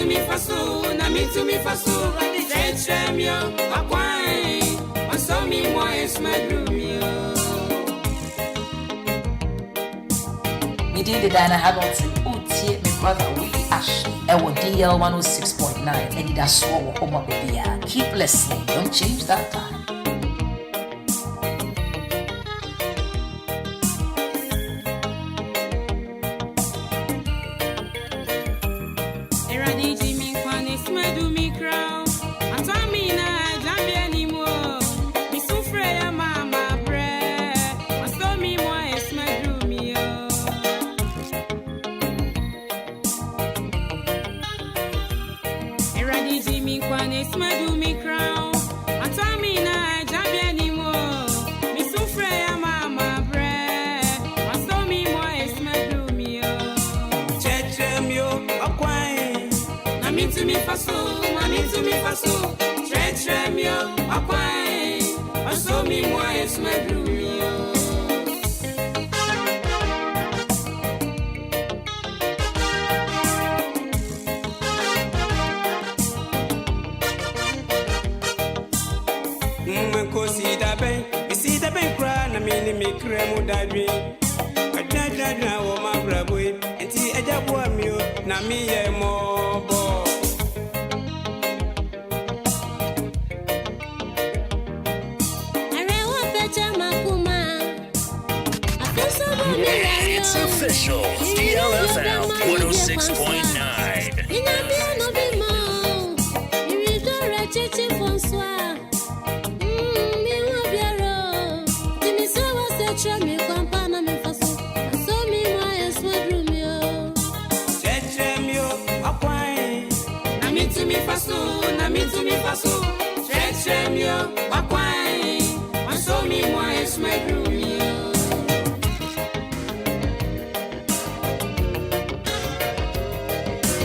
to me for so, na me to me for so. Stretch me up, wine. I saw me more is my room. Me did the Diana Hamilton, Uti, my brother Willy Ash, DL 106.9, Anidaso Wɔhɔ, Obia. Keep listening, don't change that time. It's official. DLFM 106.9.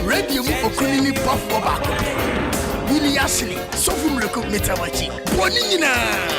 Radio Okunini Puff Obaka. Willy Ashley, so from Reku Metawachi. Bonina.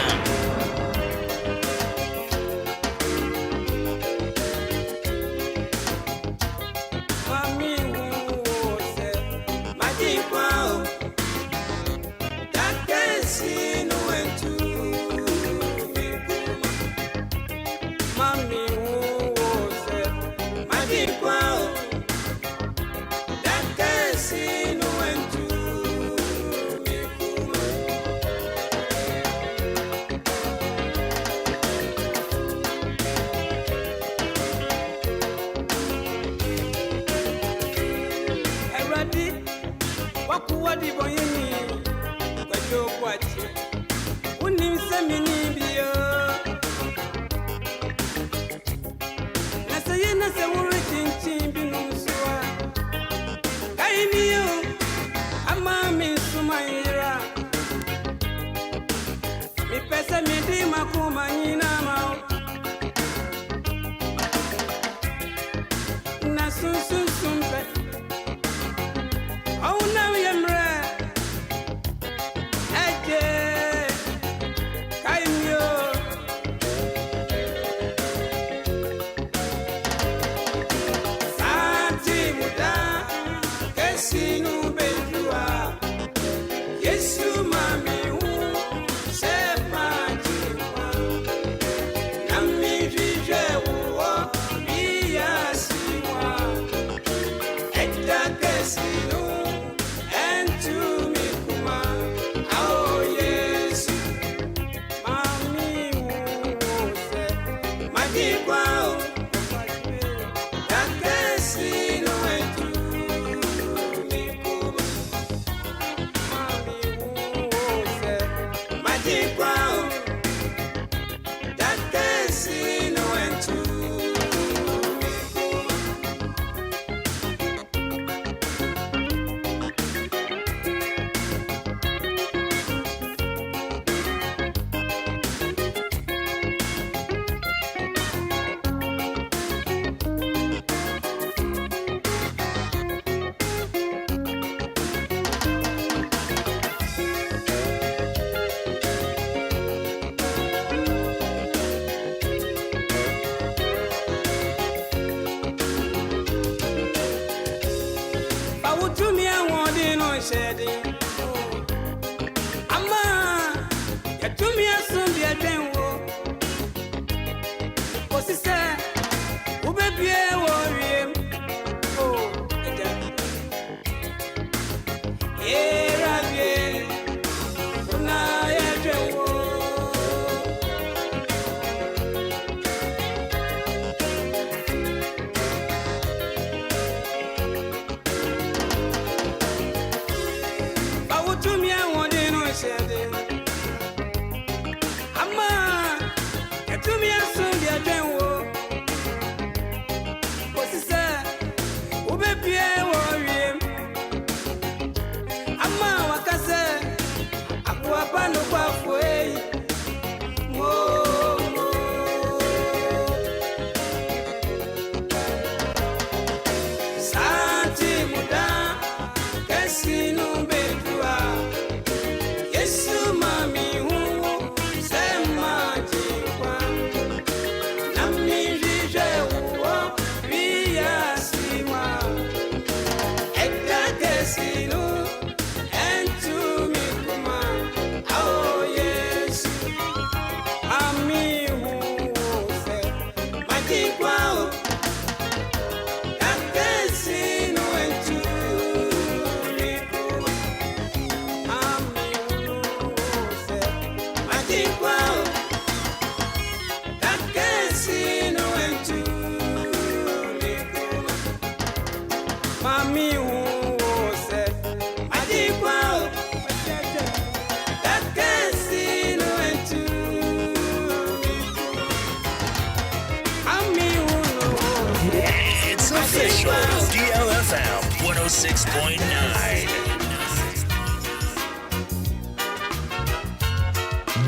official DLFM 106.9.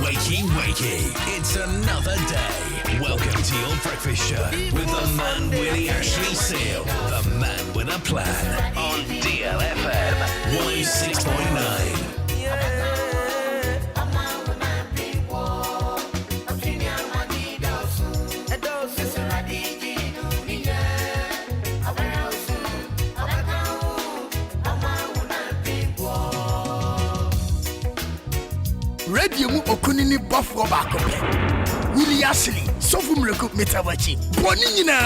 Wakey, it's another day. Welcome to your breakfast show with the man Willy Ashley Seal, the man with a plan on DLFM 106.9. Radio mu okunini buffalo back up. Willy Ashley, Sofum Recoup Metawachi. Boninina.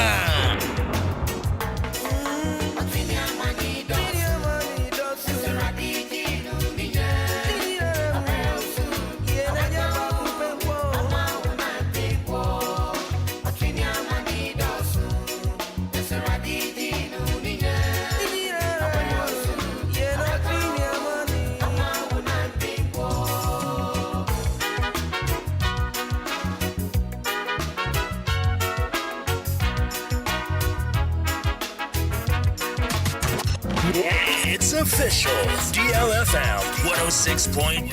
It's official DLFM 106.9.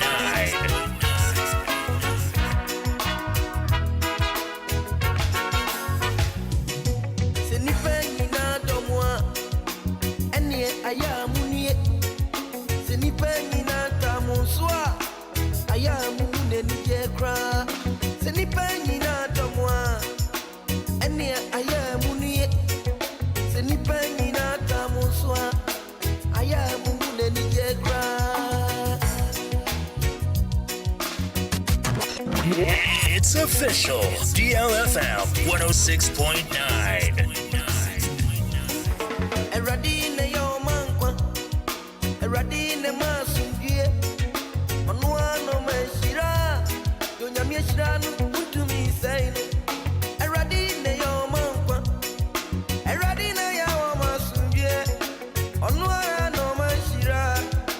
It's official DLFM 106.9. Eradine yo mankwa, eradine masundie, onwa no meshira, yo nyamie shira no untumi saino. Eradine yo mankwa, eradine yo masundie, onwa no meshira,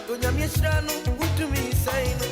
yo nyamie shira no untumi saino.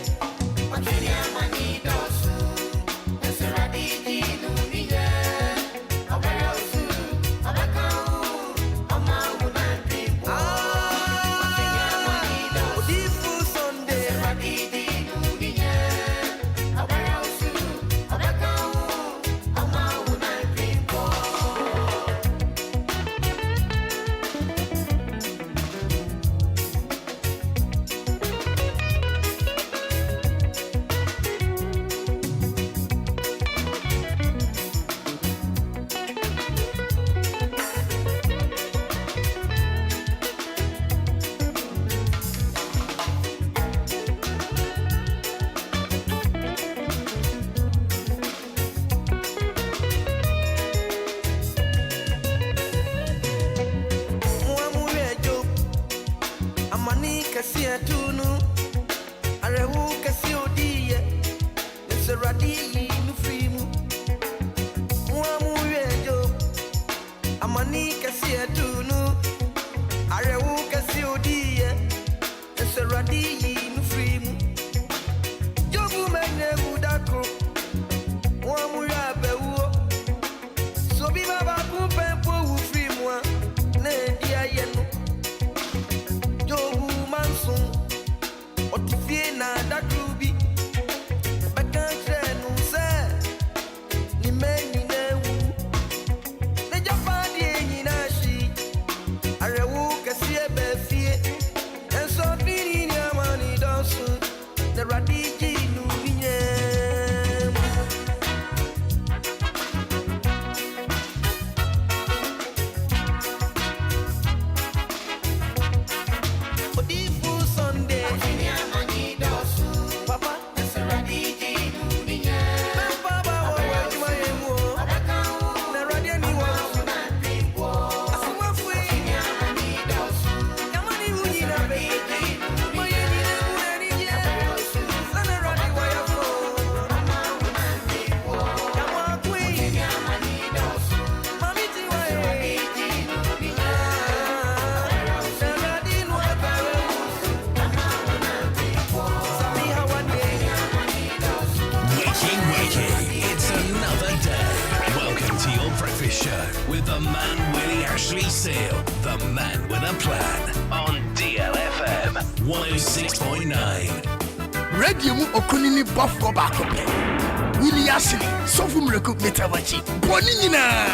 with the man Willie Ashley Seal, the man with a plan, on DLFM 106.9. Radio mu okunini buffalo bakope. Willy Ashley, Sofu Mreku Metawachi. Boni nyina.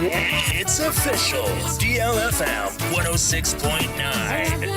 It's official. DLFM 106.9.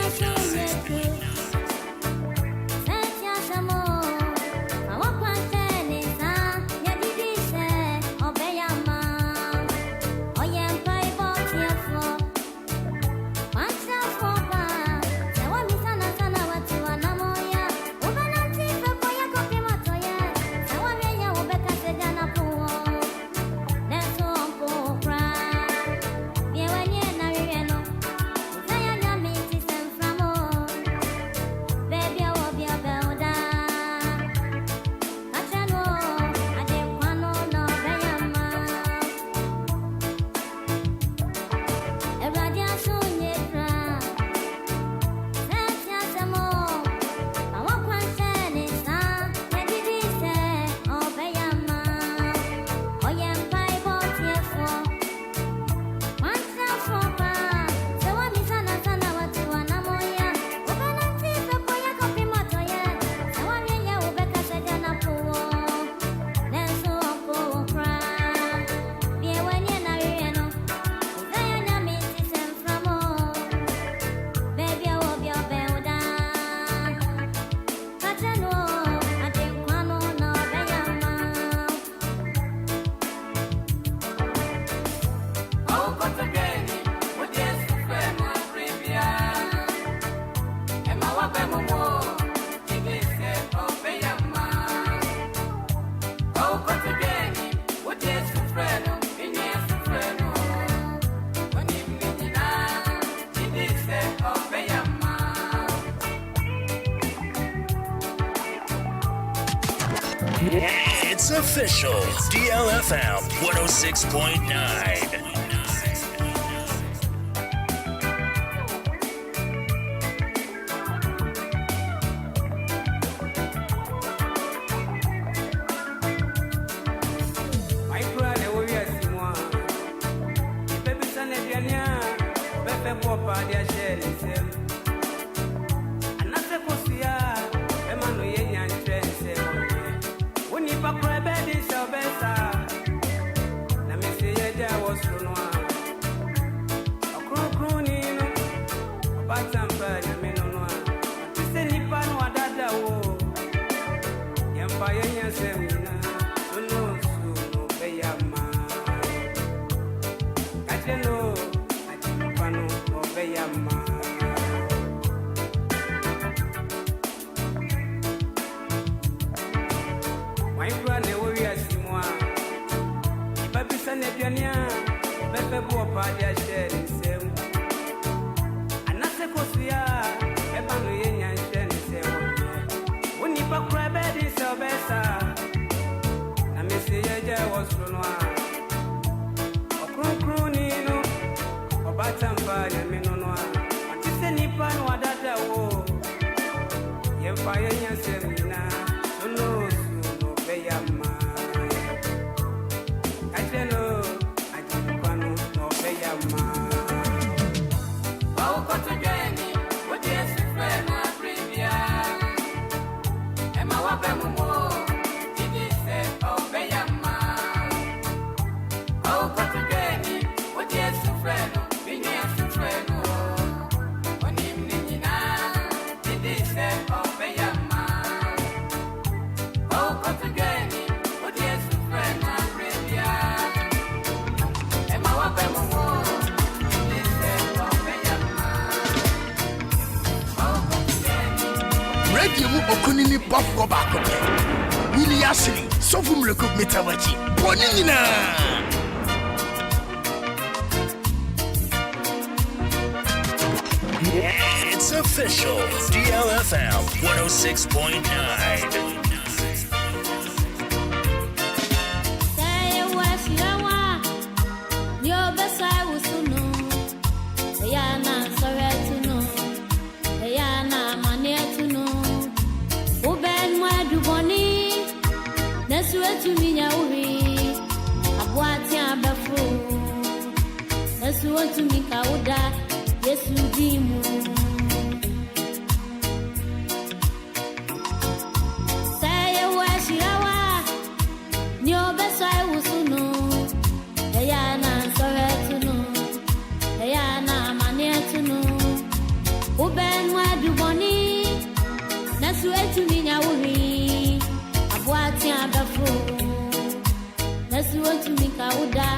It's official. DLFM 106.9. Oh, Radio mu okunini buffalo back up. Willy Ashley, Sofum Recoup Metawachi. Bonina. It's official. DLFM 106.9. To me, want to make a oda, yes, you dimu. Say a wash yawa, no best I was to know. Ayana, sorry to know. Ayana, mania to know. Uben, where do money? That's where to me now. Abuatia bafo. That's what to make a oda,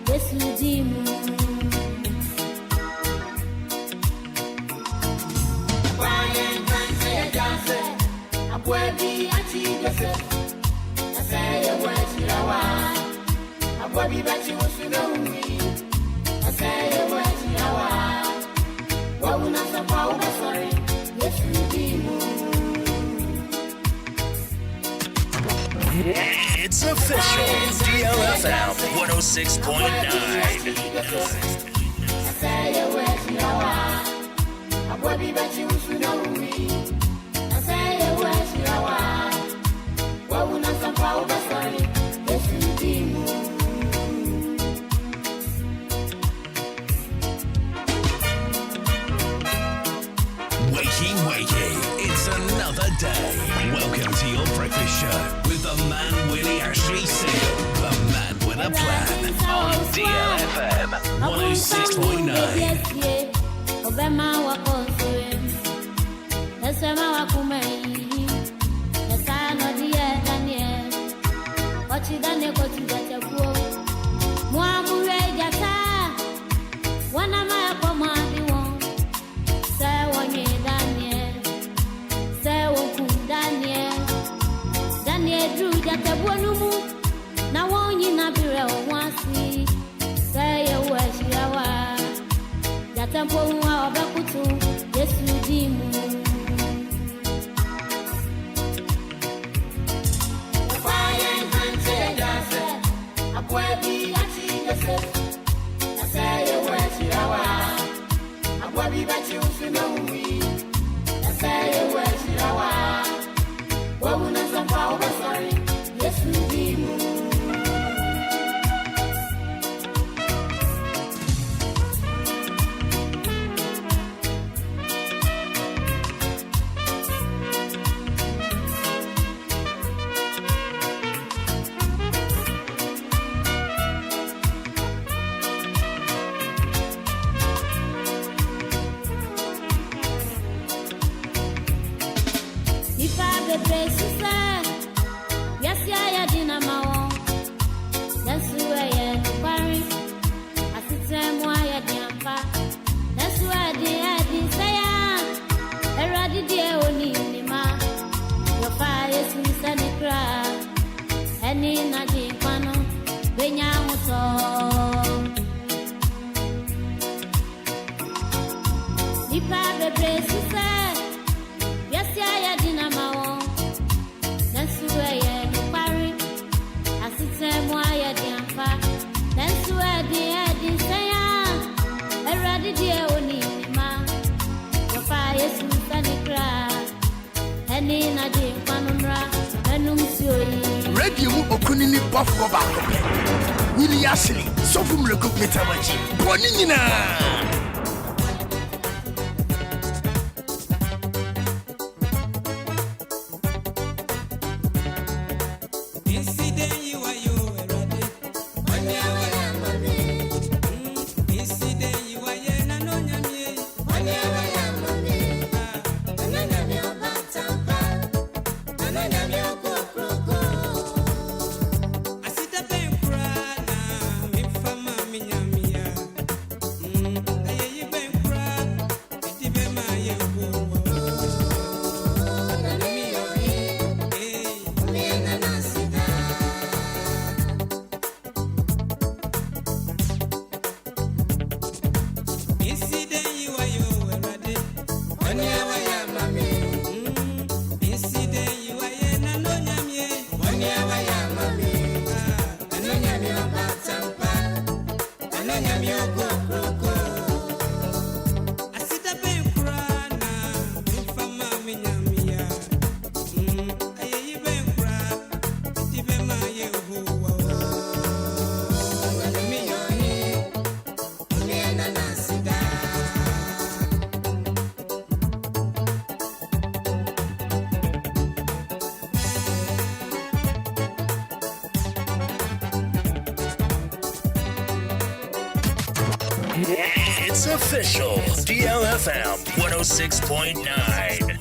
yes, you dimu. Abwabi ati gese asaya washirawa abwabi bati usuna umi asaya washirawa wa unasapa ubasore yesu dimu. It's official. DLFM 106.9. Asaya washirawa abwabi bati usuna umi asaya washirawa wa unasapa ubasore yesu dimu. Wakey, it's another day. Welcome to your breakfast show with the man Willy Ashley Seal, the man with a plan on DLFM 106.9. Obema wakonsuem, esema wakumei, esano diye Daniel, ochi Daniel kochi jachakuo, muamure jata, wanama ya kwa mwadiwon, se wonye Daniel, se woku Daniel, Daniel drew jatabuo numu, na wonyi nabire wasi, se ye weshirawa. Tempo wa obakutu yesu dimu. Fire hante jase abwabi ati gese asaya washirawa abwabi bati usuna umi asaya washirawa wa unasapa ubasore yesu dimu. Radio mu okunini buffalo back up. Willy Ashley, Sofum Recoup Metawachi. Bonina. I sit up and cry now, if I'm a It's official. DLFM 106.9.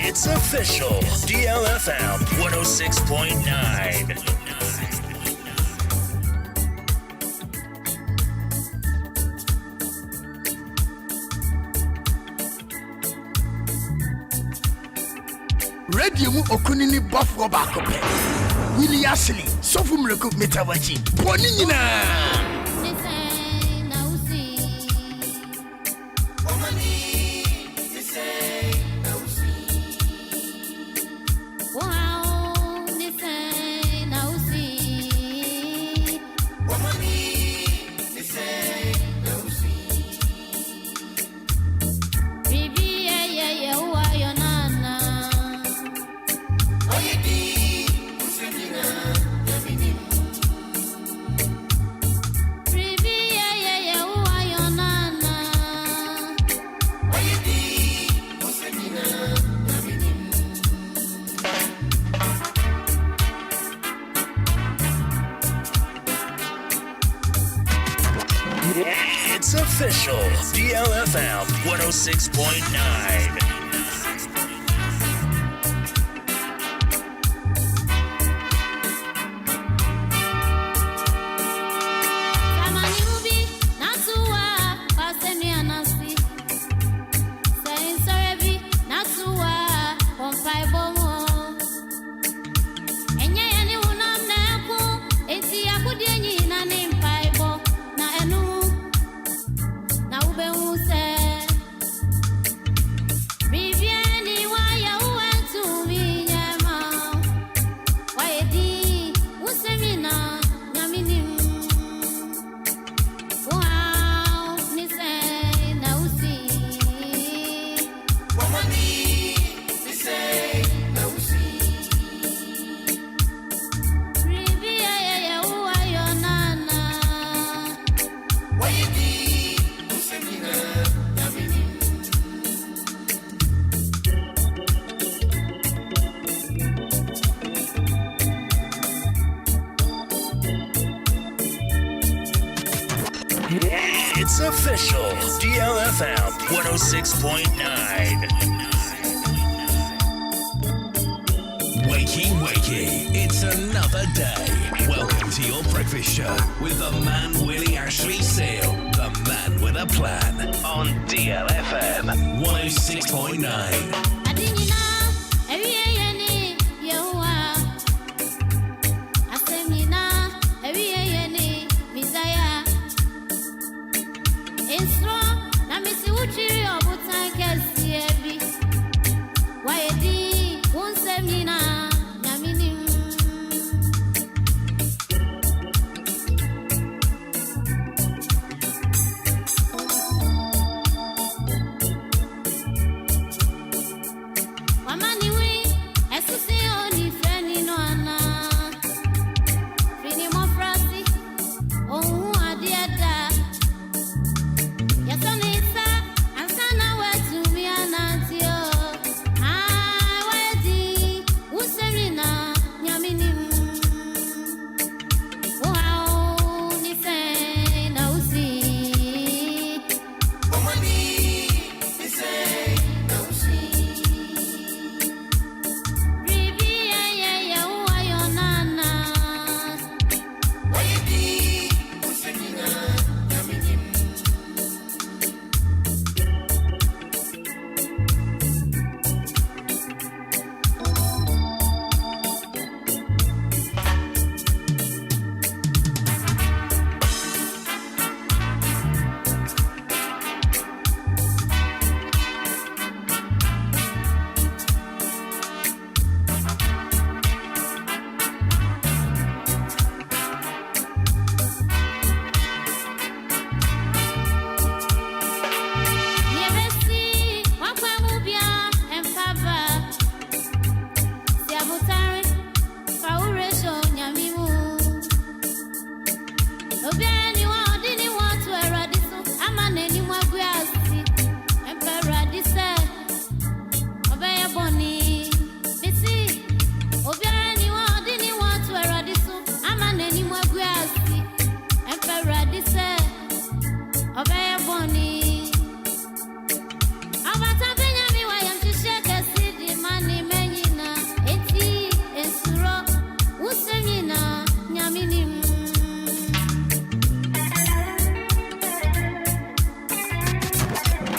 It's official. DLFM 106.9. Radio mu okunini bafro baako pɛ. Willy Ashley, Sofu Mreku Metawachi. Boni nyina. It's official. DLFM 106.9. It's official. DLFM 106.9. Wakey, it's another day. Welcome to your breakfast show with the man Willy Ashley Seal, the man with a plan, on DLFM 106.9.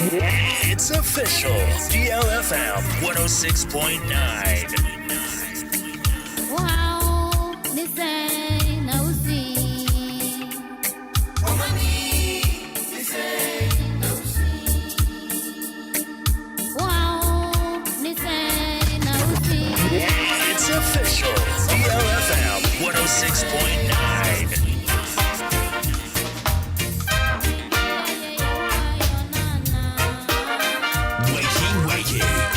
It's official. DLFM 106.9. Wow, listen, now see. Wow, listen, now see. It's official. DLFM 106.9.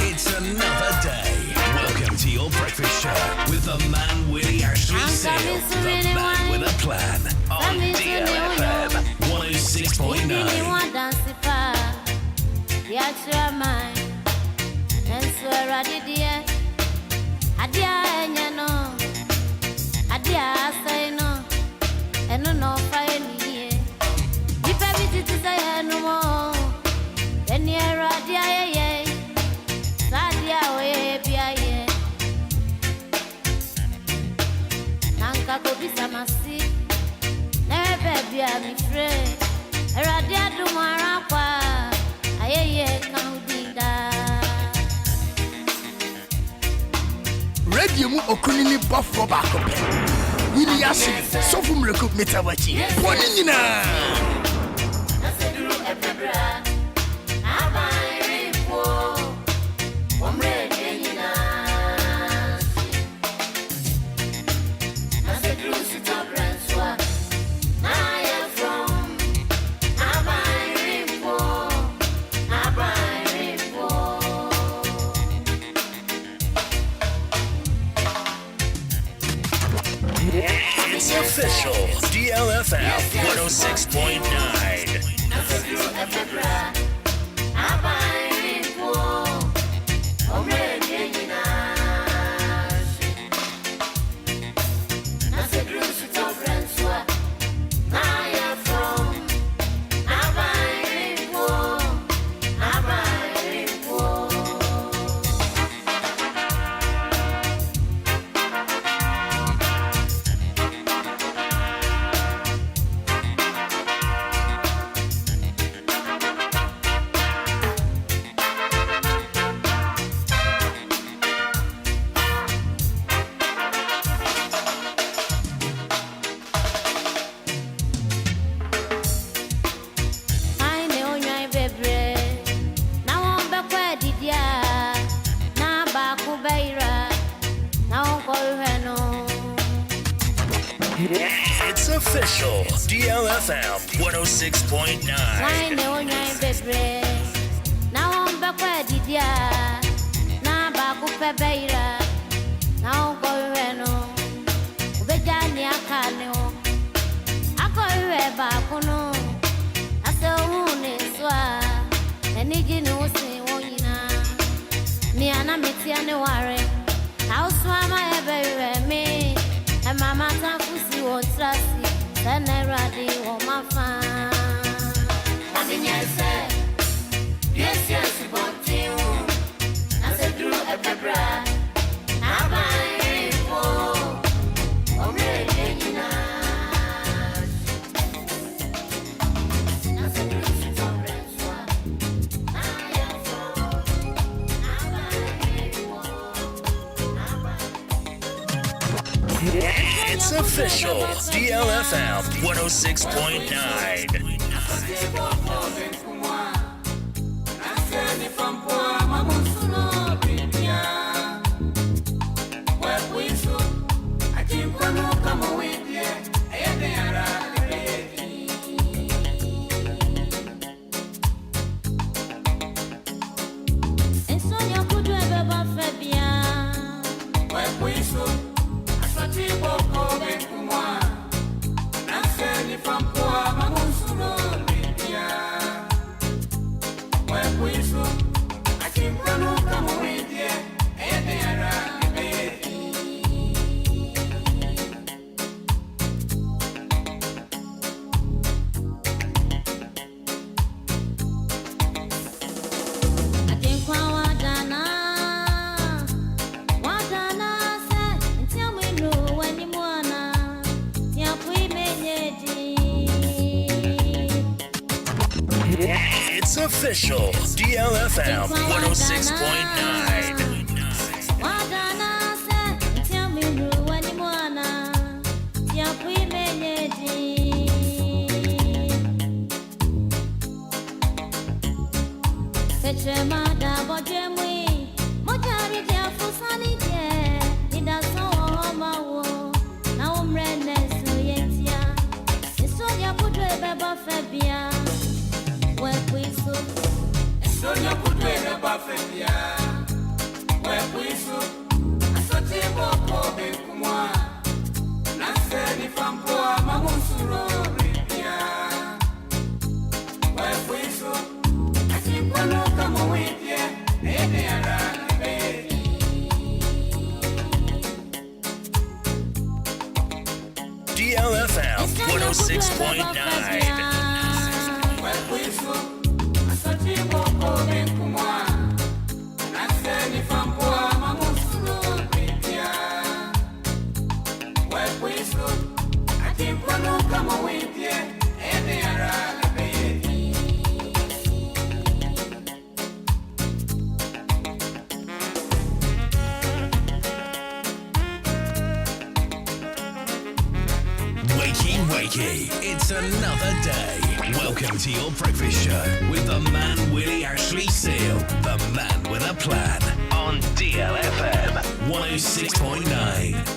It's another day. Welcome to your breakfast show with the man Willy Ashley Seal, the man with a plan on DLFM 106.9. Radio mu okunini buffalo back up. Willy Ashley, so from Recoup Metawachi. Bonina. It's official. DLFM 106.9. It's official. DLFM 106.9. Mama tafusi wotrasi tena radi wo mafa Aminyese Yes yes bontiu Asedru ebebra Abai wo Omre yina Asedru sitomrenswa Ayafo Abai wo It's official. DLFM 106.9. official. DLFM 106.9. DLFM 106.9. Wakey, it's another day. Welcome to your breakfast show with the man Willy Ashley Seal, the man with a plan, on DLFM 106.9.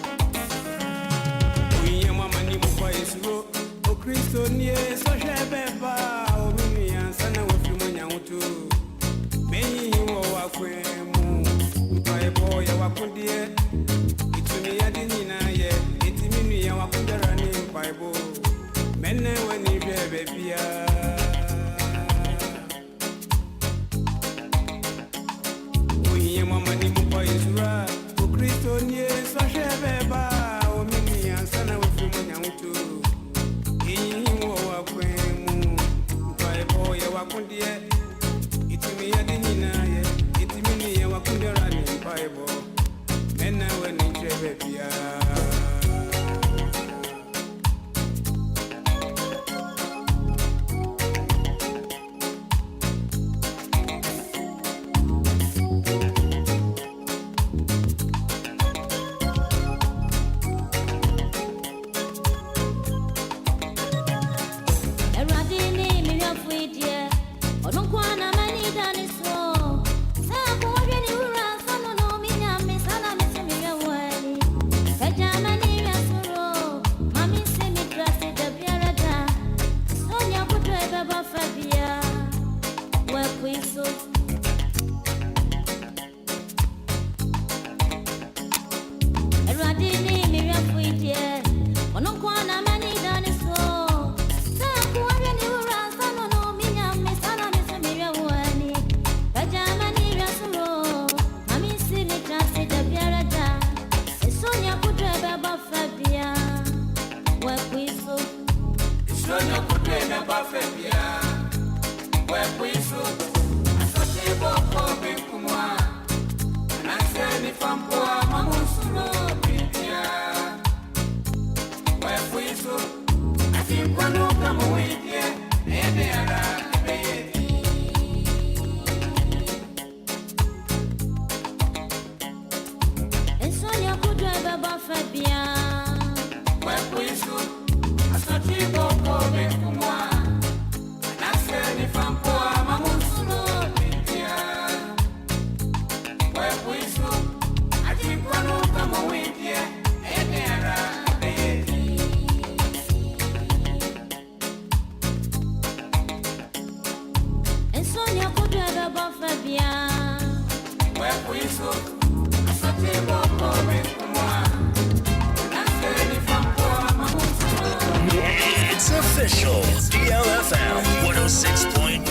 It's official. DLFM 106.9.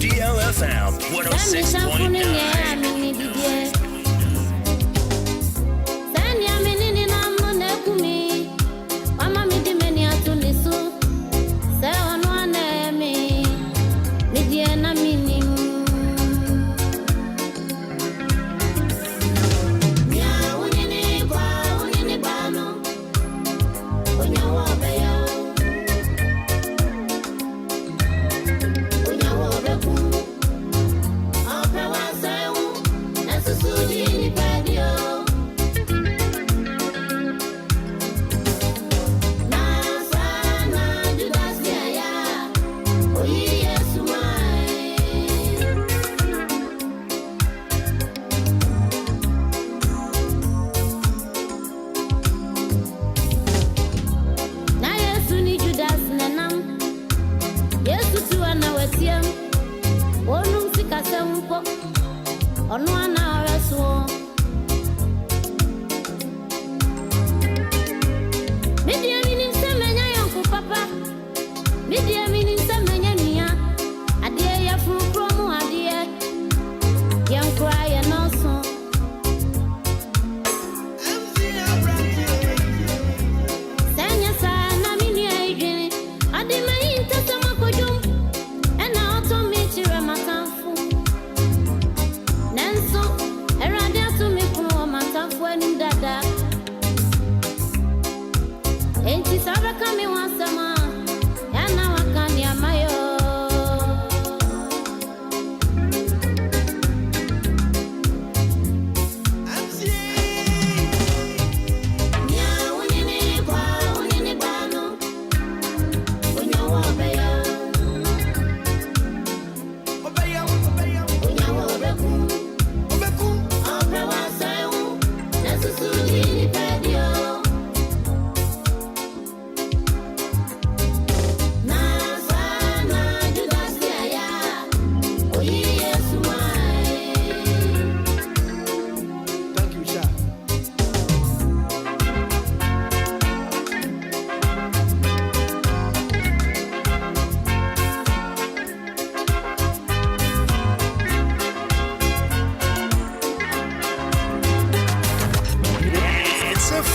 DLFM 106.9.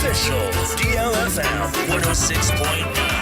official DLFM 106.9.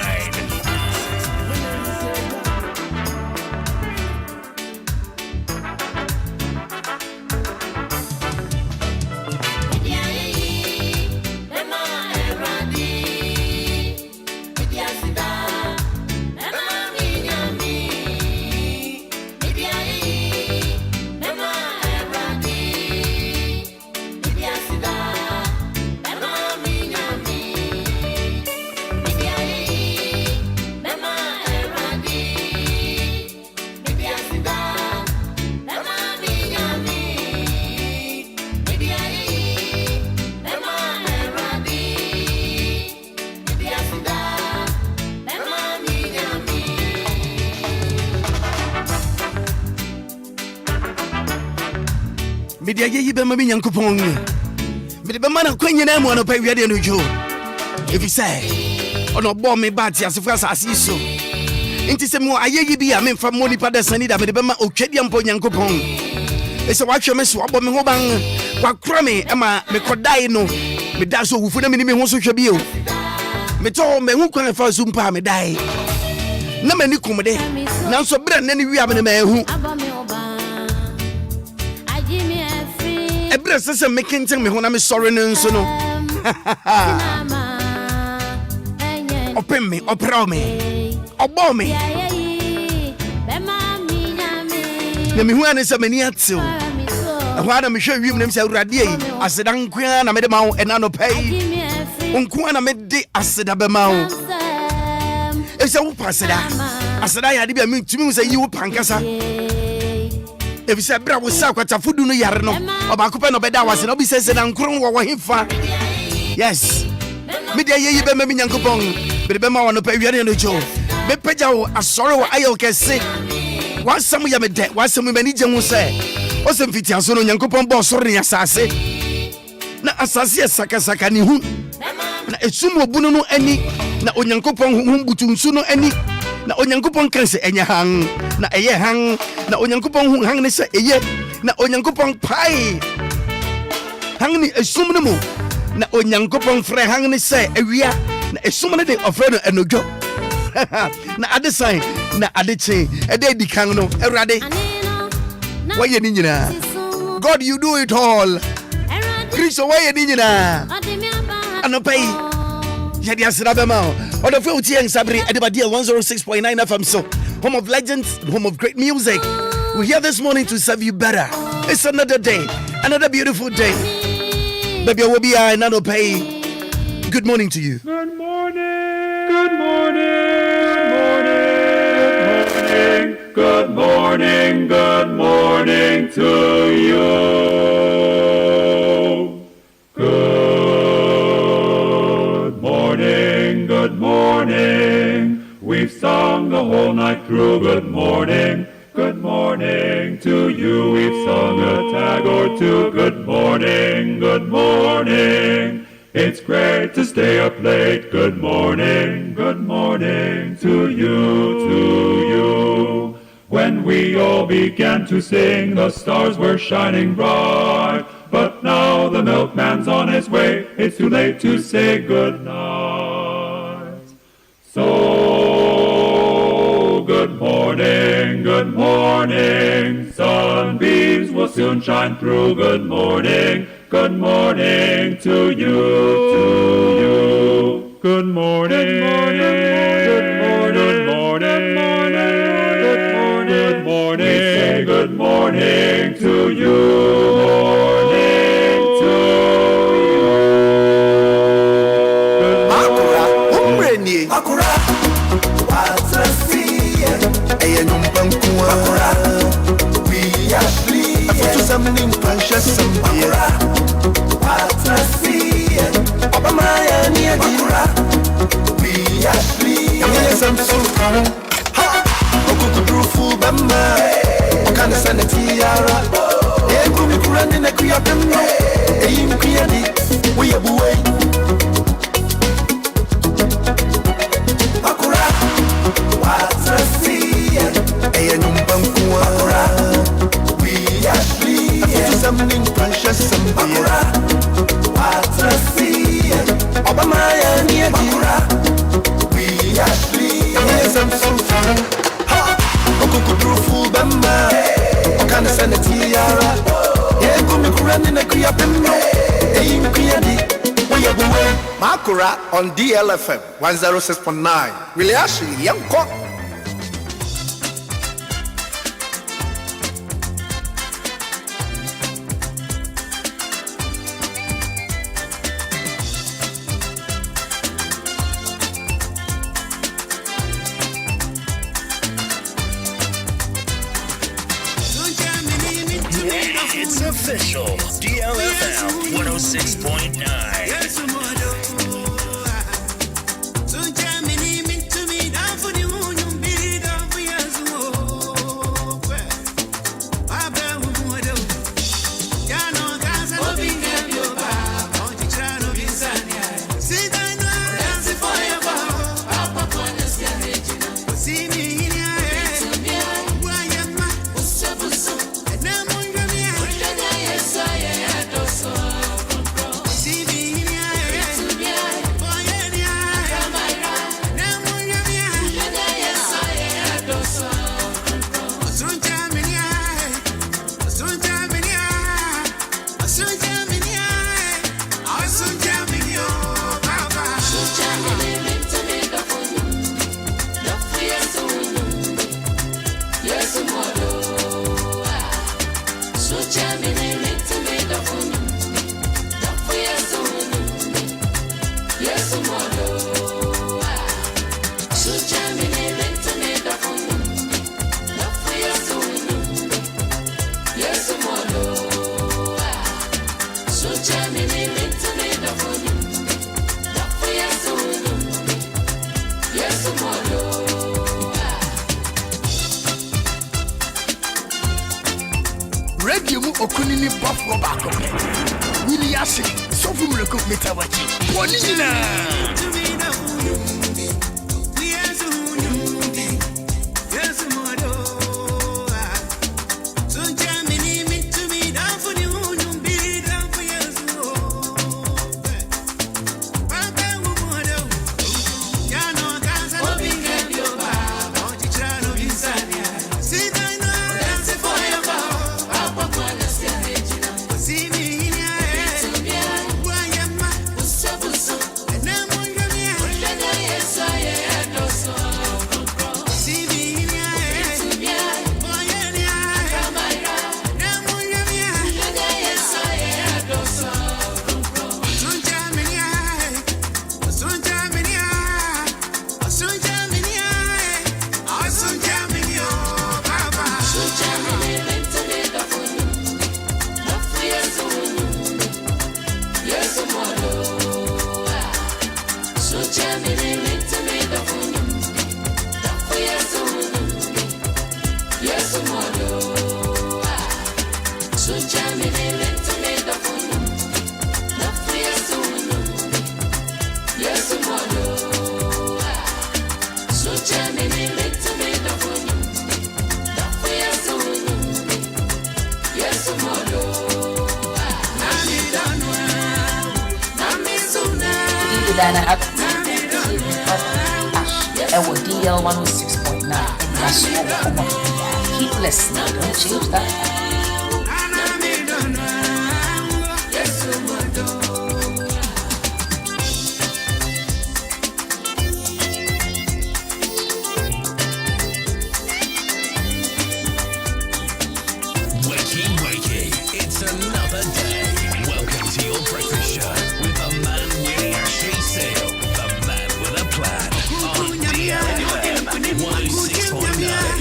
Media ye be mami Nyankopon. Me be mana kwanyina mu no pa wiade no jo. If you say, ono bo me ba ti asefo asase so. Inti se mo ayeyi bi a me mfa mo nipa da sani da me be ma otwadi ampo Nyankopon. E se wa hwe me so abo me ho ban wa kura me e ma me kodai no. Me da so wufu na me ni me ho so hwe bi o. Me to me hu kwan fa so mpa me dai. Na mani kumde. Na so bra na ni wi a me ma hu. Ebra sese making me when I'm sorry no so no. Open me, opera me. Obo me. Na me hu ane se mani atiu. Ahwa na me hwe wiem na me se awrade yi. Asedan kwa na me de ma wo ena no pai. Onku na me de aseda be ma wo. E se wo paseda. Aseda ya de bia me tumi se yi wo pankasa. If you say, Bra was Sakwata Fudu no Yarno, or Bakupan of Bedawas, and Obi says, and Unkron or Hifa. Yes, Media ye be me Yankopon, but the Bema on the Pavilion of Joe. Be Peja, a sorrow I can say. What some of them dead, what some many will say. What's some Fitian Sono Yankopon boss or Assassin? Na Assassin Sakasaka ni who? Na a sumo buno any, na Onyankopon whom Butun Suno any. Na Onyankopon kan se enya hang na eye hang na Onyankopon hu hang ne se eye na Onyankopon pai hang ni esum ne mu na Onyankopon frɛ hang ne se awia na esum ne de ofrɛ no enodwo na ade sign na ade che ede di kan no Awurade waye ni nyina God you do it all Kristo waye ni nyina anopai yadi asira be ma on the field here in Sabri at the 106.9 FM so home of legends, home of great music. We're here this morning to serve you better. It's another day, another beautiful day. Baby Obia and Nano Pay. Good morning to you. Good morning. Good morning. Good morning. Good morning to you. Good morning. We've sung the whole night through. Good morning to you. We've sung a tag or two. Good morning. It's great to stay up late. Good morning to you. When we all began to sing, the stars were shining bright. But now the milkman's on his way. It's too late to say good night. So, good morning, sunbeams will soon shine through. Good morning to you, Good morning, we say good morning to you, Maakora, umreni. Maakora, watrasi, Eyenumpankua. Maakora, we are free. Afutu samni mpansha sambia. Maakora, watrasi, Obamaya ni Maakora, we are free. Yamene samsu. Ha, okukudrufu bamba. Okana sanati yara. Ekumi kurani na kuyabemno. Eyim kuyani, uyebuwe. Maakora, watrasi, Eyenumpankua. Maakora, we are free. Afutu samni mpansha sambia. Maakora, watrasi, Obama ya ni Maakora. We are free. Yes, I'm so fine. Ha! Okukudu full bamba. Okana sene tiara. Ye kumi kurani na kuya bamba. Eyi kuya di. We are going. Maakora on DLFM 106.9. Willy Yanko. It's official. DLFM 106.9. Radio mu okunini buffalo back up. Willy Ashley, so from the cook metawachi. Bonina. DL 106.9. Anidaso Wɔhɔ. Keep listening. Don't change that. Wakey, it's another day. Welcome to your breakfast show with the man Willy Ashley Seal, the man with a plan on DLFM 106.9.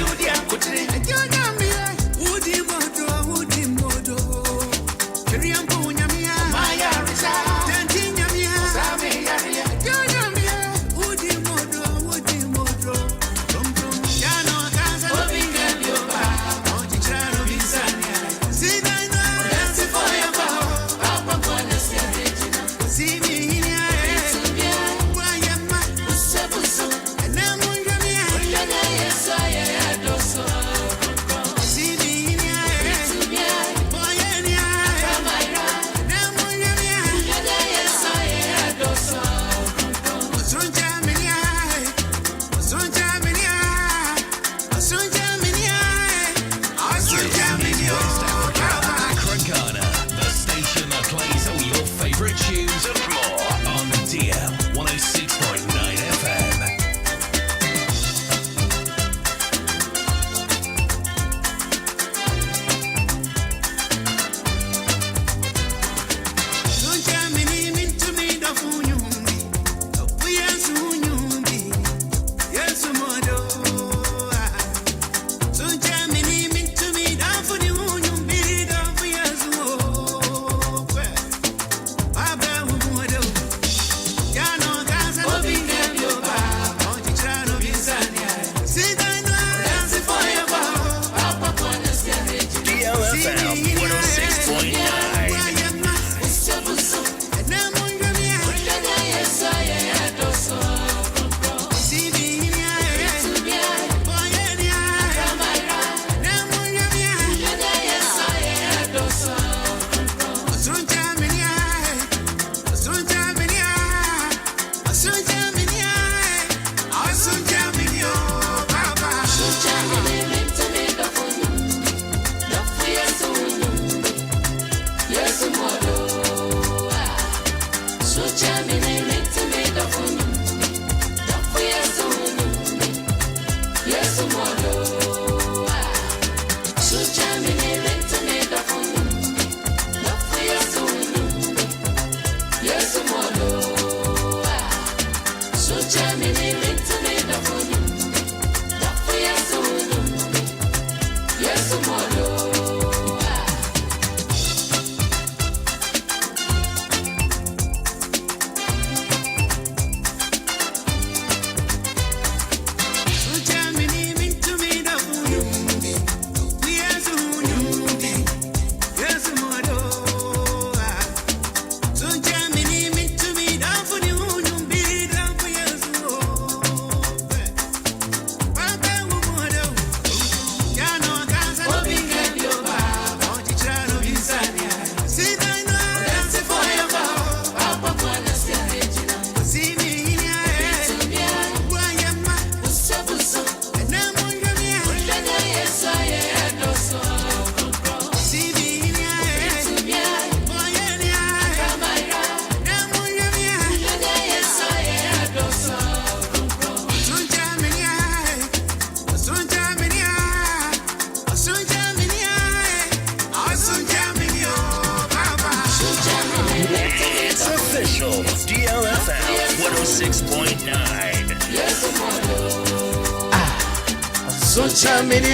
official DLFM 106.9. So charming,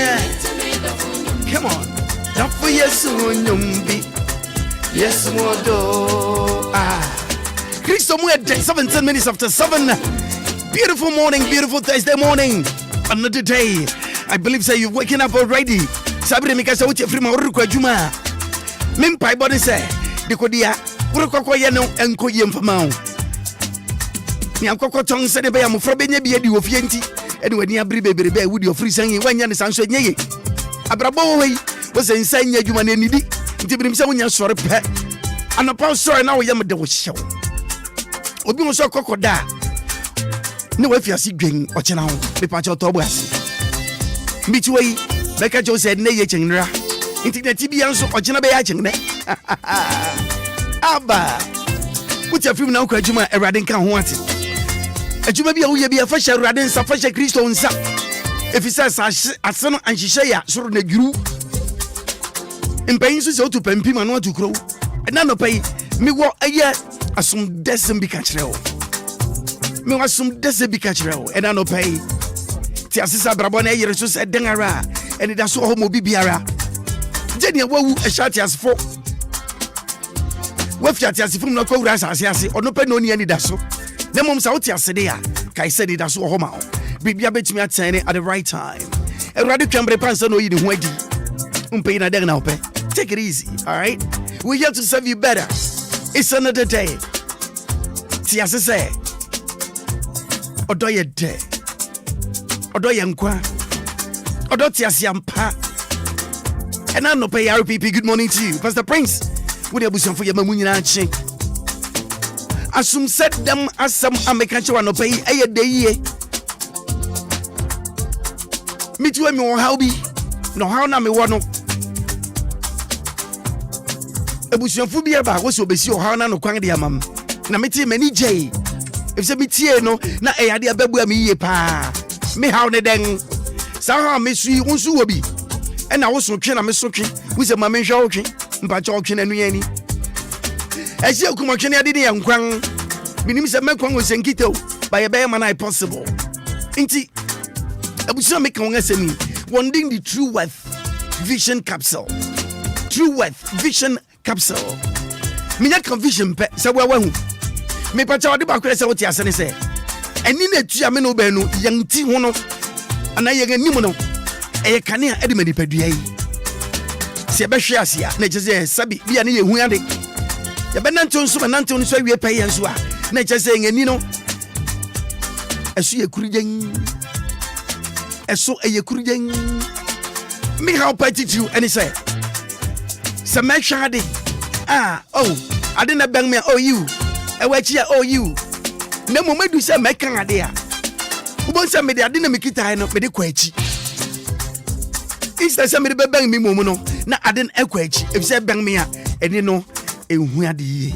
come on. Not for yes, yes, Modo. Christo 17 minutes after 7. Beautiful morning, beautiful Thursday morning. Another day. I believe so you're waking up already. Sabre mikasa uche frima urukwa juma. Mimpai body say, Dikodia, Urukwa yano enko yemfamao. Ni ankoko tong se de be amufra benye bi edi ofienti. Edi wani abri beberebe wudi ofri sanyi wanya ne sanso nyeye. Abrabo wei, wo se nsanya juma ne nidi. Ntibirim se wonya sore pe. Anapa sore na wo yam de wo hyew. Obi mo so kokoda. Ne wa fiase dwen ochena ho. Me pa cha otobo ase. Miti wei, beka jo said ne ye chenra. Inti na tibi anso ochena be ya chenne. Aba. Uti afim na ukwa juma erade nka ho ate. Ajuma bia wo ye bia fa hye erade nsa fa hye Kristo nsa. Efisa sa ase no anhihye ya soro na dwuru. Mpanyin so se otu pampi ma no atu kro. Na no pai mi wo aye asum desem bi ka kire wo. Mi wo asum desem bi ka kire wo. Na no pai ti asisa brabo na yere so se denara Anidaso Wɔhɔ mo bibiara. Jeni wawu ehati asfo. Wafiati asfo no kwa wura asase ase ono pe no ni Anidaso. Na mom sa uti asede ya kai se Anidaso Wɔhɔ ma. Bibia betimi atene at the right time. Erade twambre pansa no yi ne ho adi. Umpe na den na ope. Take it easy, all right? We're here to serve you better. It's another day. Ti asese. Odoye day. Odoye nkwa. Odoti asiampa. And I no pay RPP. Good morning to you, Pastor Prince. Would you busan for your mamunyina chi? Asum set them as some American no pay a day. Me too, me how be no how na me wano. Ebusanfu bi eba wo so besi o how na no kwan de amam. Na me tie mani jay. If say me tie no na e ade ababu am yie pa. Me how ne den. Sa ha me sui wonsu wo bi. E na wo so twe na me so twe. Wo se ma me hwa wo twe. Mpa cha wo twe na nu yani. E se akuma twe na ade ne yankwan. Minim se me kwan wo senkito. Ba ye be man I possible. Inti abusa me kan ngasemi. Wonding the True Wealth Vision Capsule. True Wealth Vision Capsule. Minya kan vision pe se wa hu. Me pa cha wo de ba kwere se wo ti asene se. Eni na tua me no ba no yanti ho no. Ana ye ganim no. E kane a ede manipadua yi. Se be hwe ase a na je sabi bia ne ye hu ade. Ye be nanto nso nanto nso awie pa ye nso a na je se ngani no. Esu ye kurigen. Eso ye kurigen. Me how partitu and he say. Se me hwe ade. Ade na bang me you. E wa chi you. Na mo medu se me kan ade a. Ubon se me de ade na me kita no me de kwa achi. Instead se me de bang me momu no na ade na kwa achi. If se bang me a eni no ehu ade yi.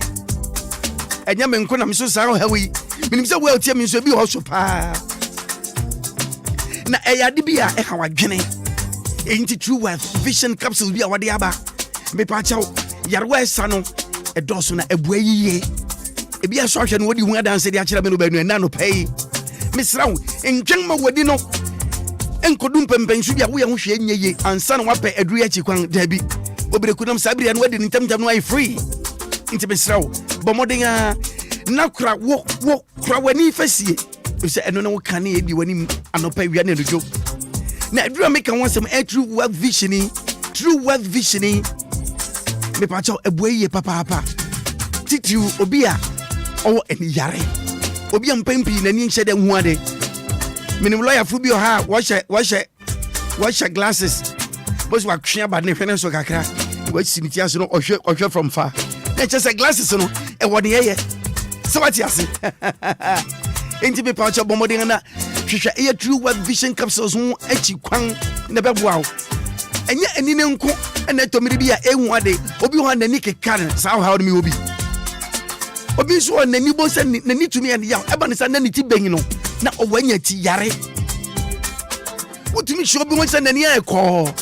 Enya me nko na me so sa ho hawi. Minim se wo tie me so bi ho so pa. Na ade bi a e ha wadwene. Enti True Wealth Vision Capsule bi a wade aba. Me pa chaw yarwa esa no e doso na ebua yiye. Ebi aso ahwe no wodi hu adanse de akira me no banu na no pay. Misraw entwen ma wodi no enkodum pempensu bia wo ye ho hwe nyeye ansa na wape aduru ya chikwan dabi. Obire kunam sabria no wadi ntam no ai free. Nti misraw bomodenga na kura wo kura wani fasie. Se eno na wo kan e di wani anopa wi na dojo. Na aduru me kan wonsem True Wealth Vision. True Wealth Vision. Me pa cho ebuaye papa. Titiu Obia owo eni yare. Obia mpempi na ni nhye de hu ade. Minim lawyer fu bi o ha wo hye glasses. Boss wa twea ba ne hwene so kakra. Wa siniti aso no ohwe from far. Na che glasses no e wo de ye. So what you say? Enti be pa cho bomodin na hwehwe e True Wealth Vision Capsules ho achi kwan na beboa wo. Enya ani ne nko na tomiri bi a ehu ade. Obi ho na ni kekare sa how me obi. Obi so na ni bo se na ni tumi and ya eba ne sa na ni ti benyi no na owanya ti yare. Wotumi hwe obi won se na ni ekọ.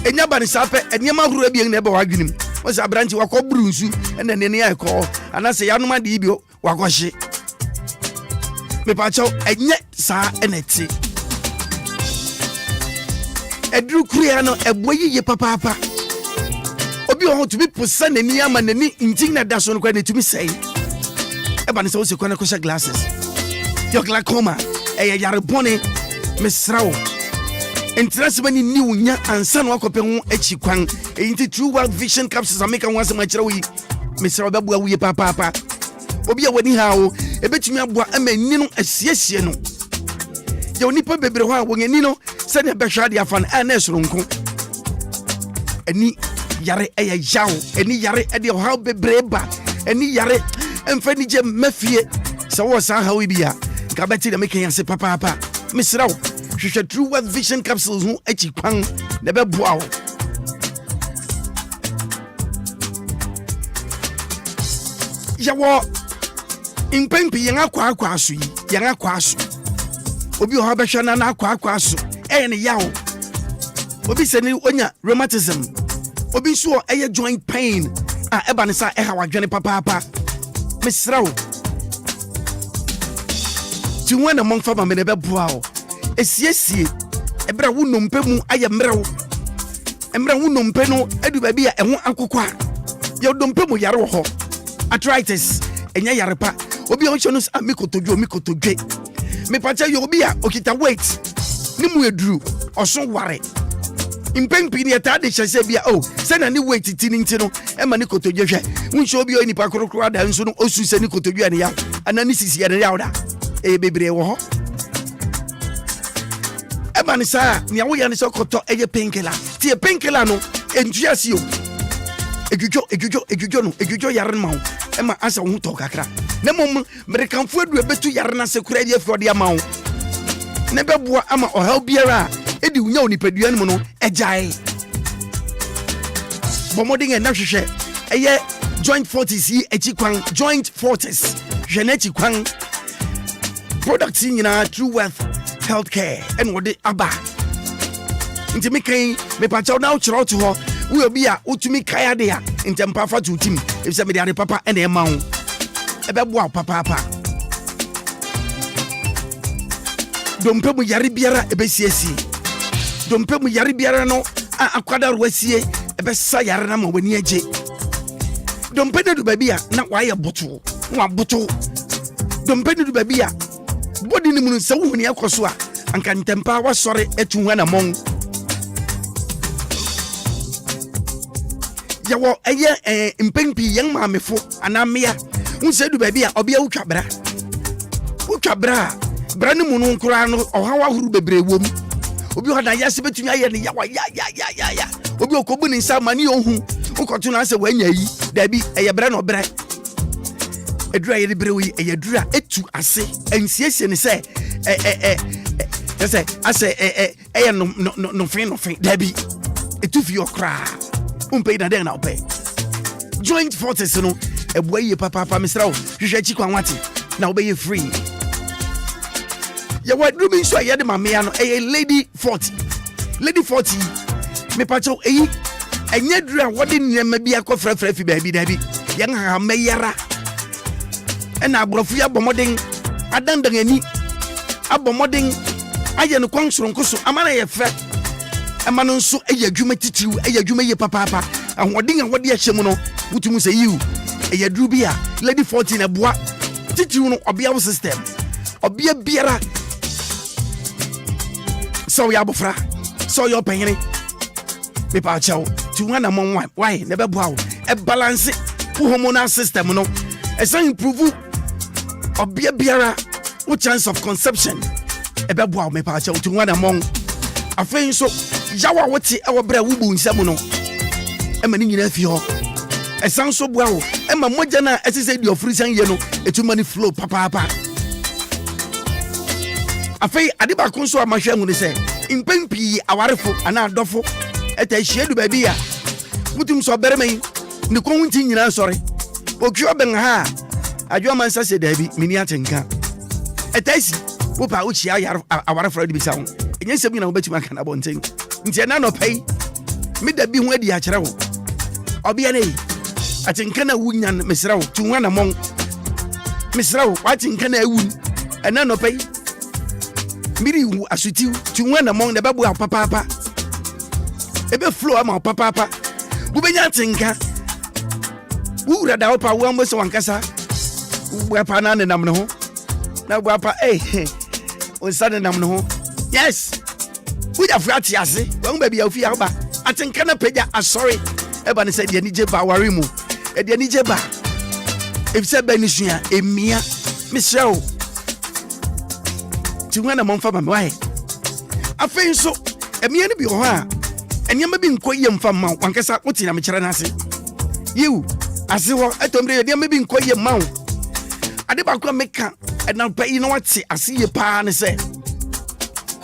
Enya ba ne sa pe enya ma huru abi na eba wadwenim. was a branch wako brusu and then any I call and I say Yanuma Dibio wakoshi. Me pacho and yet sa eneti. Edru Kriano e boy ye papa. Obi o to be pusan ni ama ni intina daso no kwani to me say. Eba ni se wo se kwana kosha glasses. Your glaucoma e yare bone mesrawo. Interest mani ni unya ansa no akope ho achi kwan. Enti True World Vision capsules ameka ho asema kire wo yi. Mesrawo babua wo ye papa. Obi a wani ha o ebetumi aboa amani no asiesie no. Ye onipa bebre ho a wonyani no se ne behwa de afan na esoronko. Ani yare eya yaw eni yare e de how bebreba eni yare emfani je mafie se wo san ha wi bia ka beti de make yanse papa misraw hwehwe True World Vision capsules ho achi kwan na be boa wo yawo impempi yen akwa aso yi yen akwa aso obi ho be hwe na akwa aso ne yaw obi se ni onya rheumatism obi so eye joint pain eba ne sa ha wadwene papa mesrawo ti wona monfa ma me ne be boa o esiesie ebra wo nompe mu aye mrewo emra wo nompe no adu ba bia eho akokwa ye dompe mu yare wo ho arthritis enya yare pa obi o chono mikotodwe me pacha yo obi a okita weight ni mu eduru oso ware impempi ni eta de hyese bia o se na ni weight tininti no e ma ni kotodwe hwe wunso obi o nipa korokoro ada nso no osu se ni kotodwe ne ya anani sisi ya ne ya oda e bebre wo ho e ma ni sa ni awo ya ni so koto eye painkiller ti e painkiller no entuasi o egudjo yare ma e ma asa hu to kakra na mom merekanfo adu ebetu yare na sekura die fro de ma wo ne beboa ama o help biara edi unya onipadua no no ejae bomoding na hwehwe eye joint fortis yi echikwan joint fortis hwene echikwan products nyina True Wealth Healthcare and what aba nti mekan me pacha na uchro to ho we obi a utumi kaya de a ntempa fa to tim if say me de papa and e ma ho ebeboa papa dompe mu yare biara ebesiesi dompe mu yare biara no akwada roasie ebesa yare na ma wani age dompe ne du babia na waye boto wa boto dompe ne du babia body ni mu se wo ni akoso a anka ntempa wa sore etu hwa na mon yawo eye impempi yen maamefo anamia unse du babia obia utwabra bra ne mu no nkura no ohawa huru bebre wom obi hoda yase betumi aye ne yawa ya obi okobu ni nsa mani ohun ukotu na ase wanya yi dabi eye bra no bra edura ye bebre wi eye dura etu ase ensiesie ne se ase eye no fin dabi etu fi okra umpe na den na ope joint forces no eboye papa misrawo hwehwe chi kwanwate na obeye free ya wa drum so ya de mamea no lady 40 me pacho enye dura wode nyema bia ko frafra fi baabi dabi ya ha mayara ena abrofu ya bomoden adandan ani abomoden aye no kwan soronkoso amana ye fra amano nso adwuma titiw adwuma ye papa ahoden a wode ahyem no wutumu se yiu duru bia lady 40 na boa titiw no obia system obia biara so ya bofra so your penny me pa chawo tu wana mon why never bow e balance hormonal system no e say improve obia biara wo chance of conception e be bow me pa chawo tu wana mon afei so yawa wote e wo bra wo bu nsam no e mani nyina fi ho e san so boa wo e ma moja na e say di ofri san ye no e tu mani flow papa afei adiba konso amahwe hu ne se impempi awarefo ana adofo eta hiedu baabi a mutum so beremai ne konwunti nyina sore okwo ben ha adwo mansa se dabi mini atenka etasi wo pa uchi awarefo de bisa ho enye nsem nyina wo betima kana bonten nti na no pai me dabi hu adi a kire wo Obia nei. Atinkana wunyan mesraw tunwana mon. Mesraw watinkana ewun. Ena no pay. Miri wu asutiu tunwana mon de babu papa. Ebe flow ama papa. Bubenya tinka. Wura da opa wo ambo se wankasa. Wapa na ne nam ne ho. Na wapa onsane nam ne ho. Yes. Uja frati ase. Wa mba bia ofi aba. Atenka na peja asori. Eba ne se de anije ba ware mu. E de anije ba. If se ba ni sua emia. Michelle. Tunwana mo mfa ma wae. Afei so emia ne bi ho a. Enyama bi nkoye mfa ma wankasa oti na mekere na ase. You ase ho etomre enyama bi nkoye ma wo. Ade ba kwa meka na pa yi no wate ase ye pa ne se.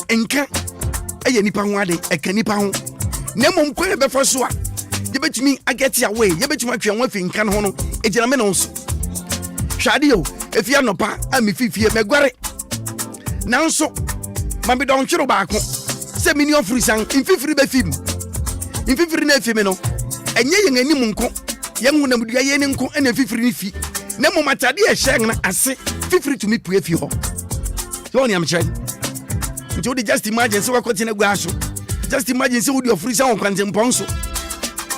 Enka eye nipa ho ade eka nipa ho. Na mom kwa be fo so a ye betumi ageti away ye betumi atwe ho afi nka no ho no ejina me no so. Hwade yo efia no pa ami fifie megware. Nanso ma be don twiro ba ko se mini ofuri san infifiri be film. Infifiri na fi me no enye yen anim nko ye hu na mudua ye ne nko na fifiri ni fi na mo matade e hye na ase fifiri to me pue fi ho so oni am chere nti odi just imagine se wakoti na gua so just imagine se odi ofuri san kwante mponso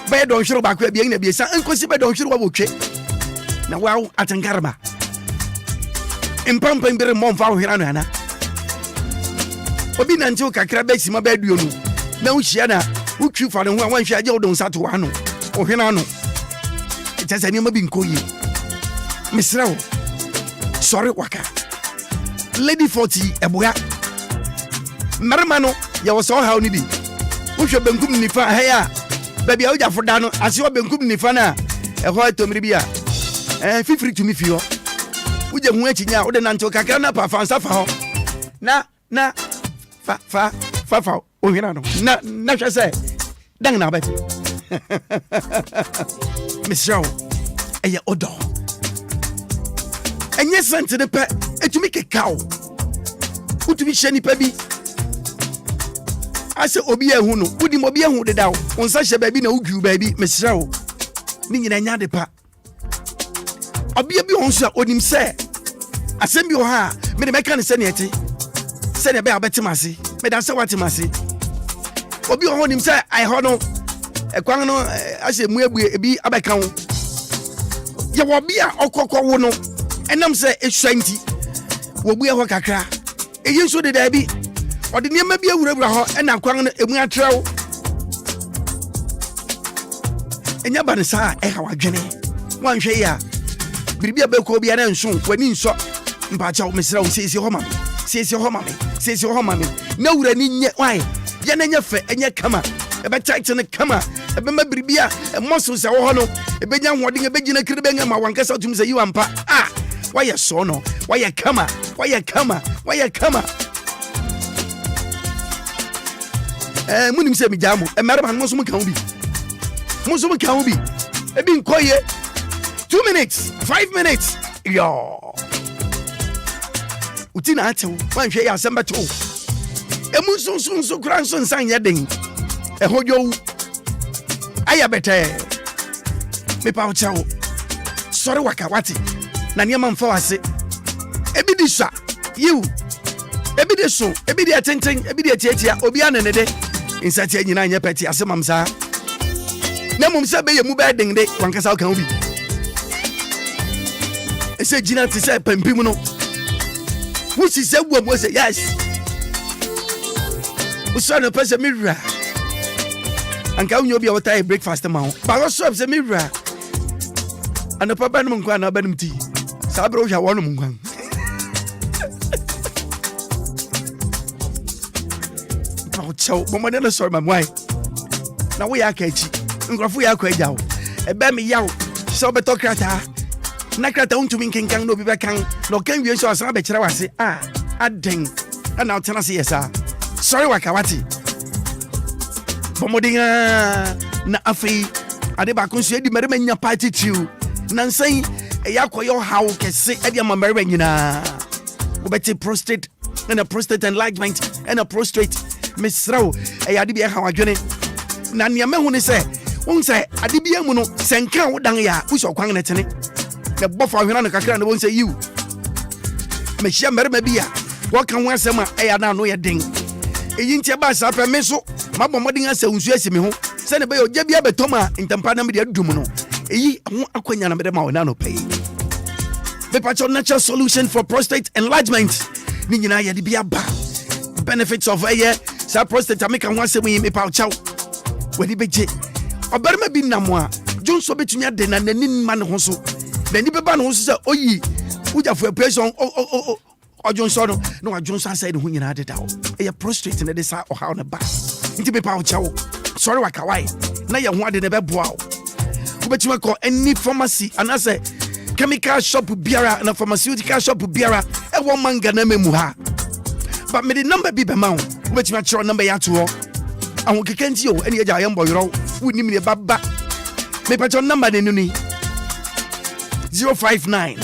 be don hwero ba ko bia na bia san enkosi be don hwero wa botwe na wow atangarba impampa mbere mo mfa hwera no ana obi na nti o kakra be sima ba duo no na uhia na utwi fa ne ho a wanhwe agye odon sato wa no ohwena no itasa ni ma bi nkoyi misrawo sorry waka lady 40 eboya marama no ya wo so haw ni bi uhwe benkum ni fa ha ya ba bia uja foda no ase wo benkum ni fa na eho atomri bi a fifiri to me fio uje hu achinya wo de nanto kakra na pa fansa fa ho na fa ohwena no na hwe se dan na beti Michelle eye odo enye sente de pe etumi kekao utumi hye pa bi ase obi ehu no udi mo bi ehu de dawo onsa hye ba bi na ugwu ba bi Michelle ni nyina nya de pa obi bi onso a onim se asem bi o ha me de meka ne se ne eti se ne be abetimase me da se watimase obi o honim se ai ho no ekwan no ase mu ebu ebi abeka ho ye wo bi a okokọ wo no enam se ehwanti wo bu e ho kakra eyi nso de da bi ode niam bi awurawura ho ena kwan no emu atrew enya ba ne sa e ha wadwene wanhwe ya biribia be ko bia na nso kwani nso mpacha wo mesra wo siesie ho mame na wura ni nye wai ya na nya fe enye kama ebe tight ne kama ebe ma biribia muscles a wo ho no ebe nya hoden ebe gina kirebe nga ma wankasa tum se yiwampa why ya so no why ya kama munim se mi jamu emere man mo so mo kan bi ebi nkoye 2 minutes 5 minutes yo utina atew wanhwe ya asamba to emu sunsun kran so nsan yeden ehojo aya bete me pa uchawo sorry wakawati na niam mfa wase ebi di sha you ebi di so ebi di atenten ebi di atiatia obi anene de insati anyina anya peti asemam sa na mum se be yemu be dende wankasa kan obi ese jina ti se pempim no wusi se buam wo se yes usana pese mirra anka unyo bia wata breakfast ma ho ba go so se mirra ana pa ba no nkwa na ba nim ti sa bro hwa wono nkwan pa chao mo ma na sorry mam why na wo ya ka echi nkrofo ya kwa eja wo e ba me yawo so beto krata na krata untumi nkenkan no bi be kan no kan wie so asan be kire wase aden ana otena se yesa sorry wakawati bomodinga na afei ade ba konso edi merema nya party tiu na nsan yakoyo hawo kese edi ama merema nyina obeti prostate and a prostate enlargement and a prostate misraw ade bi hawo adwene na niam hu ne se won say adibia mu no senka wo dan ya wo so kwan ne tene the bofo ahwena no kakra no won say you me hia merema bia wo kan ho asem a eya na no ye den eyi ntia ba sa pe me so mabɔ modin asa unsu asi me ho se ne be ogya bia betoma ntampa na me de adum no eyi ho akwanya na me de ma wo na no pay be patch natural solution for prostate enlargement ni nyina ye de bia ba benefits of sa prostate ameka ho asem yi me pa chaw wadi beje obarima bi namo a Junction betumi ade na nanin ma ne ho so na ni beba ne ho so oyi ujafo pressure Junction no Junction side ho nyina ade dawo prostate ne de sa o ha on ba nti be pa chaw sorry wakawai na ye ho ade ne be boa wo betumi ko any pharmacy anase chemical shop biara na pharmaceutical shop biara e wo manga na memu ha but me the number bi be ma wo betumi chiro number ya to ho ahun kekanti o ene eja yembo yoro woni me baba me patch number ne nuni 059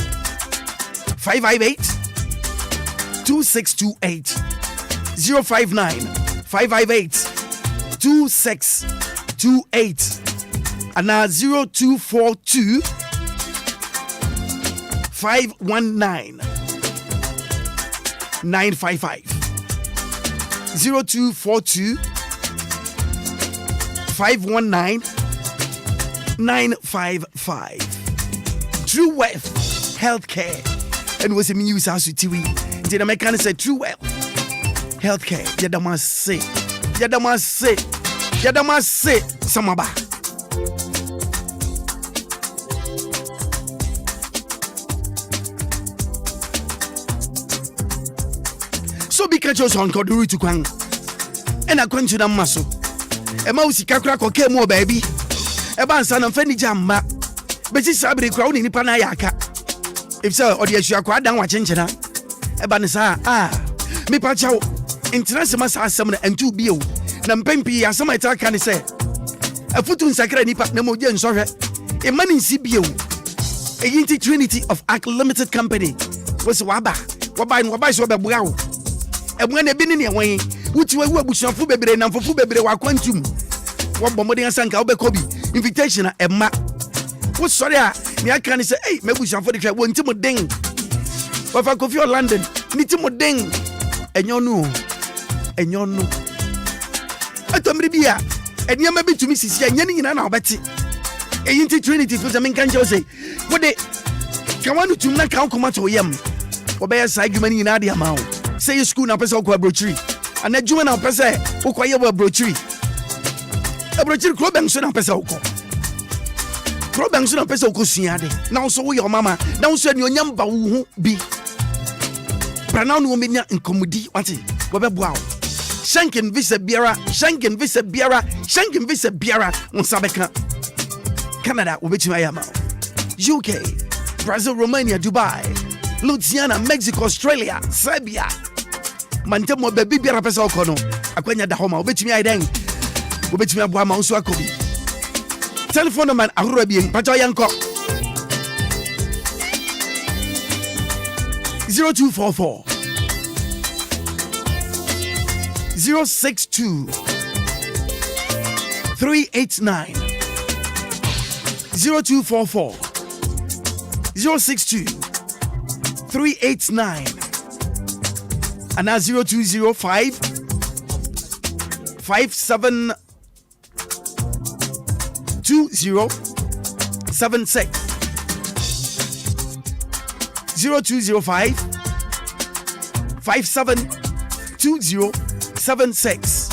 558 2628 059 558 2628 and now 0242 519 955 0242 519 955 True Wealth Healthcare and was a news house with TV. Did I make say True Wealth Healthcare? Yadama say Samaba. So be catch us on Koduru to Kwang and I quench the muscle. A mouse crack or care more baby. A bansan and Fendi Jamba. But it's Sabri crowd in Panayaka. If so, or yes, you are quite down watching China. A banasa, me pacho, international assembly and 2 bill. Nampempi, as some attack can say. A foot in Sacra Nipa Namoja and Sorry. A man in CBO. A Unity Trinity of Arc Limited Company was Waba. Waba and Waba Swaba. And when they've been in your way, which were Bush and Fubebre and for Fubebre were quantum. What Bombardian Sanka Obekobi, invitation at Emma. What's sorry? I can't say, hey, maybe we shall for the crowd, one Timo Ding. But I go for London, Nitimo Ding. And you know, I told me, and you may be to Mrs. Yanning and Anna Betty. A Unity Trinity for the main can say, what they come on to knock out Comato Yam. Or by a side, you many in Adia Mount. Say your school now, Pesa Brochure. And a Juvenile Pesa, who quiet brochure. A brochure club and son of Pesoko. Club son of Pesoko Siade. Now so your mamma, now send your number who be. Pronoun woman in Comedy, what it? Wow. Shankin Visa Biara, on Sabeka. Canada, which I am. UK, Brazil, Romania, Dubai, Louisiana, Mexico, Australia, Serbia. Mantemo baby Biara Pesa Okono. Akwenya da homa, which me I then. Which me Abuama also Akobi. Telephone man Arabian, Pajayanko 0244 062 389 0244 062 389 and now 0205 57 2076 0205 572076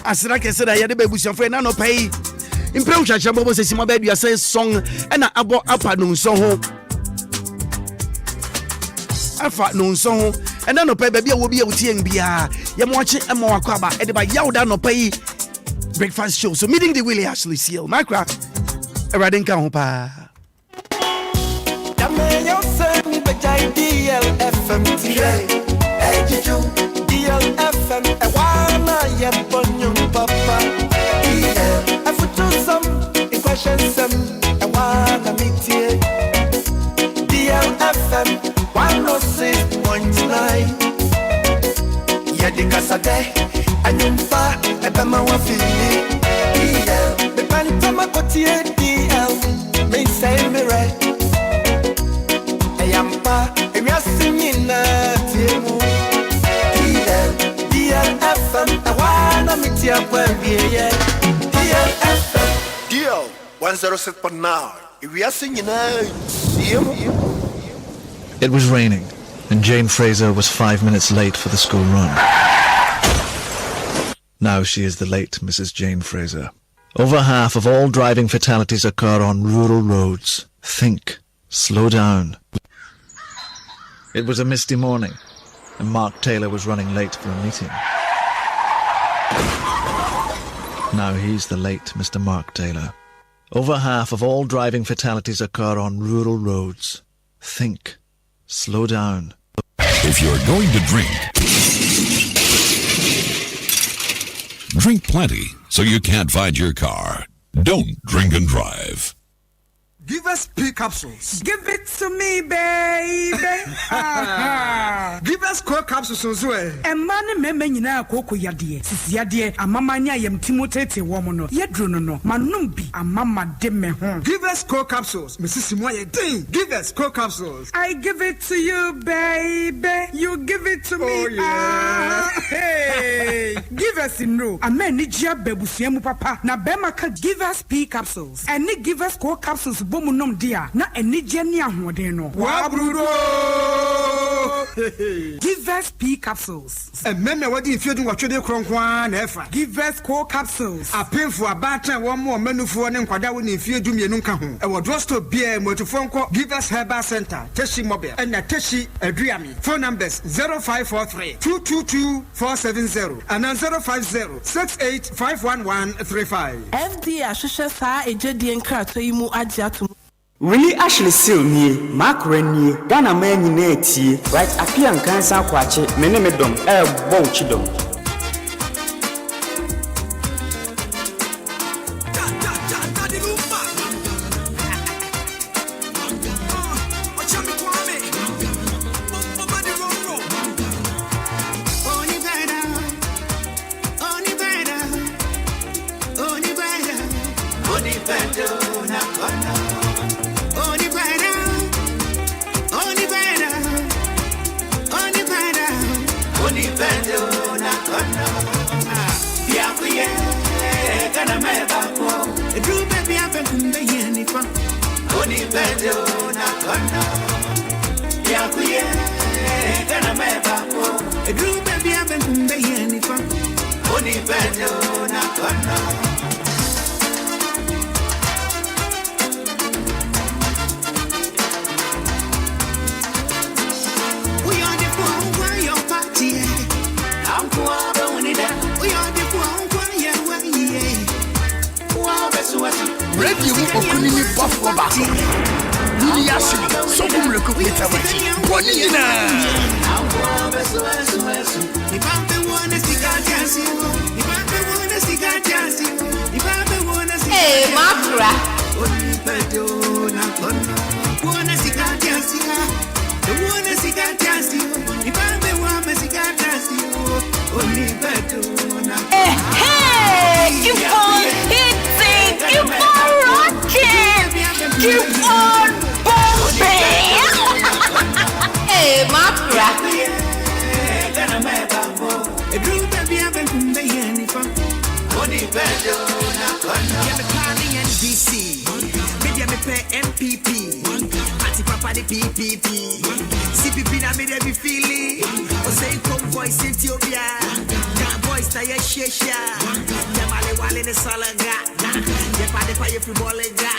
as like I said I had a baby friend no pay in pressure chamber say my baby say song and abo apa no song afa no song and no pay baby will be able to bia ya mo achi e mo akwa e de ba yawda no pay breakfast show so meeting the Willy Ashley Seal Maakora Radinka Hopa DLFM today. Hey, DLFM, a wana yeponyum papa. I put some questions, a wana meeting. DLFM 106.9. Yedikasade, and you fa, a bama wa fili. The Pantama right. Ayampa, and you're singing Tiemu. DLFM, I wanna meet you when DLFM. DL 106.9. If we are singing Tiemu. It was raining, and Jane Fraser was 5 minutes late for the school run. Now she is the late Mrs. Jane Fraser. Over half of all driving fatalities occur on rural roads. Think. Slow down. It was a misty morning, and Mark Taylor was running late for a meeting. Now he's the late Mr. Mark Taylor. Over half of all driving fatalities occur on rural roads. Think. Slow down. If you're going to drink plenty so you can't find your car. Don't drink and drive. Give us P capsules. Give it to me, baby. Give us core capsules as well. And money me na koko yadie. Sisi yadie amama nya yem timotete womono. Yedrono no manumbi amama de me ho. Give us core capsules. Mrs. Moye ding. Give us core capsules. I give it to you, baby. You give it to me. Oh yeah. Hey. Give us no. Amen ni jia bebusiemu papa. Na bema ka give us P capsules. And ni give us core capsules. Nom dia na enije ni ahoden no wa brudo Give us P capsules ememe wadi ifiedu watwede kronkwan na efa Give us core capsules apemfo abatan wo mo manufo ne nkwada wo ne ifiedu mienu nka ho e wo drosto bia motofonko Give us Herbal Center Teshi Mobile and Teshi Aduami phone numbers 0543 222 470 and 050 685135 FD ahwehwe saa ejedi nkrato yi mu agiato Willy Ashley Seal nie, Maakora nie, Ghana man nyina etie, right apia nkansa kwache, mene medom, bo chidom. Radio Okunini Buffalo Basso. Willy Ashley, so good look at Mitawati. Bonina. Hey, Maakora. Hey, keep on hitting, keep on rocking, keep on bumping. Hey, Maakora. MPP, Party Papa the PPP, CPP na me dey be feeling. O say come voice Ethiopia, that voice ta ye shesha. Jamale wale ne salaga, ye pa de pa ye fubolega.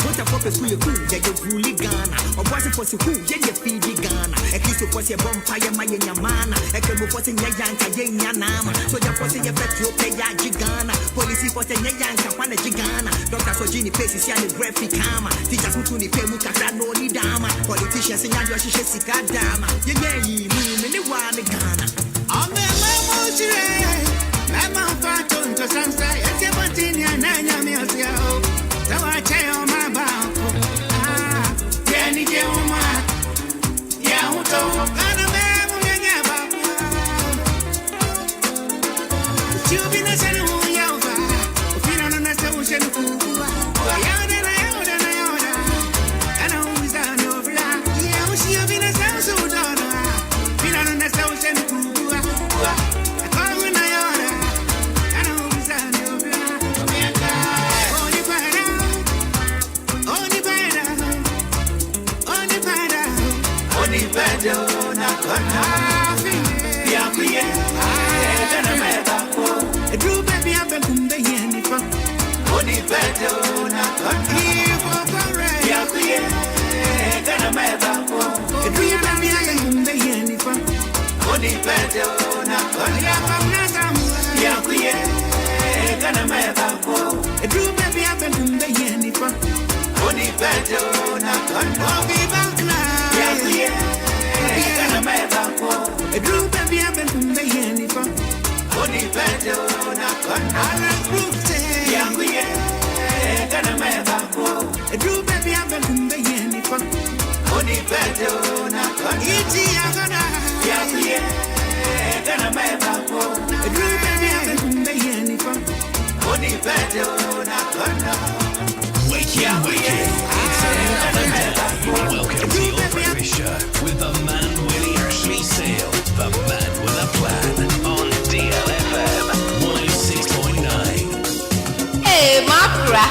What a pop school cool, ye fully Ghana. O boy for se cool, ye Fiji Ghana. E kiso for se bompa ye ma ye nyamana. E ke mo for se nya yanka ye nyanama. So ja for se ye petro pe ya Ghana. Police for se nya yanka kwa na Ghana. Doctor so Gini face is ya ne graphic kama. Teachers who ni pe mu kakra no ni dama. Politicians nya yo shishe sika dama. Ye yi me ne wa ne Ghana. Ame mama jire. Mama fato nto sansa. Ese botini ananya mi osia o. Tawa chayo ma ba ko. Ah, yeni je uma. Ya uto kana me mu nya ba ko. Chubi na sanu ya uba. Ofina na se u shenu ku. Ya de na ya de na ya. Welcome to your breakfast show with the man Willy Ashley Seal, the man with a plan on DLFM 106.9. Hey, Maakora.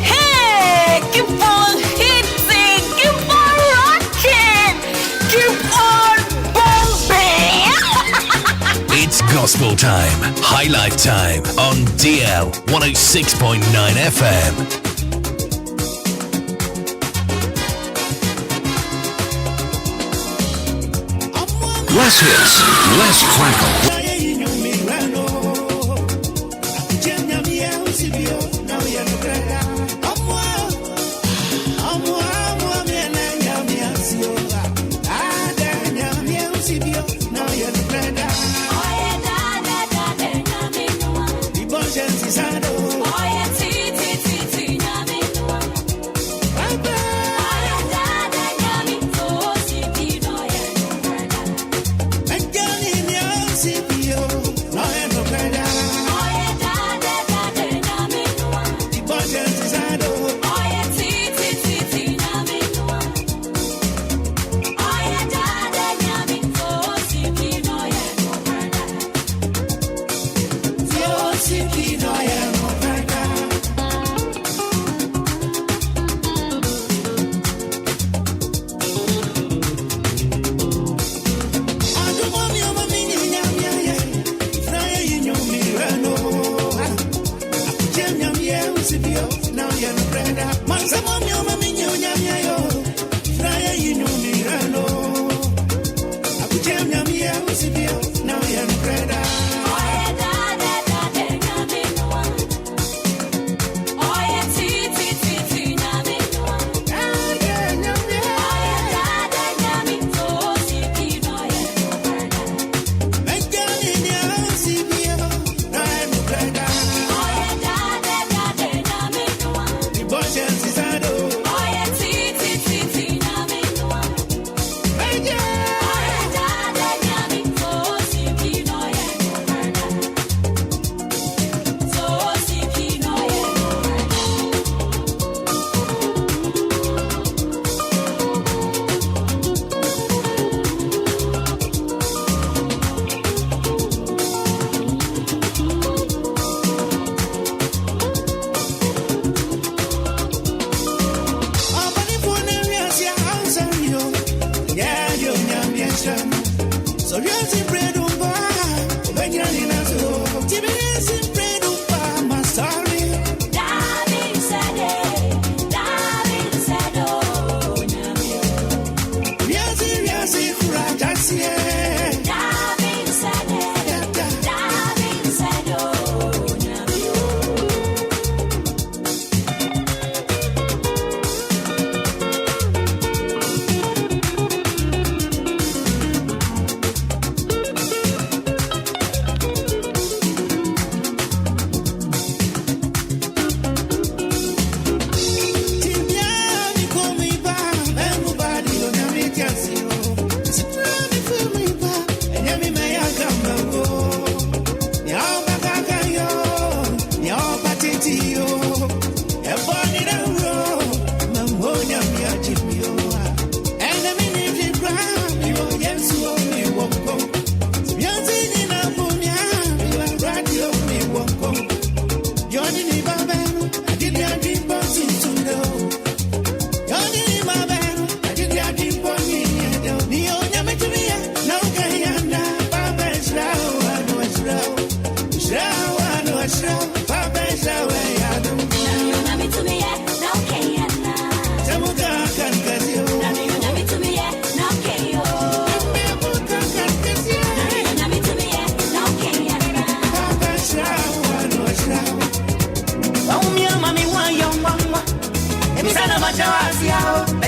Hey, keep on hitting, keep on rocking, keep on bumping. It's gospel time, high life time on DL 106.9 FM. Less hits, less crackle. See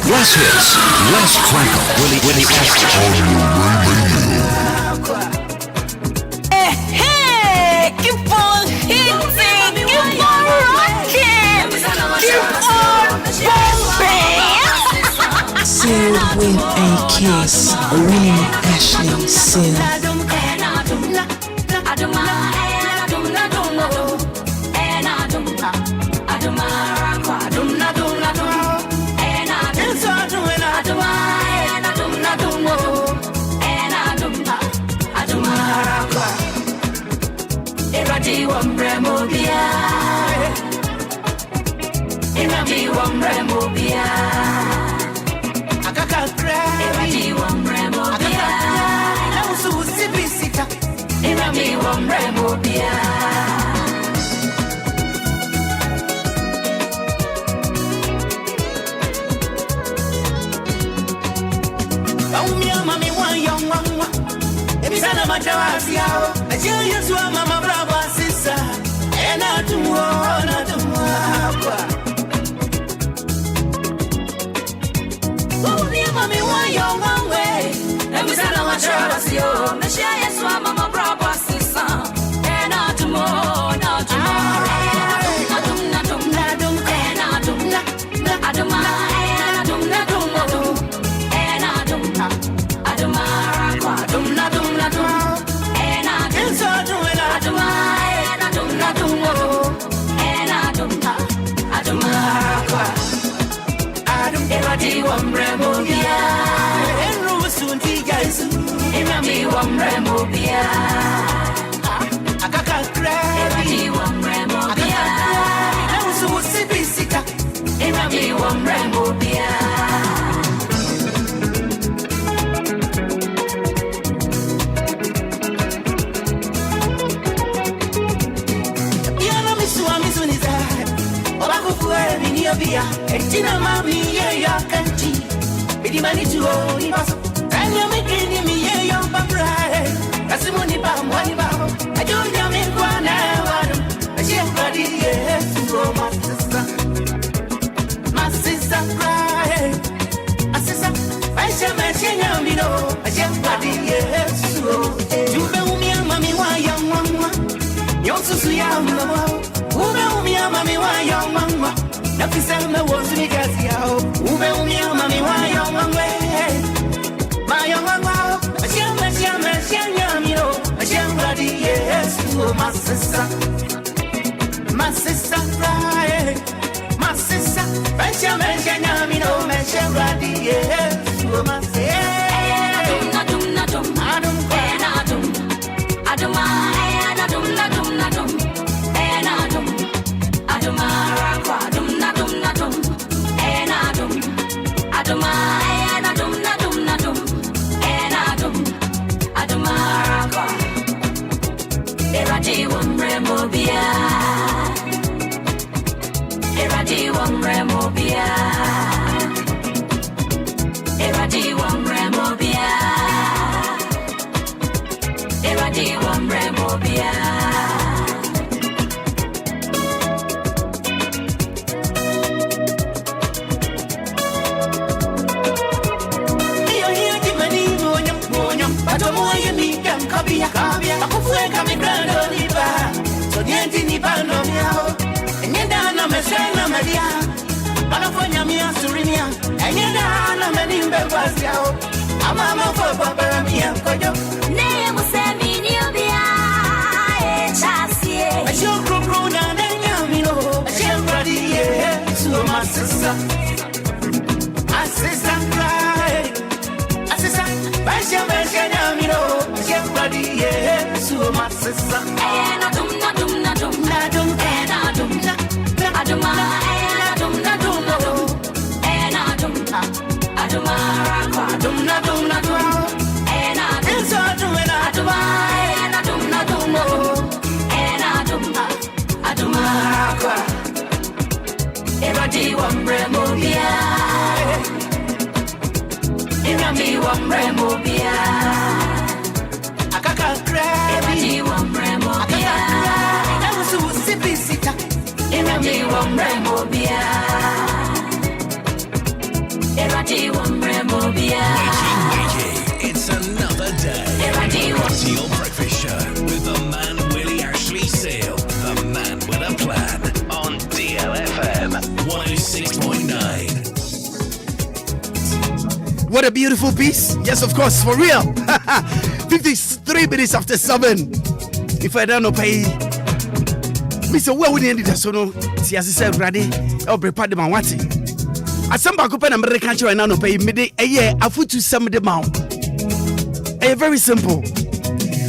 Less hits, less crackle. Willy Hey, keep on hitting, keep on rocking, keep on bumping. Sealed with a kiss, Willy Ashley Seal. Obia, Etina Mami, ya canti. Bidi mani tu o ni baso. Anya me kini mi ye yo babra. Asimoni ba mwani ba. Ajonya me kwana wadu. Aje body ye so my sister cry. Asisa, aisha me chenya mi no. Aje body ye so. Jumbe umia mami wa ya mama. Yonsusu ya mama. Ube umia mami wa ya mama. Nafisema wozu mikasi yao. Ube umia mami wa ya mama. Maya mama. Ashema miro. Ashema di yesu. My sister cry. My sister. Ashema miro. Ashema di yesu. My sister. to your breakfast show with the man Willy Ashley Seal, the man with a plan on DLFM 106.9. What a beautiful piece. Yes, of course, for real. 53 minutes after 7. If I don't know pay, Mr. Well, we ended so no. See, as I said, ready. I'll prepare them and what it. As some back up and American country and no pay midday a year, I put to some of them out. Very simple.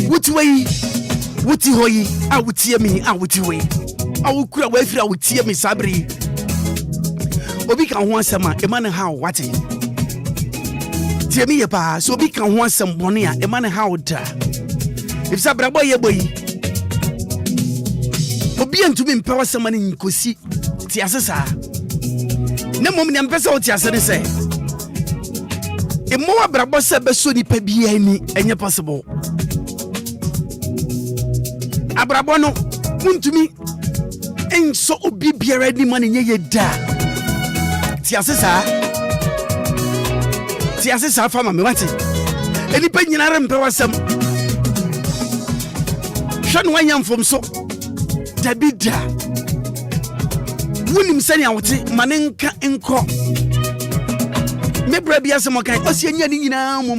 What way? What way? I would tear me. I would way. I would cry away for I would tear me, Sabri. Obi can want some a man how what it. Tear me a pa, so Obi can want some money, a man how da. If Sabra boy, Obi and to me empower someone in Kosi, Tiasasa. No moment, I'm best out Tiasa say. A more brabo sabe so ni pebi any possible. Abrabono, to me, ain't so Obi be ready money ye da. Tiasasa, farmer, me want it. Any penny in Aram power some. Shan Wayam from so. Tabida. William Sanya, Manenka Enko. Maybe be some kind of Oceania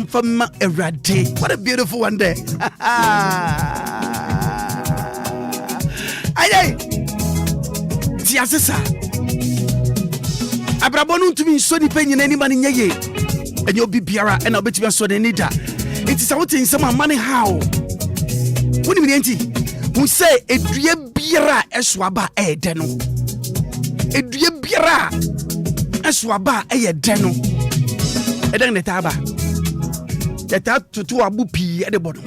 from every day. What a beautiful one day. Aye, Tiasasa Abrabonu to me, so depending any money, ye, and you'll be Biara, and I'll bet you are so the Nita. It is out in some money. How? What do you mean? Who say a dear Biara Eswaba a deno? A dear Biara Eswaba a deno. And then the taba. The tab to two abu pea at the bottom.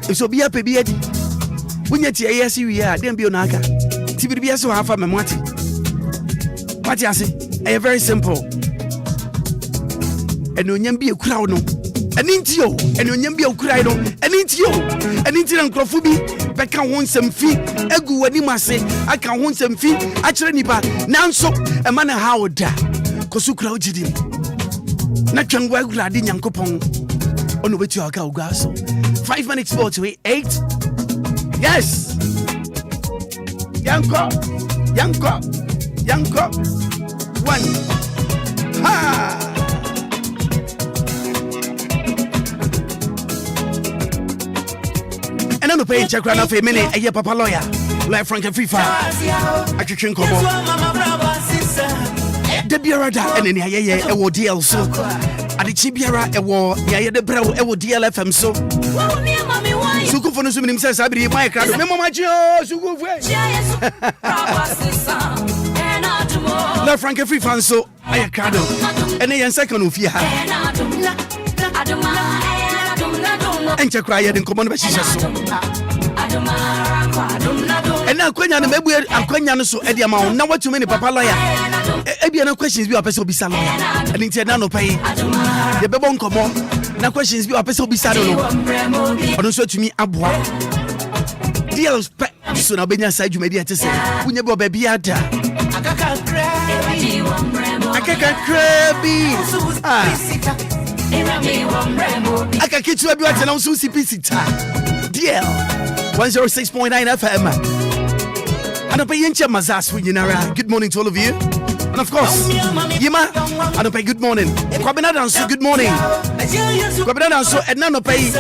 If so be a baby, when you see we are, then be on Aka. TBS so half a mamati. What you say? A very simple. And you be a crowd, no. An intio, and you be a crowd, an intio, an Indian crofooby. I can want some fee. Egu when you must say, I can want some fee. Actually, now so a man how da. Kosu crowd him. Na changwa gladi nyankopon ono betu aka ugaso 5 minutes more to 8. Yes, yanko 1 ha and no pay check right for a minute. A papa lawyer like Frank and FIFA I can come the Biarada and any a war DL so at the Chibiara a war near the Brow a DLFM so Suku for no swimming himself. I believe my crowd. Remember my Suku. La Frank free fan so I crowd and a second of Fia and you cry and come on. And now, when I'm maybe I'm going so at the amount. Now, what too many papa lawyer? No questions be a person be salon. And in no pay. The babon come on. Now, questions be a person be salon. Or don't to me, Abwa. Deals pet. So now, Benya side you may be to say, when you go baby at I can't crabby. I can get you a bit and also see DL 106.9 FM. And I pay Incha Mazas when you know. Good morning to all of you. And of course, Yima, I don't pay good morning. Kwabena danso good morning. Kwabena danso Edna no pay.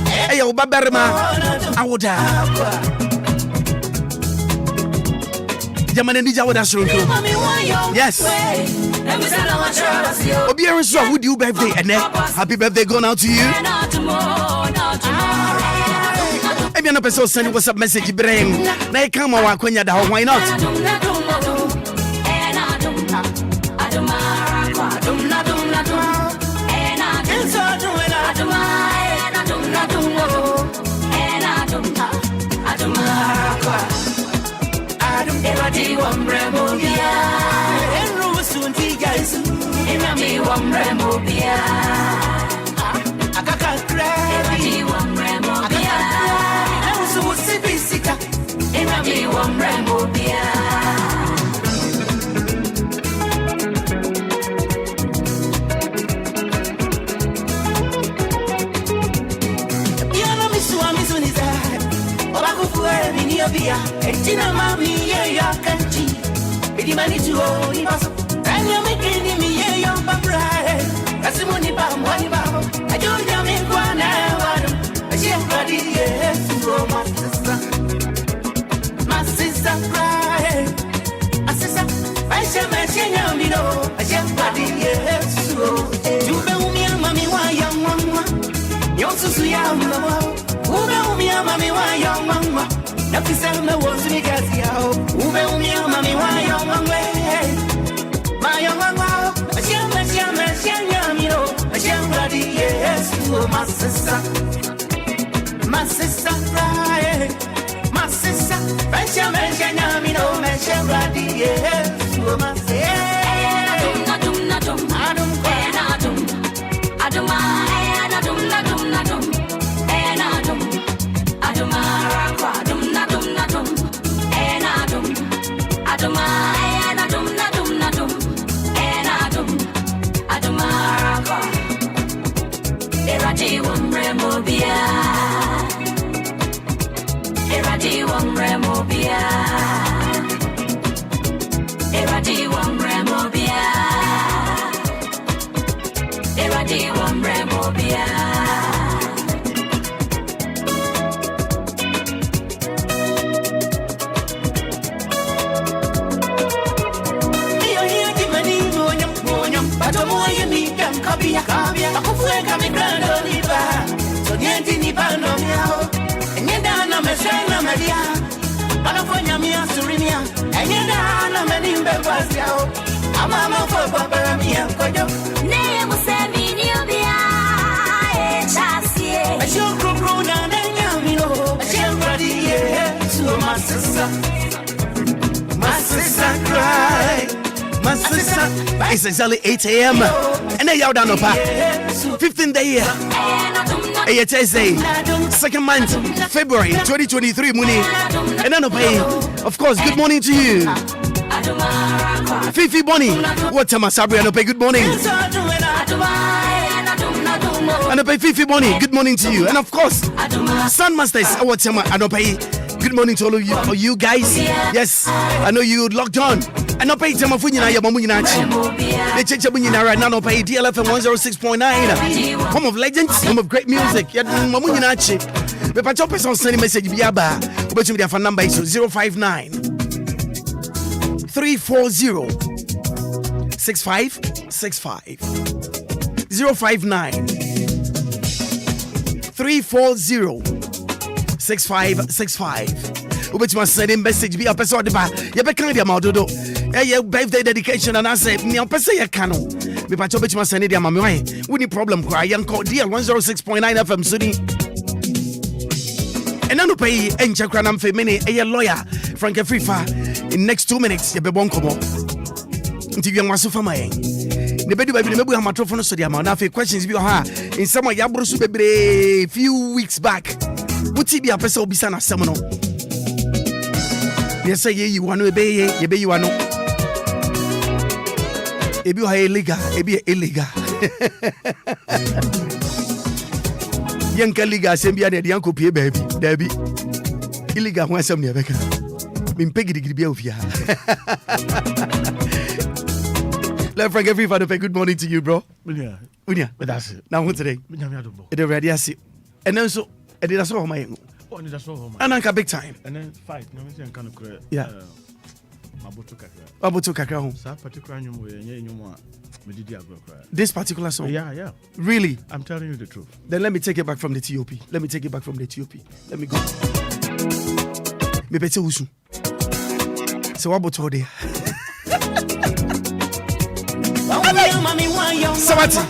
Hey, Obaberma, Awoda. Jamani Nija Woda Shunko. Yes. Obia so would you birthday and happy birthday going out to you. If you're not a person send what's up message bring. Now come on when you're down, why not? Obia, Etina Mami, ya kanchi. Bidi mani tu o ni baso. Anya mekini mi ye yo babra. Kasimoni ba mwani ba. Ajoja mi kwa na wadu. Ashia bradi ye so my sister cry. Asisa, Aisha meshenya mino. Ashia bradi ye so. Jube umia mami wa ya mama. Yosusu ya mama. Ube umia mami wa ya mama. Nafisa me wosu mi gazi yao. Ube umia mami wa ya mama. Ma ya mama. Ashia nyamino. Ashia bradi yes. My sister cry. My sister. Mesha nyamino. Mesha bradi yes. My sister. Adum. It's exactly 8 a.m. And then y'all down up 15th day. Hey, Thursday, 2nd month, February 2023, Muni. And then of course, good morning to you. Fifi Bonnie, what time Sabri and good morning. And Fifi Bonnie, good morning to you. And of course, Sun Masters, what time good morning to all of you guys. Yes, I know you logged on. And I pay time of Funyina Yamunachi. The Chichabunina right now pay DLFM 106.9. Home of legends, home of great music. Yet Mamuninachi. The Pachopes on sending message Biaba. But you phone number is 059 340 6565. 059 340 6565. Which must send a message be a person of the you can't be a mododo. Your birthday dedication and I say, Neon Pessay Cano. Me Pacho Bitch must send it. Mamma, we need problem. Cry young called dear 106.9 FM City. And I don't pay and Chakranam Femini, a lawyer, Frank Frifa. In next 2 minutes, you be bon come until you are so for my the baby baby have my trophone so the amount of questions you have in some of Yabrosu baby few weeks back. Would he be a person Bisana Seminole? Yes, say you want to obey, you want to. If you are illegal, illegal. Young Kaliga, send me a young baby, Debbie. Illegal, when some never can. Been Peggy to be of ya. Let Frank everybody pay good morning to you, bro. Yeah, but that's it. Now, what today? It's already I see. And then so, I did all my. And I big time. And then fight. No, I'm kind of correct. Yeah. Mabutu Kakra. This particular song? Yeah. Really? I'm telling you the truth. Then let me take it back from the TOP. Let me go. Me better usu. So what about there? Sabati.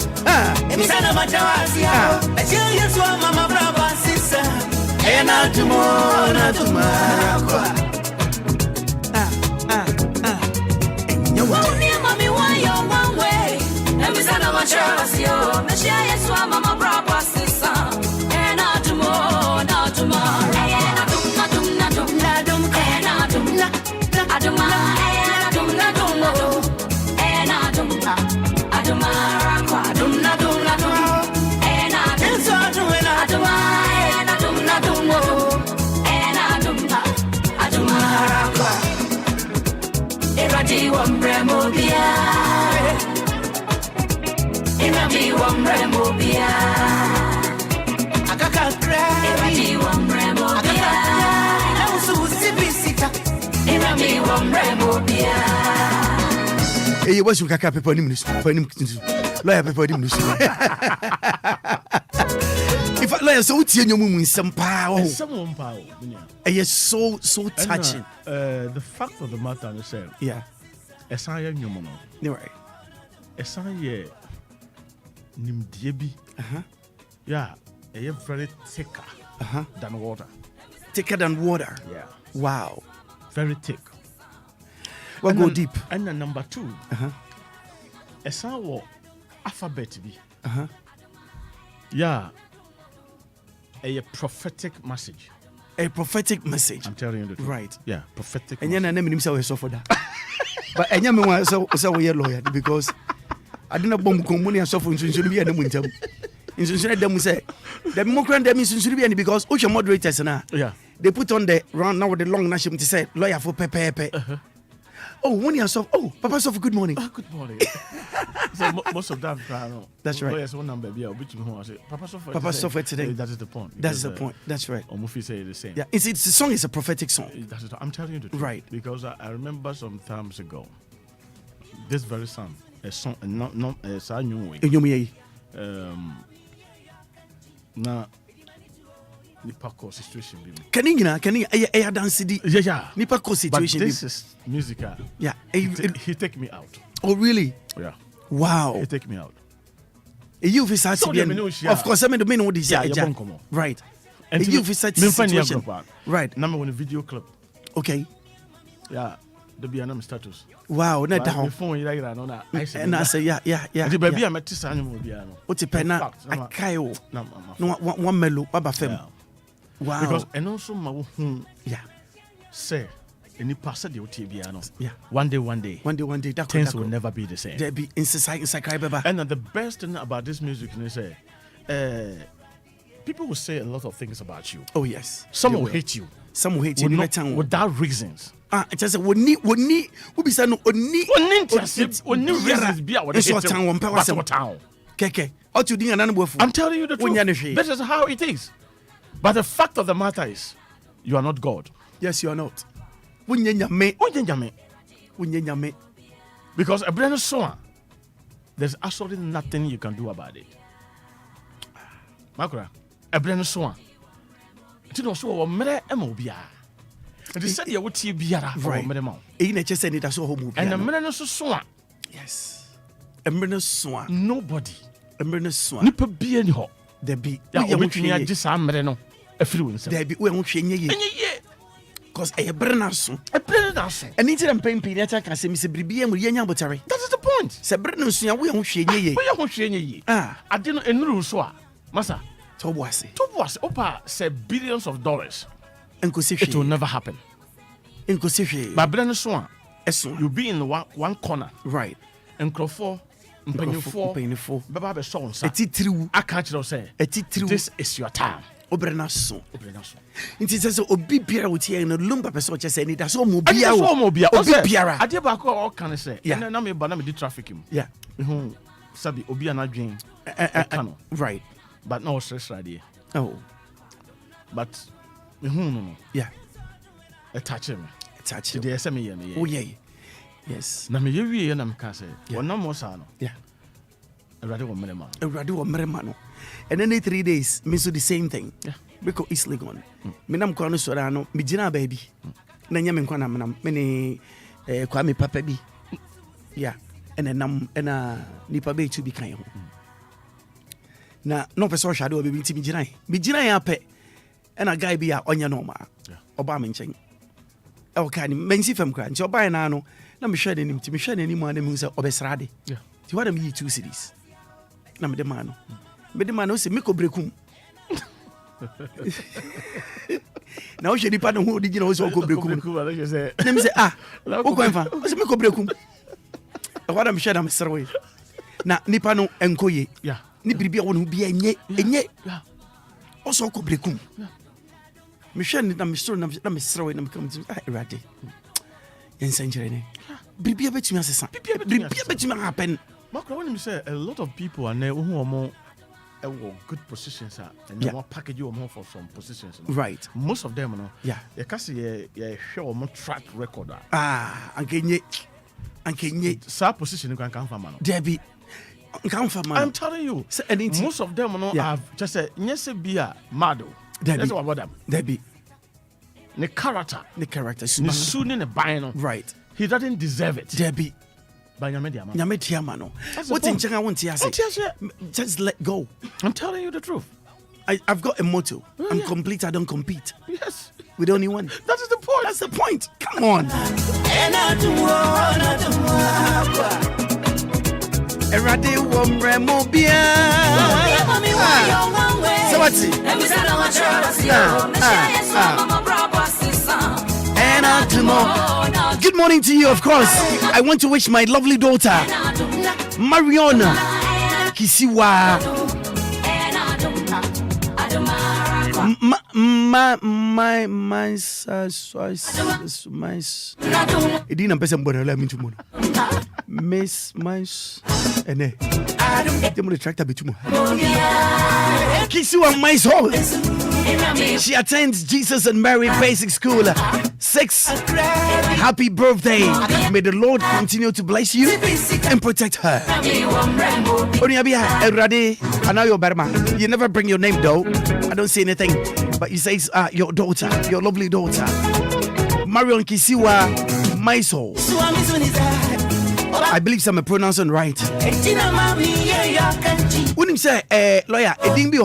Obia. Irami wamre Obia. Akaka Irami wamre Obia. Nausu sibisita. Irami wamre Obia. Hey, what's your kaka paper news? Lawyer paper news. If I lawyer so tia nyomu mu nsem pa o. Someone power. It's so touching. The fact of the matter is said. Yeah. Esaya nyomu no. You right. Esaya nimdie bi. Yeah, very thicker than water. Thicker than water. Yeah. Wow. Very thick. Well, go deep. And then number 2. Esaya alphabet bi. Yeah. A prophetic message. A prophetic message. I'm telling you the truth. Right. Yeah, prophetic. And you're not naming himself so for that. But I never want to we are lawyer because I didn't bomb company and so for instance be and winter. Instance them say the Maakora them is because Ocean moderators now. Yeah. They put on the round now with the long nation to say lawyer for pepe. Oh, when you so Papa Sof, good morning. Oh, good morning. So most of them, that's right. Lawyers one number, yeah, which I say, Papa Sof today. That is the point. That's the point. That's right. Or Mufi say the same. Yeah, it's the song is a prophetic song. That's it. I'm telling you the truth. Right. Because I remember some times ago, this very song, a song, not a song way. Now. Nipa cause situation. Can you dance the yeah. Nipa cause situation. But this is musical. Yeah. He take me out. Oh really? Yeah. Wow. He take me out. You of course, I mean the main one is right. And you situation. Right. Number one video clip. Okay. Yeah. The be status. Wow, not down. And I say yeah. The baby I met this animal piano. What's a pen? A kayo. No one mellow baba fem. Wow. Because and also my yeah. Say any pastor the piano. Yeah. One day that things will never be the same. There be in society. And the best thing about this music is say people will say a lot of things about you. Oh yes. Some will hate you. Some will hate you without reasons. Just say we be saying reasons be our town. Keke. I'm telling you the truth. That is how it is. But the fact of the matter is, you are not God. Yes, you are not. Because a brand new there's absolutely nothing you can do about it. Maakora, a brand new song. You know, so Obia. And they said you would see Biara right. In a chest and it has so home. And a minute so yes. A minute swan. Nobody. A minute swan. Nipper be any ho. There be. I just am no. A few. There be we won't change ye. Because a brennerson. A brennerson. And it's a pain pediatric can say Mr. Bribia with Yanya Botary. That is the point. Sabrennerson, we won't change ye. We won't change ye. I didn't know so. Massa. Tobwasi. Opa said billions of dollars. It will never happen. But Brennan Swan, you'll be in one corner. Right. And Crawford, Painful. Baba songs. A titru. I can't say. A titru. This is your time. Obrenaso. It is Obia with here in a lumber person just saying it as all Obia. Obia. I did back all can I say. Yeah. And I'm a banana did traffic him. Yeah. Sabi Obia not dream. Right. But no stress right here. Oh. But no. Yeah. A touch him. Touch him. The SME. Oh yeah. Yes. Na me yewie na me ka say. Wona mo sa no. Yeah. Awurade wo merema. Awurade wo merema no. And then 3 days, me so the same thing. Yeah. Because it's Legon. Me nam kwa no so ra no, me gina baby. Na nya me nkwa na menam. Me ne kwa me papa bi. Yeah. And then nam na nipa be tu bi kan ho. Na no person hwade o baby ti me gina ya pe. And a guy be a onya no ma. Oba me nchen. E o kan mensi fam kra. Nti oba na no na me hwade nim ti me hwade nim ana me say obesrade. Yeah. Ti wada me yi 2 cities. Na me de ma no. Me de ma no say me ko brekum. Na o shedi pa no ho di gina o so ko brekum. Na me say o ko enfa. O say me ko brekum. E wada me hwade am serwe. Na nipa no enkoye. Yeah. Ni biribi a wonu bi enye. Yeah. O so ko brekum. Yeah. Me hwade na me soro na me serwe na me kam ti Erade. Yen sanjere ne. Bibia betumi asesa. Bibia betumi happen. Maakora, when you say a lot of people are now who are more good positions and they want package you more for some positions. Right. Most of them, no. Yeah. You can see a show more track record. Ankenye. Sa position you can come from, man. Debbie. I'm telling you, most of them have just said, yes, be a mado. That's what about them. Debbie. The character. The soon in the bino. Right. He doesn't deserve it. Debbie. By your media, man. What in China won't just let go. I'm telling you the truth. I've got a motto. I'm complete, I don't compete. Yes. With only one. That is the point. That's the point. Come on. Erade womre mobia. So what's it? Good morning to you, of course. I want to wish my lovely daughter, Mariona Kisiwa. Kisiwa my soul. She attends Jesus and Mary Basic School 6. Happy birthday. May the Lord continue to bless you and protect her. You never bring your name though. I don't say anything, but you say your daughter, your lovely daughter, Marion Kisiwa Maiso. I believe I'm pronouncing right. When you say lawyer, it didn't be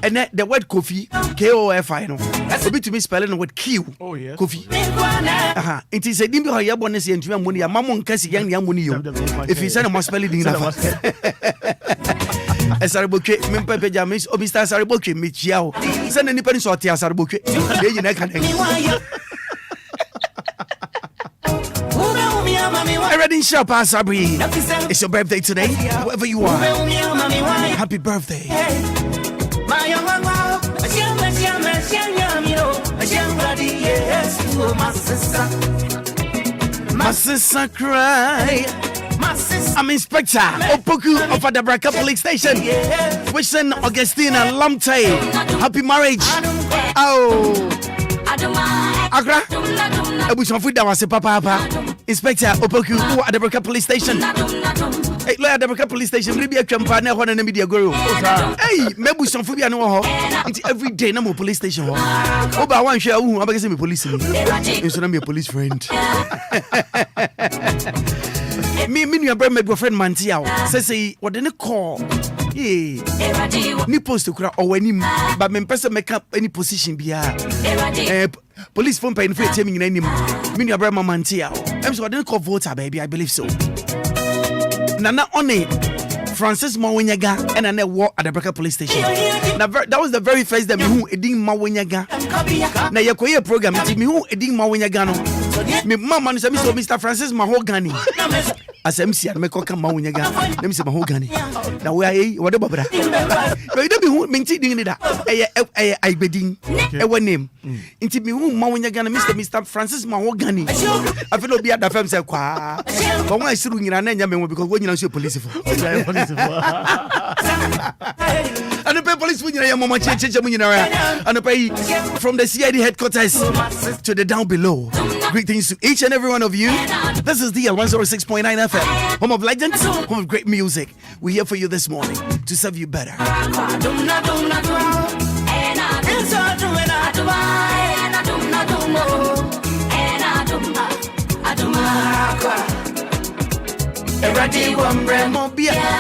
and the word coffee, K-O-F-I, no. A bit to me spelling the word Q. Oh, yes. Coffee. It is a dimby or yaboness and money, a mamon cassie young yamunio. If you send a must spell it in a Sarabuke, Mimpe Jamis, or Mr. Sarabuke, Michiao. Send any penny or Tia Sarabuke. I read in shop, Sabri. It's your birthday today, whoever you are. Happy birthday. My sister cry. I'm Inspector Opoku of Adabraka Police Station. Wishing Augustina Lamte happy marriage. Oh, Accra. Ebushon Fuda was a papa. Inspector Opoku at the Adabraka Police Station. Hey, lawyer Adabraka Police Station. Maybe a campaign one and media guru. Hey, Mebushon Fuda no. It's every day. No more police station. Oh, but one share who I'm going to be police. It's not me a police friend. Me your brother, my girlfriend Mantiao say what didn't call. Ni post to cry or when him, but me person make up any position be police phone paying for taming in any me your brother Mantiao. I'm so I didn't call voter baby, I believe so. Nana only Francis Mawenyaga and I walk at the Breaker Police Station. Now that was the very first time who Eding Mawenyaga. Now you call your program me who Eding Mawenyaga. Me mama is Mr. Francis Mahogany. As MC and make come Mawenyaga. Let me say Mahogany. Now we are what about that? You don't be who maintaining that. I bedding a one name. Into me who Mawenyaga Mr. Francis Mahogany. I feel be at the firm say kwa. But why is it in an enemy because when you know police for and the police when you mama change and the pay from the CID headquarters to the down below. Greetings to each and every one of you. This is DL 106.9 FM, home of legends, home of great music. We're here for you this morning to serve you better.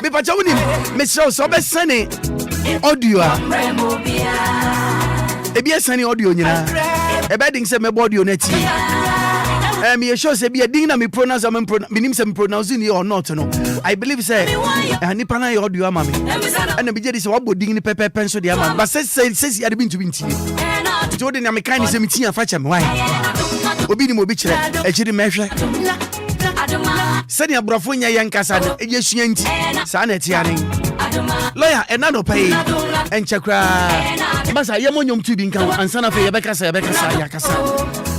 Me pachawuni me show so be sane audio e be sane audio nyina e be ding say me audio na ti me show say be ding na me pronounce am me nim say me pronouncing it or not no I believe say nipa na audio ama me and be jedi say what ding ni pepe penso de ama but say ya de bintu binti to de na me kan say me tia fa cha me why obi ni mo bi kire e kire me hwe Sani abrafo nya yankasa no ejesua nti sa na tiare lawyer enano pay enchakra basa yemonyom tu bi nkan ansa na fe yebekasa yakasa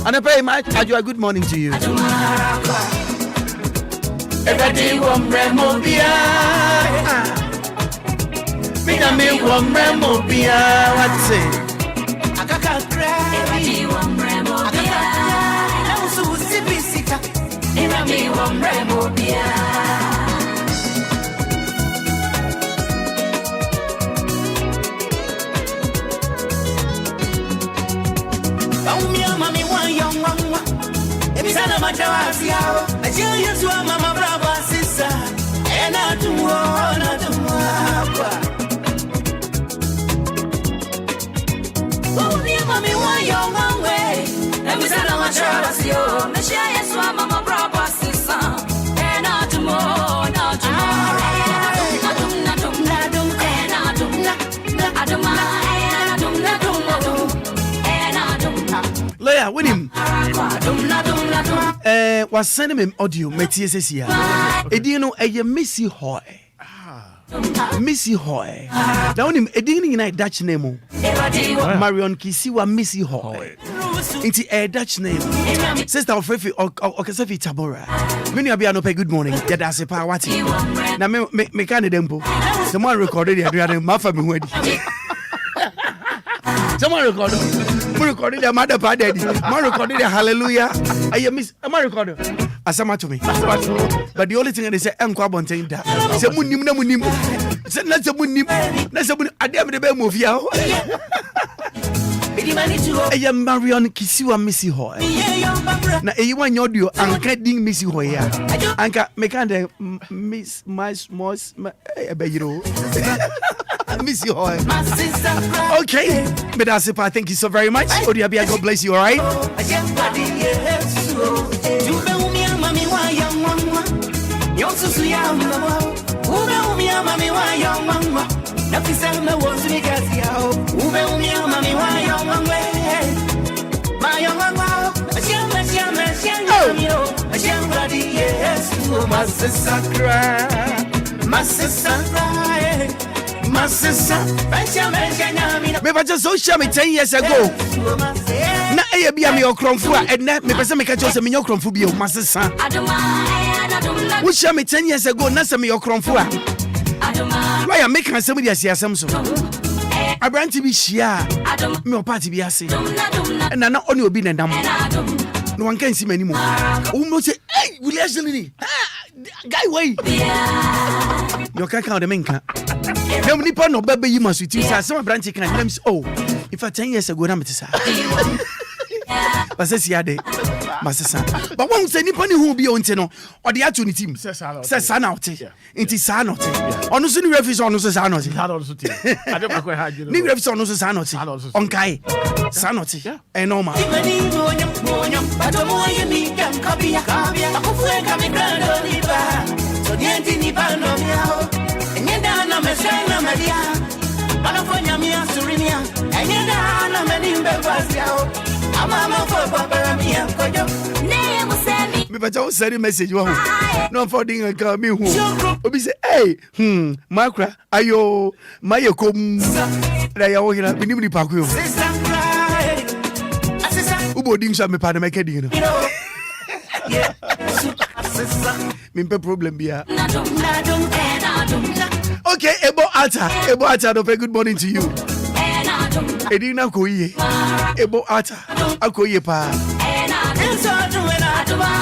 and I pay my good morning to you Everybody won Remobia. Me won Remobia. What's it? Akaka cry. Everybody won Remobia. I was so sippy sita. Everybody won Remobia. Mami one young mama. Every time I'm at your house, I tell you to mama, brother, sister, and not to war, not to war. Oh, dear mommy, one young one way. Every time I'm at your house, I tell you to mama, brother, sister, and not to war, not to war. Lawyer, with him. Was sending him audio, Metias here. Edino, a Missy Hoy. Missy Hoy. Down him, a ding in a Dutch name. Marion Kisiwa Missy Hoy. Into a Dutch name. Sister of Refi or Kasafi Tabora. Many of you know, good morning. Yeah, that's a party. Now, me can't dempo. Someone recorded it. I my family. Someone recorded the mother daddy. Man recorded the hallelujah. I miss a man recorded. Asama to me. But the only thing they say, Uncle Bontain that. Say munim na munim. Say not a munim. That's a munim. I damn the bell move ya. I am Marion Kisiwa Missy Hoy. Now you want your audio and getting Missy Hoy. Anka make the miss my Missy Hoy. Okay, but that's it. Thank you so very much. Obia, God bless you. All right. My sister, me just social me 10 years ago. Na e bia me okronfo and na me pese me ka chose me okronfo bi o my sister. We share me 10 years ago na se me okronfo a. Why am make asem dia siasem so. Abranti bi hia me o party bi ase. Na na oni obi nendam. No one can see me anymore. Mo say, hey, Willy actually guy way. You can't count the menka. Them nipa no bebe you must with some branch can names oh if I 10 years ago na metisa. But say siade masesa. But one say nipa ni hu bi o nte no o de ato ni team. Say sa na ote. Inti sa na ote. Onu so ni referee onu so sa na ote. Ade ba ko ha ju. Ni referee onu so sa na ote. On kai. Sa na ote. E normal. Me but I send a message no forwarding a car me who Obi say hey Maakora ayo mayo kom na ya wo hina binim ni paku ubo ding sha me pa na make di no me pe problem bia. Okay, Ebo Ata, no good morning to you. Edina Koye, Ebo Ata, Akoye pa.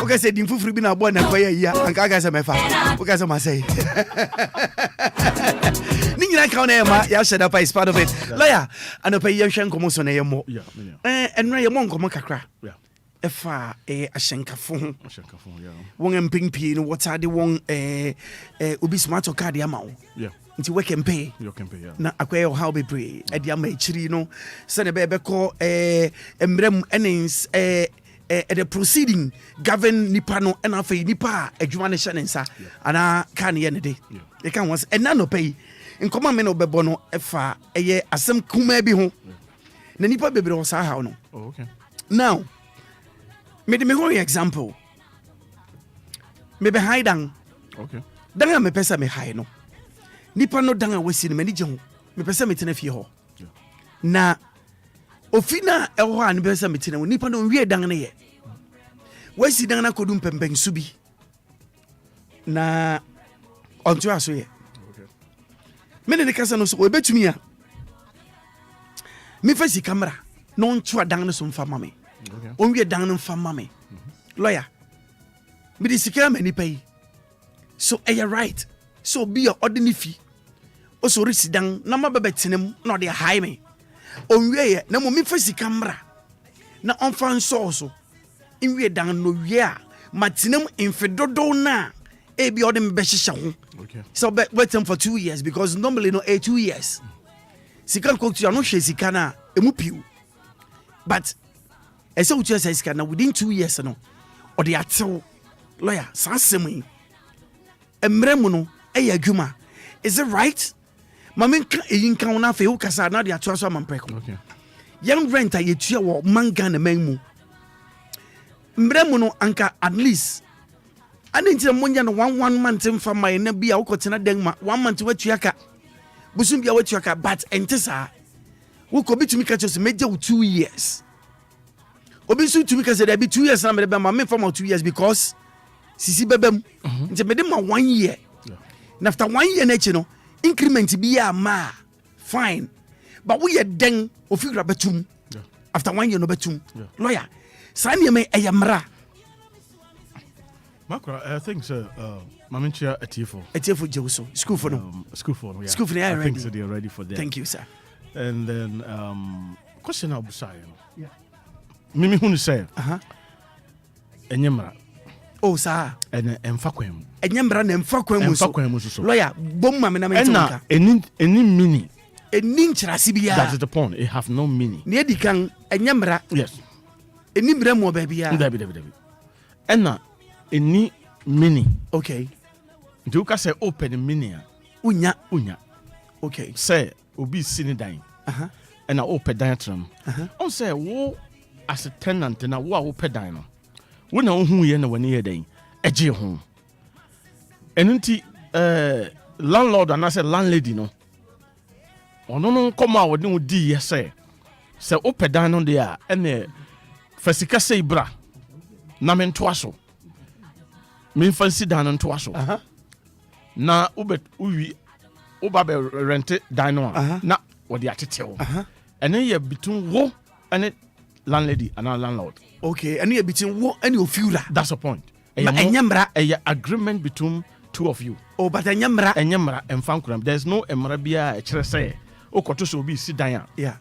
Okay, say Dimfu free been a boy and Koye ya, and Kagas and Mefa. Okay, so I say. Nina Kaunema, Yashada is part of it. Lawyer, and a pay Yashan Commotion a mo. And Rayamon Comacra. Efa a shankafon won ping pin what are the one ubi smart or cardiamau nti we can pay na akwa how be pray e dia ma chiri no se ne be call embrem enens the proceeding govern nipa no and afa nipa adwuma ne hyenensa ana kan ye ne de e kan was and na no pay nkoma me no bebo no efa eye asem kuma bi ho na nipa bebre ho sa ha no okay now me de me ho example me be hide down okay dan me pesa me hide no nipa no dan a wasi ne me je ho me pesa me tena fie ho na ofina e ho an pesa me tena nipa no wie dan ne ye wasi dan na kodum pempen su bi na onto aso ye me ne kasa no so we betumi a me fa si camera no onto adan no so mfa ma me onwie dan no mfa ma me lawyer me di sika ma nipa yi so right so be your ordinary fee also resident na ma bebetenem na de high me onwie ye na mo me fa si camera na onfa nso so inwie dan no wie a matinam infedodo na e bi odem be hihye ho so wait them for 2 years because normally no 2 years sika ko tu no hwe sika na emu piu but ese utu ese sika na within 2 years no ode atew lawyer sansem emremu no e adwuma is it right mamen ka eyin kan na fe ukasa na de ato so amampeko young rent ayetua wo manga na manmu mremu no anka at least ani ntira monya no 1 month mfa mai na bia ukotena denma 1 month watua ka busum bia watua ka but entesa wo ko bitumi ka chose meje 2 years obi su tumi ka say there be 2 years na me be ma me for 2 years because sisi bebem nti me de ma 1 year na after 1 year na chi no increment bia ma fine but we ye den ofigura betum after 1 year no betum lawyer sani me eyamra Maakora, I think so. Maminchia Atiefo Jewso. School for them. School for yeah. School for them. I think so. They're ready for that. Thank you, sir. And then question I'll say. Yeah. Mimi hunu say. Enyemra. Oh, sir. And emfakwem. Enyemra na emfakwem so. Lawyer, bom ma me na mentonka. Any mini. Eni nchirasi bia. That is the point. It have no meaning. Ne di kan enyemra. Yes. Eni mra mo ba bia. David. Enna any mini. Okay. Do ka say open mini. Unya. Okay. Say obi sini dan. And I open dan tram. On say wo as a tenant na wo open dan no. Wo na hu ye na wani ye dan. Eje ho. Enunti landlord and I say landlady no. Ono no come out we di ye say open dan no there and fasika say bra. Na mento aso. Me fancy dan nto aso na uwi be rent dan no na wo de atetew ene ye between wo and landlady and landlord. Okay, ene ye between wo and your fuel. That's the point. Enyamra a agreement between two of you. Oh, but enyamra emfankuram. There's no emra bia e kire say okoto so obi si dan. Yeah.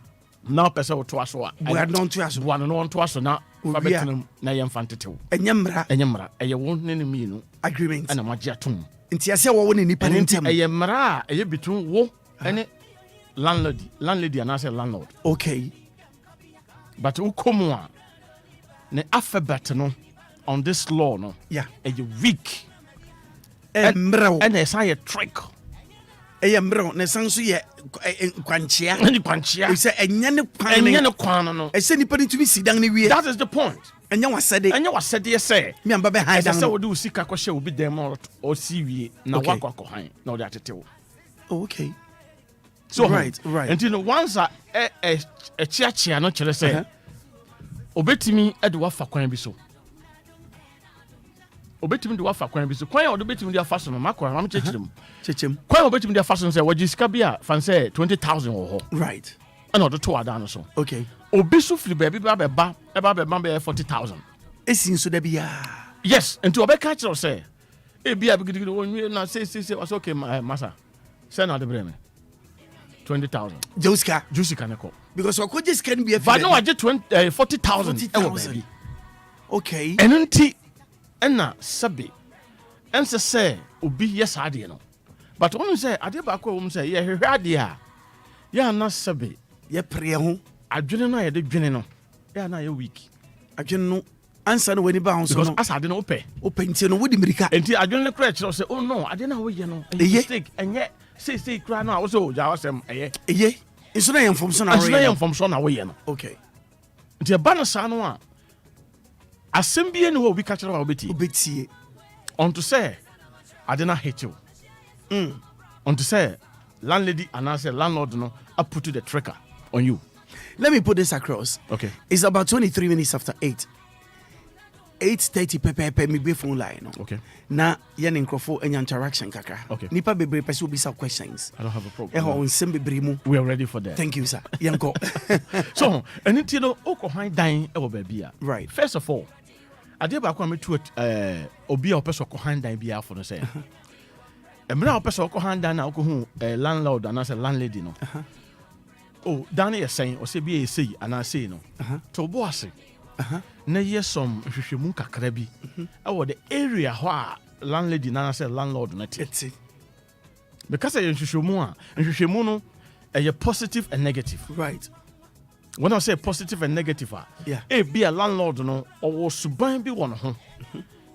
Now person wo to aso a. We are not to aso. One no to aso na fabetinum na ye mfantetew. Enyamra eye wo ne ne mi no agreement. Ana magia atom. Nti ase wo ne nipa ntem. Eye mra eye between wo and landlady and I say landlord. Okay. But who come on the alphabet no on this law no. Yeah. Eye weak. And it's a trick. Mro ne sanso ye kwanchia e say enya ne kwan no e say nipa ni tumi sidan ne wie. That is the point. Enya wasede ye say me amba be high down. Say we do sika ko hye obi dem or si wie na wakwa han na o de atetew. Okay. So right. And you know once a chia no kire say obetimi e de wafa kwan bi so. Obetimi de wafa kwan bi so. Kwan o de betimi de afa so no Maakora am chechirem. Kwan obetimi de afa so say wajisika bia fan say 20,000 ho. Right. And order to adan so. Okay. Obi so free baby ba be 40,000. Esin so da bia. Yes, and to obeka kire say e bia bigidi won na say was okay massa. Say na de breme. 20,000. Josika ne ko. Because we could just can be a but no I get 40,000. Okay. Enunti enna sabe ense say obi yes ade no. But when say ade ba ko won say ye hwehwe ade a ya na sabe ye pre ho adwene no ye de dwene no ya na ye weak. Adwene no answer no wani ba ho so no as ade no open nti no wodi mirika enti adwene no kra kire say oh no ade na wo ye no mistake enye say kra no a wo so ja wasem eye iso na yem from so na wo ye no. Okay. Nti ba no sa no a asem bie ne wo obi ka kire wa obetie on to say ade na hate you. On to say landlady and I say landlord no I put the tracker on you. Let me put this across. Okay. It's about 23 minutes after 8. 8:30 pepe me be phone line no. Okay. Na ye nkrofo enya interaction kakra. Okay. Nipa bebre person be some questions. I don't have a problem. On nsem bebre mu. We are ready for that. Thank you, sir. Yanko. So, anything no okohan dan e wo ba bia. Right. First of all, ade ba kwa me to Obia opeso okohan dan bia for no say. Emra opeso okohan dan na okohu landlord and as a landlady no. Oh, dan e saying o se bia e sei ana sei no. To bo ase. Na yesom hwehwemu kakra bi. Awo the area ho a landlady na say landlord na ti. Because you hwehwemu no a positive and negative. Right. When I say positive and negative, be a landlord no or suban be one ho.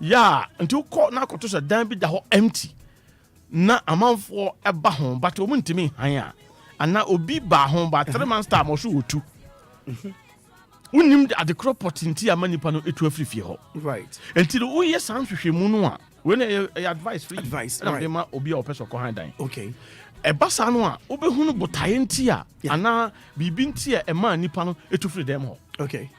Yeah, until court na koto say dan bi da ho empty. Na amanfo eba ho but omuntimi hanya. And na obi ba ho but 3 months time oso otu. Unim at the crop pot nti amanipa no etu afrifie ho. Right. Until wo yes san hwehwemu no a when advice free advice right. Na obi a opeso ko handan. Okay. Ebasa no a obehunu botaye nti a ana bibi nti a ema nipa no etufri dem ho. Okay.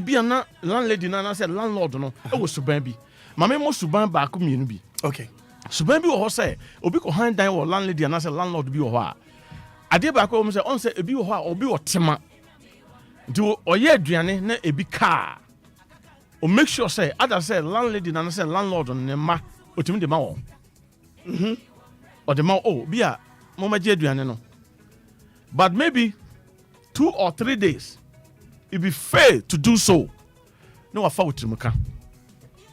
Bia na landlady na say landlord no e wo suban bi. Mame mo suban ba ko mienu bi. Okay. Suban bi wo ho say obi ko handan wo landlady na say landlord bi wo ho a. Ade ba ko mo say on say ebi wo ho a obi wo tema. Do oye aduane na ebi car. O make sure say other say landlady na say landlord ne ma otimi de ma wo. Or the ma oh bia mama je aduane no. But maybe 2 or 3 days it be fair to do so. No afa wotirimuka.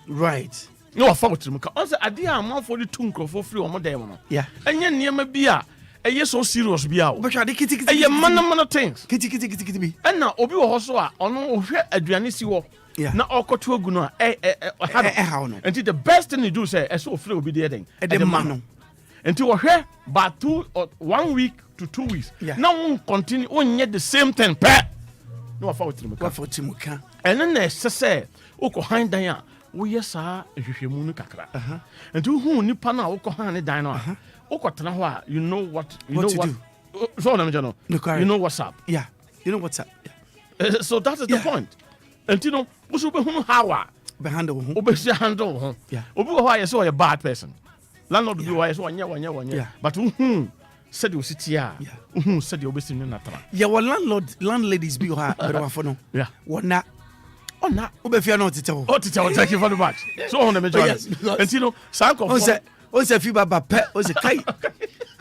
Right. No afa wotirimuka. On say ade a man for the two nkrofo free omo dem no. Yeah. Enye niam bia eye so serious bia o. But ade kiti eye man things. Kiti bi. Na obi wo ho so a ono ohwe aduane si wo. Yeah. Na okoto agu no how no. And the best thing you do say e so free obi there then. The man. Until we but 2 or 1 week to 2 weeks. Yeah. Now we continue on yet the same thing. No afa wotirimuka. And then they say oko han dan a wo yesa hwehwemu no kakra. Until who nipa na oko han dan no a oko tena ho a you know what so na me no. You know what's up. Yeah. You know what's up. Yeah. So that is the point. Until no wo so be hu how a be handle ho. Obe handle ho. Yeah. Obi wo ha yesa a bad person. Landlord be why so wanya. But said you sit here. Said you obesi no natra. Yeah, well landladies be ha for no. Yeah. Wona. Ona obefia no tete. Oh tete, thank you very much. So on the major. And you know, sank of on say fi baba pe, on say kai.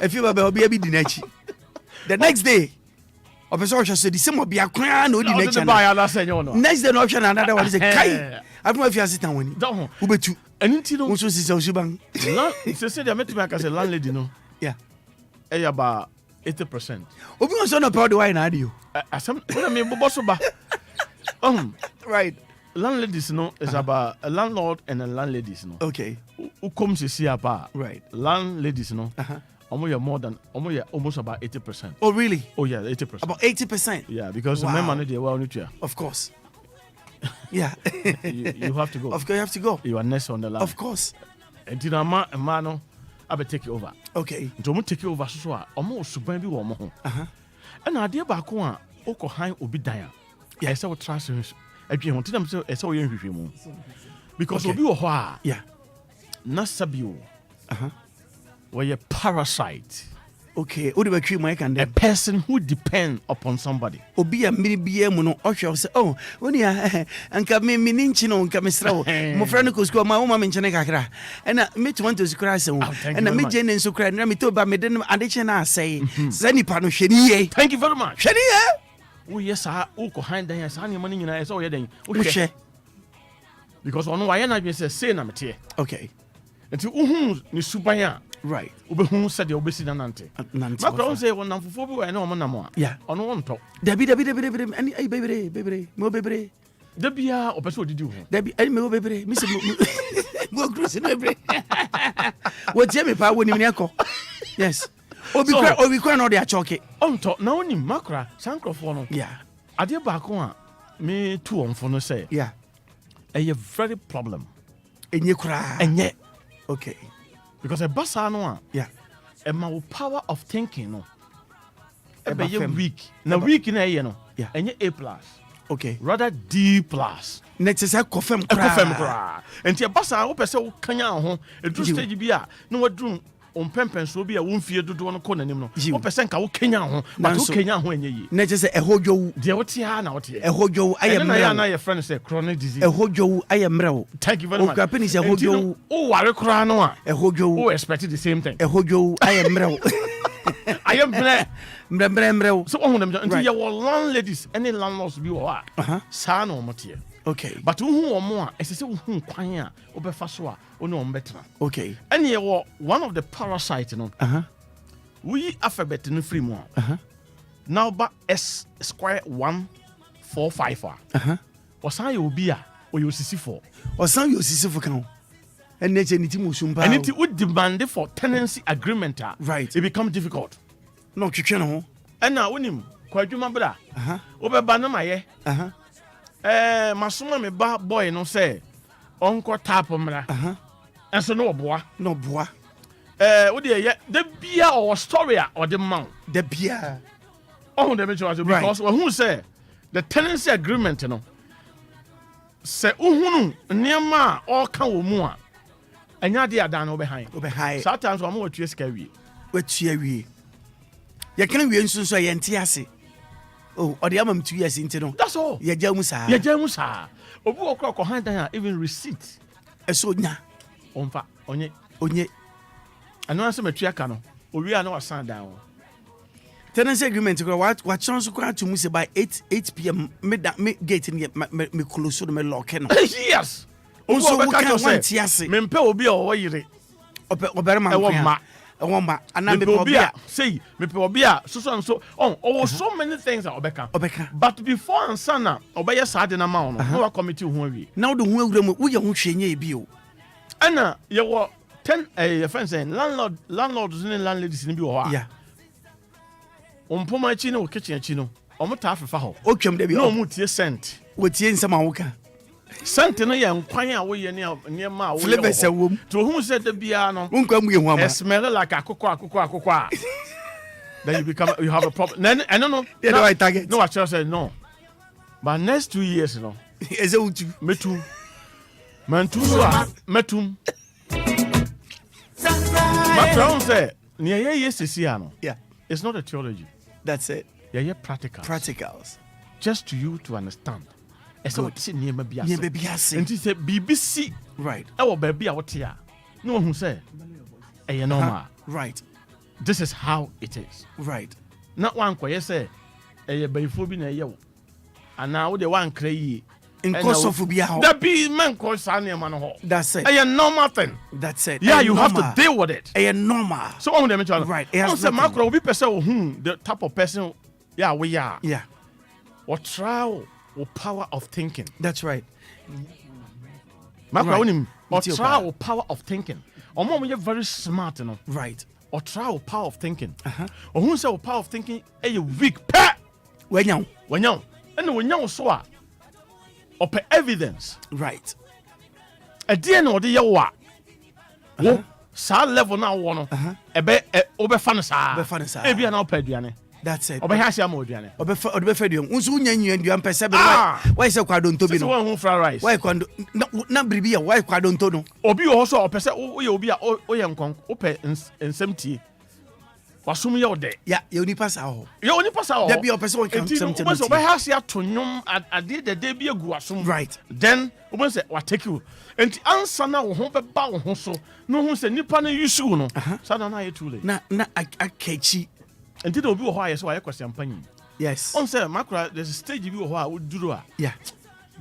If you baba obi bi di nachi. The next day opeso say the same obi akran no di nachi. Next day no option another one say kai. I don't know if you sit down when don't ubetu. And you know, so si usuban. So say they met me as a landlady no. Yeah. About 80%. Obi won so no proud why na you. Asem when me bobo ba. Right. Landladies no is about a landlord and a landladies no. Okay. Who comes to see about. Right. Landladies no. Almost about 80%. Oh really? Oh yeah, 80%. About 80%. Yeah, because men money they well need. Of course. Yeah. you have to go. Of course you have to go. You are next on the line. Of course. And you know man I be take it over. Okay. Nti take it over so a omo suban bi wo mo ho. And ade ba ko a okohan obi dan a. Yeah, say we trust adwe ho tinam say e say we hwehwemu. Because obi wo ho a. Yeah. Na sabio. Where a parasite. Okay, a person who depends upon somebody. Obia miribie mu no ohwe say oh when ya anka me ninchi no anka mesra wo mo fra no ko school ma wo ma me nchene kakra ena me to want to school say wo ena me je ne so kra na me to ba me de ade che na asai zanipa no hwani ye. Thank you very much. Hwani ye wo yes wo ko han dan yes ani mani nyina yes wo ye dan wo hwe because ono wa ye na say na mete. Okay. Enti uhun ni suban a right. Obehun said the obesi nante. Maakora say won namfofo bi wa na omo namo a. Yeah. Ono won to. Dabi ani ay bebre mo bebre. Dabia opeso odidi ho. Dabi ani me bebre. Mi se mo cruise no bebre. Wo tie me pa woni mi akọ. Yes. Obi kwa no dey achoke. Onto na oni Maakora sankrofo no. Yeah. Ade ba ko a me tu onfo no say. Yeah. A very problem. Enye kura. Enye. Okay. Because a basa no yeah, and my power of thinking no. Ebe ye weak. Na weak na ye no. Yeah. And ye A+. Okay. Rather D plus. Next is a confirm. And tia basa wo pese wo kanya ho edu stage bi a na wadru on pempen so bi a wo mfie dodo no ko nanim no wo pese nka wo kanya ho but wo kanya ho enye yi next is a hodwo de wo tia na wo tia hodwo ayemra na your friend say chronic disease hodwo ayemra. Thank you very much. O kapeni say hodwo o ware kra no a hodwo o expect the same thing hodwo ayemra. Mre. So on them until your landladies any landlords bi wo a sa na o motie. Okay. But who or more, as I say, who quanya, Obefaswa, or no better. Okay. And you were one of the parasites, you know. We alphabet in the free more. Now, but S square 145. Or say Obia, or you see for. Or some you see for count. And nature anything musumba. And it would demand for tenancy agreement. Right. It become difficult. No, you can. And now, when him, quite you, my brother. Obebanamaye. Masuma me ba boy no say onko tap mra and so no boa wo de ye the bia or story or the man the bia oh the because who say the tenancy agreement no say uhunu niam all kan wo mu a anya de adan no be high sometimes we mo tue sika wie ye kan wie nso so ye nte ase. Oh, or the amam 2 years into no. That's all. Ya jamusa. Obu okro hand down even receipt. Eso nya. Onfa onye. Ano anse matua ka no. Owi ana wasan down. Tenancy agreement what chance ko to mu say by 8 p.m. me gate me close so me lock no. Yes. Also we can want tiase. Me mpe obi o yire. Obere man ko. Womba ana me Obia say me Obia so so many things that obeka but before ansana obeye sade na ma no no committee ho awie na wo de ho awura mu wo ye ho hwenye bi o ana ye wo 10 your friends saying landlords and landladies ni bi wo ha yeah ompoma chi no kitchen chi no omo ta afefa ho otwam de bi no mu tie cent wo tie nsama wo ka Sante no ye nkwan a wo ye ne ma wo flavors awom to who said the bia no unkwa mu ye hu ama smell like akoko then you have a problem then I don't know yeah, no I target no I just said no but next 2 years no eze utu metum mantu so metum my friend say near yes no yeah it's not a theology that's it yeah practicals just to you to understand. So it's near Mabias. And it's a BBC. Right. Our baby out here. No one who say, hey, normal. Right. This is how it is. Right. Not one quay say, a babyphobia, yo. And now the one cray in course of Obia. That be man called Sanya Manoho. That's it. A normal thing. That's it. Yeah, you have to deal with it. A normal. So on them, right. I say, Maakora will be person the type of person. Yeah, we are. Yeah. Or trial. Or power of thinking. That's right. Maakora or trial power of thinking. Or more you're very smart, you know. Right. Or trial power of thinking. Or who say power of thinking a weak pet. When you and when you saw or per evidence. Right. A dear no the yawa. Oh, sa level now one. A be over fanasa. Maybe an opediane. That's it. Obehasia modiane. Obefedium. Unsu nyanyu nduam pese be why say kwado ntobi no. One fried rice. Why kwado na bribia why kwado nto no. Obi also pese oye obi a oye nkon ope nsem wasum ye ode. Ya oni pasa ho. Ye oni pasa ho. Da bi opese won kan nsem tie. Obehasia to nwom ade de de bi egu wasum. Right. Then obo say wa take you. Enti ansa na wo ho be ba wo ho so. No ho say nipa na yusu no. Sada na ye too late. Na akachi. And did Obi Wɔhɔ so I question pani. Yes. On say Maakora there's a stage you Wɔhɔ would do. Yeah.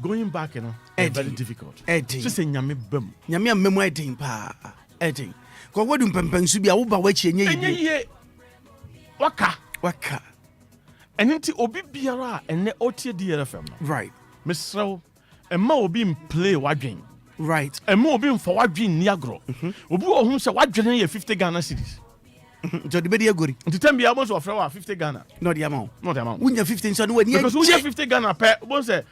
Going back, you know, very difficult. Just say nyame bam. Nyame amemo edin pa. Edin. Ko wodum pempen su bia wo ba wachi enye yi. Enye ye. Waka. Enti obi biara ene otie DLFM no. Right. Mesrew emma obi in play wadwen. Right. Emma obi in for wadwen ni agro. Obi wo hu say wadwen ye 50 Ghana cedis. So the media agori. To tell me almost of 50 Ghana. Not the amount. When 15 so no we because we 50 Ghana per one say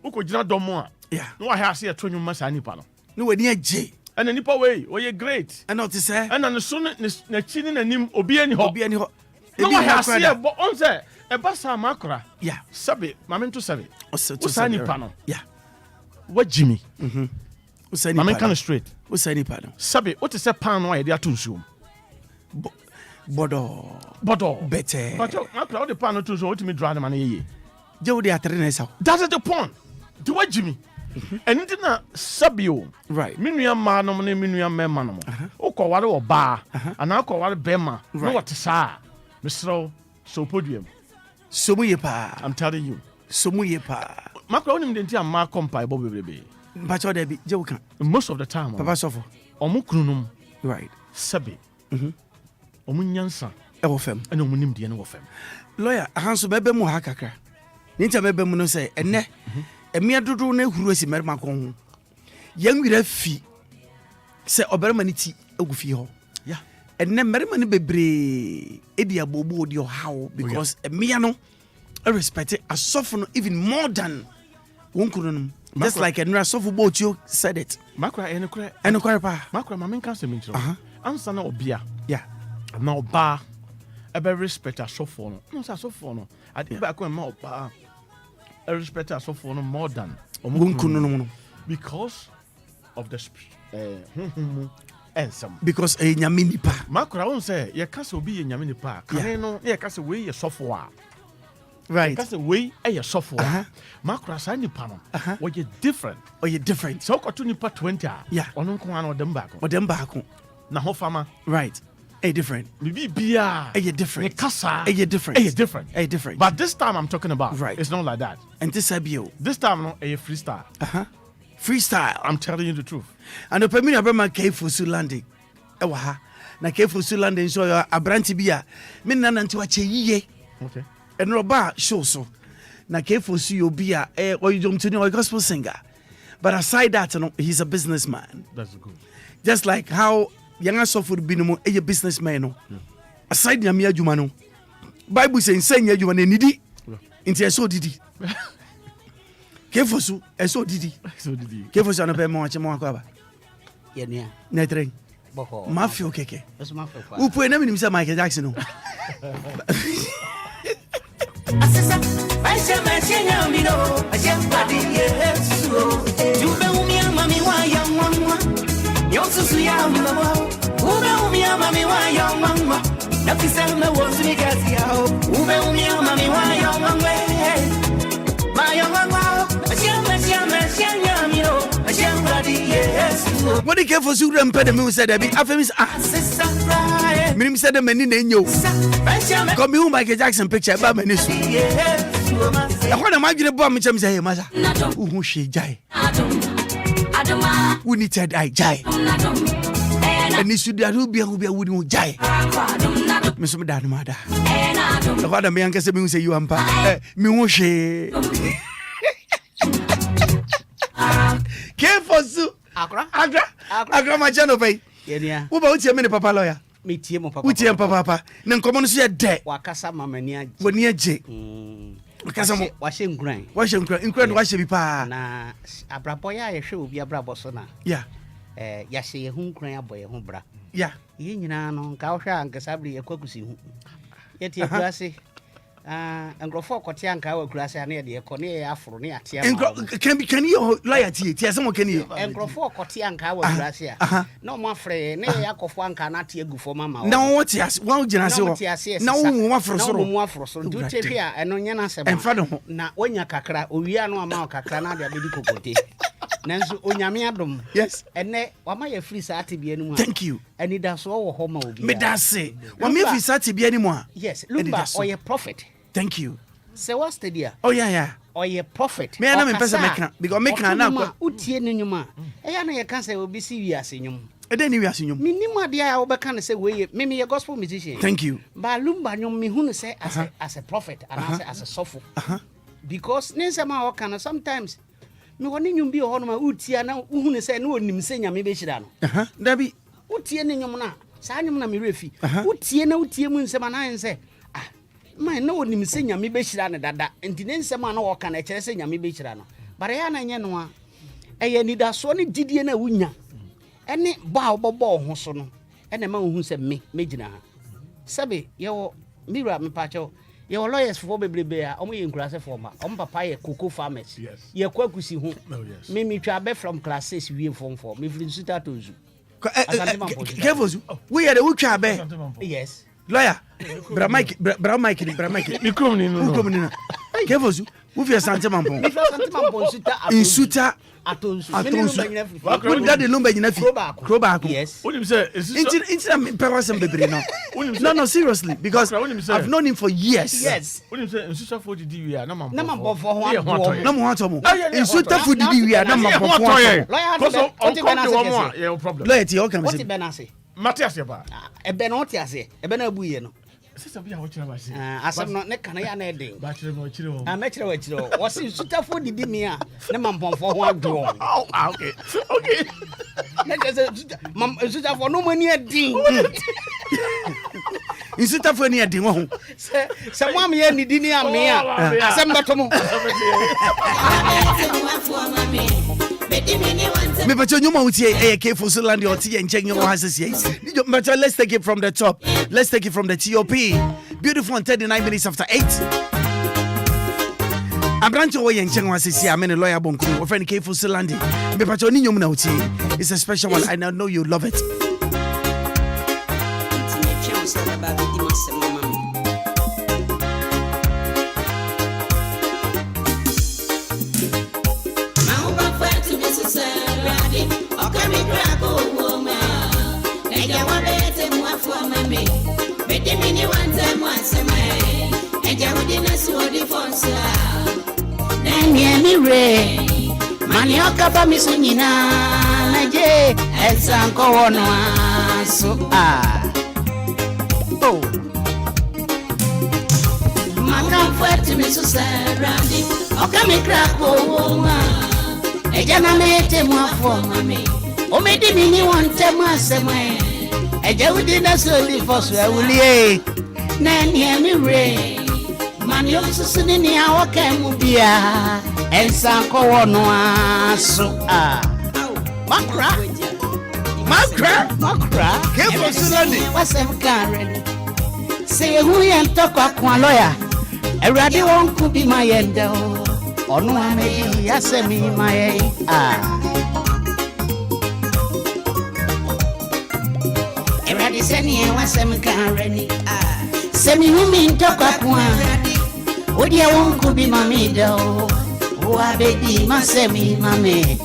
uko gina domo. Yeah. No I have see a 20 masa nipa no. No we near J. And the nipa way, we great. And not to say and an so na chini na nim obi ani ho. Obi ani ho. No I have see but on say Ebasa Maakora. Yeah. Sabe, mame to sabe. Usani pano. Yeah. What Jimmy? Usani mame kind of straight. Usani pano. Sabe, what is a pan why they are too soon? Bodo. Better. But Maakora the pan to so what me draw the money. Joe de Atrenesa. That's the point. Do what Jimmy? And it na Sabio. Right. Minuya man no minuya man man. O ko ware oba. And I ko ware bema. No what sa. Mr. So podium. Somu ye pa. I'm telling you. Somu ye pa. Maakora onim de ntia ma kompa ebo bebe. Mpacho de bi Joe kan. Most of the time. Papa sofo. Omu kununum. Right. Sabi. Omu nyansa. E wo fam. And omu nim de no wo fam. Lawyer, ahanso bebe mu ha kakra. Ninja bebe mu no say enne emia dodo na ehuru asi merma kon ho. Yanwira fi se oberema ni ti agufi ho. Yeah. Enne merma ni bebre edi abobo odi how because emia no respect asofo no even more than wonkununum. Just like Enra Sofu Bocho said it. Maakora enokre pa. Maakora mame kan se me ntro. Ansa na Obia. Yeah. Na oba ebe respect asofo no. No sa asofo no. Ade ba ko ma oba. Respect asofo no more than wonkununum. Because of the ensem. Because nyame nipa. Maakora won say ye ka se obi ye nyame nipa. Kan no ye ka se we ye sofo a. Right. Because the way a software, Maakora sa nipa no, or you different. Or you different. So ko to nipa 20. Yeah. Ono ko an odem baako. Odem baako. Na ho fama. Right. A different. Bibi bia. A different. Kasa. A different. A different. A different. But this time I'm talking about. Right. It's not like that. And this abio. This time no a freestyle. Freestyle. I'm telling you the truth. And the permit abema Kefosu landing. Ewa ha. Na Kefosu landing so abranti bia. Me nana nti wache yiye. Okay. And Roba show so. Na Kefosu Obia or you don't know a gospel singer. But aside that, no, he's a businessman. That's good. Just like how Yanga Sofu Binomo a businessman. No. Aside Yamia Jumano. Bible says saying Yajuman nidi. Into so didi. Kefosu so didi. So didi. Kefosu no be mo ache mo akwa ba. Yenia. Netreng. Boko. Mafia keke. Eso mafia kwa. Upo na minim say Michael Jackson no. Asesa, aisha machenya mino, aisha padi yesu. Jube umia mami wa ya mama, yosusu ya mama. Ube umia mami wa ya mama, nakisa me wosu ni kazi yao. Ube umia mami wa ya mama, ma ya mama. Aisha machenya mino, aisha padi yesu. What the Kefosu rempe de me said that be afemis Asesa, minim said the mani na enyo. Come you Michael Jackson picture ba mani so. E ho na madwene bo am chem say hey masa. Uhu hwe jai. We need to die jai. Ani studio rubia wudi mu jai. Me so me da no mada. E ho na me anka se me say you ampa. Me hu hwe. Kefosu. Accra my channel pay. Yenia. Wo ba utie me ne papa lawyer. Me tie mo papa. Utie papa. Na nkomo no so ye de. Wakasa mamani aje. Woni aje. Wakasa mo. Wahye nkran. Wahye nkran no wahye bi pa. Na abrabo ya ye hwe obi abrabo so na. Yeah. Ya hye ye hu nkran abo ye hu bra. Yeah. Ye nyina no nka hwe ankasa bri ye kwakusi hu. Ye tie kurase. Ngrofo kote anka wa kurase na ye de ko ne afro ne atia ma. Can you lawyer tie some can you? Ngrofo kote anka wa kurase a. No mo afre ne yakofo anka na tie gufo mama. Na won tie ase, won gina se wo. Na won afro so. Na won afro so. Du te hwe a eno nya na se ba. Emfa de ho. Na onya kakra, owia no ama kakra na de abedi kokote. Nanso onyame adom. Yes. Ene wama ye free sa atibia ni mu. Thank you. Anidaso Wɔhɔ ma obi. Me da se. Wa me free sa atibia ni mu a. Yes, Lumba oye prophet. Thank you. Se was stadia. Oh yeah. Oye prophet. Me na me pesa meka because meka na kwa. Utie ni nyuma. Eya na ye kan se obi si wiase nyum. E dey ni wiase nyum. Minim ade a wo beka na se we me ye gospel musician. Thank you. Ba Lumba nyum me hu no say as a prophet and as a sofo. Because nensema wo kan sometimes me woni nyum bi ho no ma utia na hu no say na onim se nyame be hira no. Dabi utie ni nyum na sa nyum na me refi. Utie na utie mu nsema na nse man no onim se nyame be hira ne dada enti ne nsema na wo kan e kire se nyame be hira no bare ya na nye no a eye Anidaso ne didie na wunya ene ba obobo ho so no ene ma hu se me gina ha sabe ye wo mira me pa cho Your lawyers for baby bear, only in class former, papa cocoa farmers. Yes. Ye kwakusi hu. Oh, yes. Me trabe from class 6 we form 4. Me feel suita to you. Careful, we are the Uchabe. Yes. Lawyer, Bramike. Careful, who fears Santaman? In Suta. Atonsu. What that the lumber in Crowback? Yes. What do you say? It's person baby now. No, seriously, because I've known him for years. Yes. What do you say? In Suta for the DVR, no more for one. No more. In Suta for the DVR, no more. Lawyer, you come. What's the benase? Matthias, Yaba. A benotiase, a benabueno. Sister, we are watching about it. As I'm not neck and I am adding. Bachelor, I met you. Was in Suta for the Dimia, no man for one draw. Oh, okay. Mam, Suta for no money at Ding. In Suta for near Dimon. Someone here need Dinia Mia. Some bottom. Me but you know a careful Solandi or tea and checking your houses. But let's take it from the top. Let's take it from the TOP. Beautiful and 39 minutes after 8. I'm branch away and checking was here. I'm in a lawyer bonku. Friend careful Solandi. Me but you know it's a special one. I know you love it. Manioka ba misunyina naje esanko wono so oh Maka fuerte misusarandi okami krapo woma ejana mete mwafo mami omedi mini wonte mwaseme eja udi na so di fosu awulie na niemi re Manioka susuni ni awoka mubia Ensanko wono aso Maakora Careful Solandi. Wasem Karen Say who yen talk kwa lawyer Eradi won ku bi mayende Onu amedi asemi maye Eradi seni wasem Karen Semi who min talk kwa Odi won ku bi mamida Wabedi masemi mame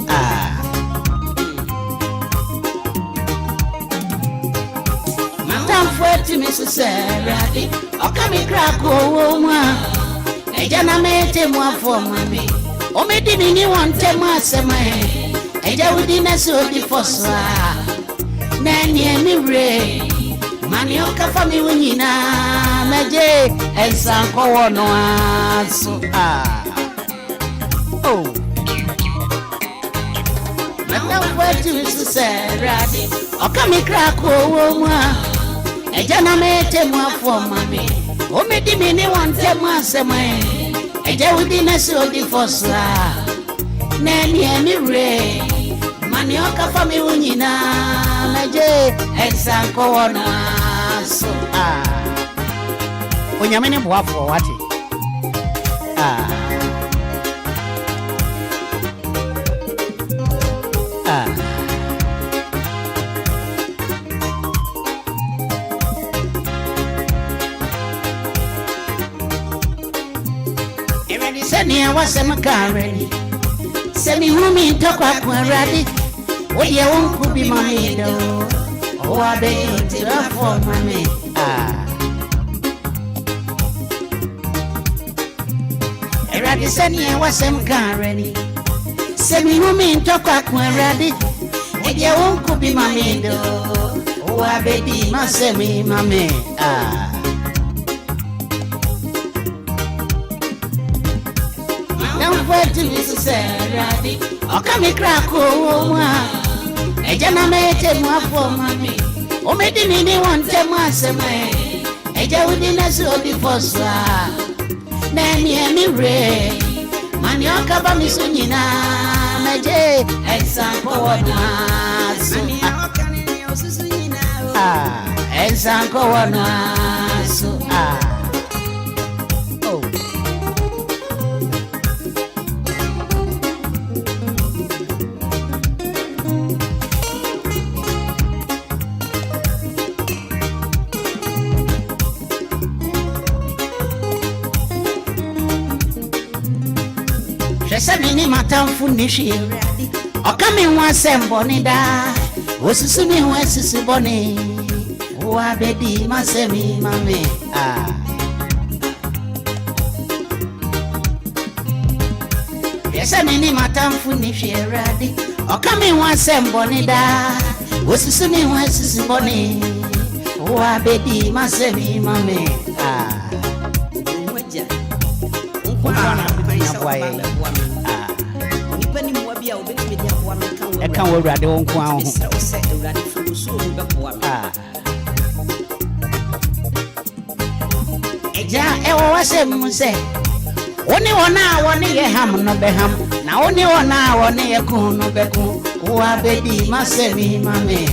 Matam fuerte misusaradi Okami krako woma Ejana mete mwafo mame Omedi nini wante mwasema Eja udina sodi foswa Nani emire Mani okafami unyina Meje Ensanko wono aso Oh, Mata fuerte misusaradi Okami krako woma Ejana mete mwafo mame Omedi mini wante mwasema Eja udina sodi foswa Neni emire Mani okafami unyina Meje Ensanko wono aso Onyamene mwafo wati Seni wasem Karen Semi humi tokwa kwa radi Oye wonku bi mamido Owa be tirafo mami Eradi seni wasem Karen Semi humi tokwa kwa radi Oye wonku bi mamido Owa be di masemi mami Fuerte misusaradi Okami krako woma Ejana mete mwafo mami Omedi nini wante mwasema Eja udina sodi foswa Neni emire Mani okaba misunyina Meje Ensanko wono aso Ensanko wono aso Yesa mini matamfu nishi Okami wa semboni da Osusumi wa susuboni Wa bedi masemi mame Yesa mini matamfu nishi eradi Okami wa semboni da Osusumi wa susuboni Wa bedi masemi mame I can't worry at the own crown. Only 1 hour, near ham, no beham. Now only 1 hour, near coon, no becoon. Who are baby, must say me, mammy.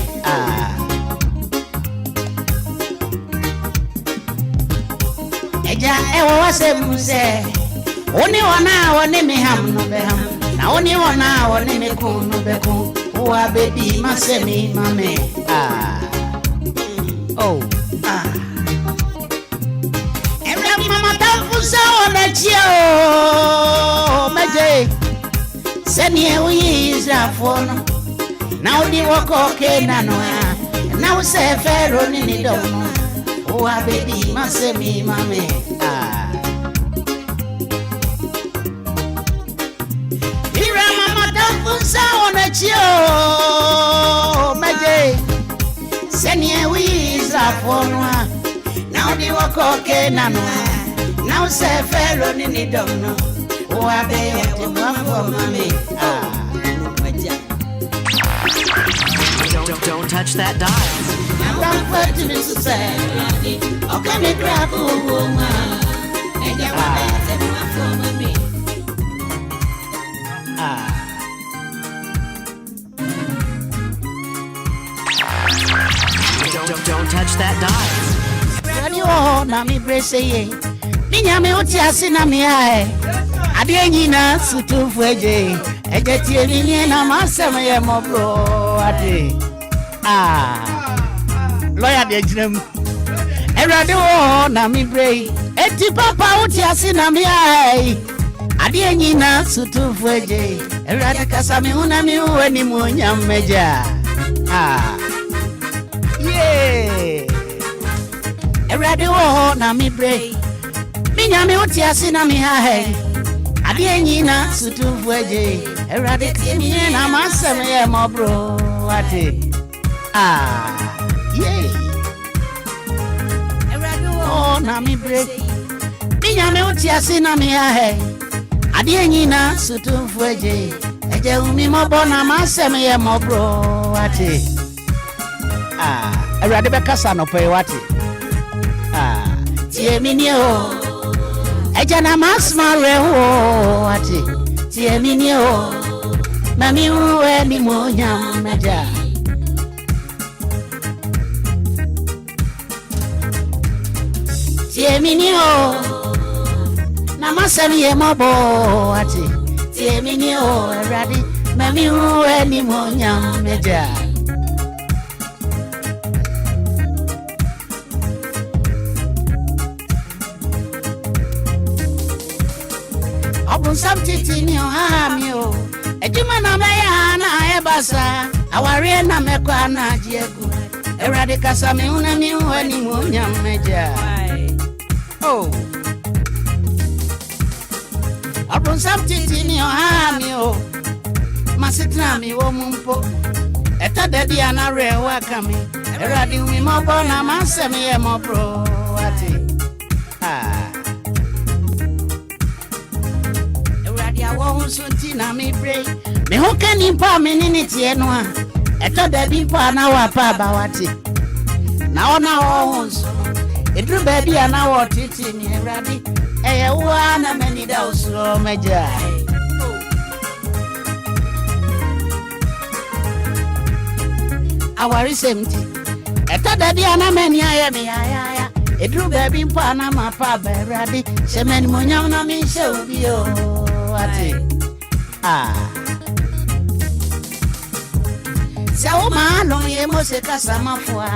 Only 1 hour, name me ham, no beham. Now only 1 hour, name me coon, no becoon. Who are baby, must say me, mammy. Every mama don't put so on that you, my day. Send you is a phone. Now the walk okay, Nanoa. Now say fair on in the dome. Who are baby, must say me, mammy. On a chill, my day. Send you is a phone. Now the walk okay, Nanoa. Now say fair on in the dome. Who are they at the one for mommy? Don't touch that dial. Don't put to me society. Okay, me grab a woman. And you want that everyone for me. Don't touch that dial. Radio na mi brese Ninya me otiase na me ae. Ade nyina sutu fueje. Ejetie ni na masem ye mobro ade. Lawyer de jinam. Radio na mi bre. Eti papa otiase na me ae. Ade nyina sutu fueje. Radio kasa me una mi wani mo nyammeja. Yeah. Radio na mi bre. Minya me otiase na mi hae. Ade nyina sutu fueje. Radio kimi na masem ye mobro ate. Yeah. Radio na mi bre. Minya me otiase na mi hae. Ade nyina sutu fueje. Eje umi mobo na masem ye mobro ate. Erade bekasa no pe wate. Tie mini o. Eja na masma re ho wate. Tie mini o. Mami uwe ni monya meja. Tie mini o. Na masami ye mobo wate. Tie mini o erade. Mami uwe ni monya meja. Something in your hamio. A Jumana Mayana Ebasa, our Rena Mekwana Diego, Eradica Samiuna knew any moon major. Oh, upon something in your hamio. Masitami Womumpo, Eta Dediana Rewa coming, Eradi we more bona Mansami more pro. Na mi pray me ho kan impa me ni tie no a eto da bi pa na wa pa ba wate na ona ho so edru ba bi ana wo titi ni erade eye wo na mani da usro meja awari semti eto da bi ana mani aye me ya edru ba bi pa na ma pa ba erade se mani monyam na mi se obi o wate Sao malo ye mose kasama fwa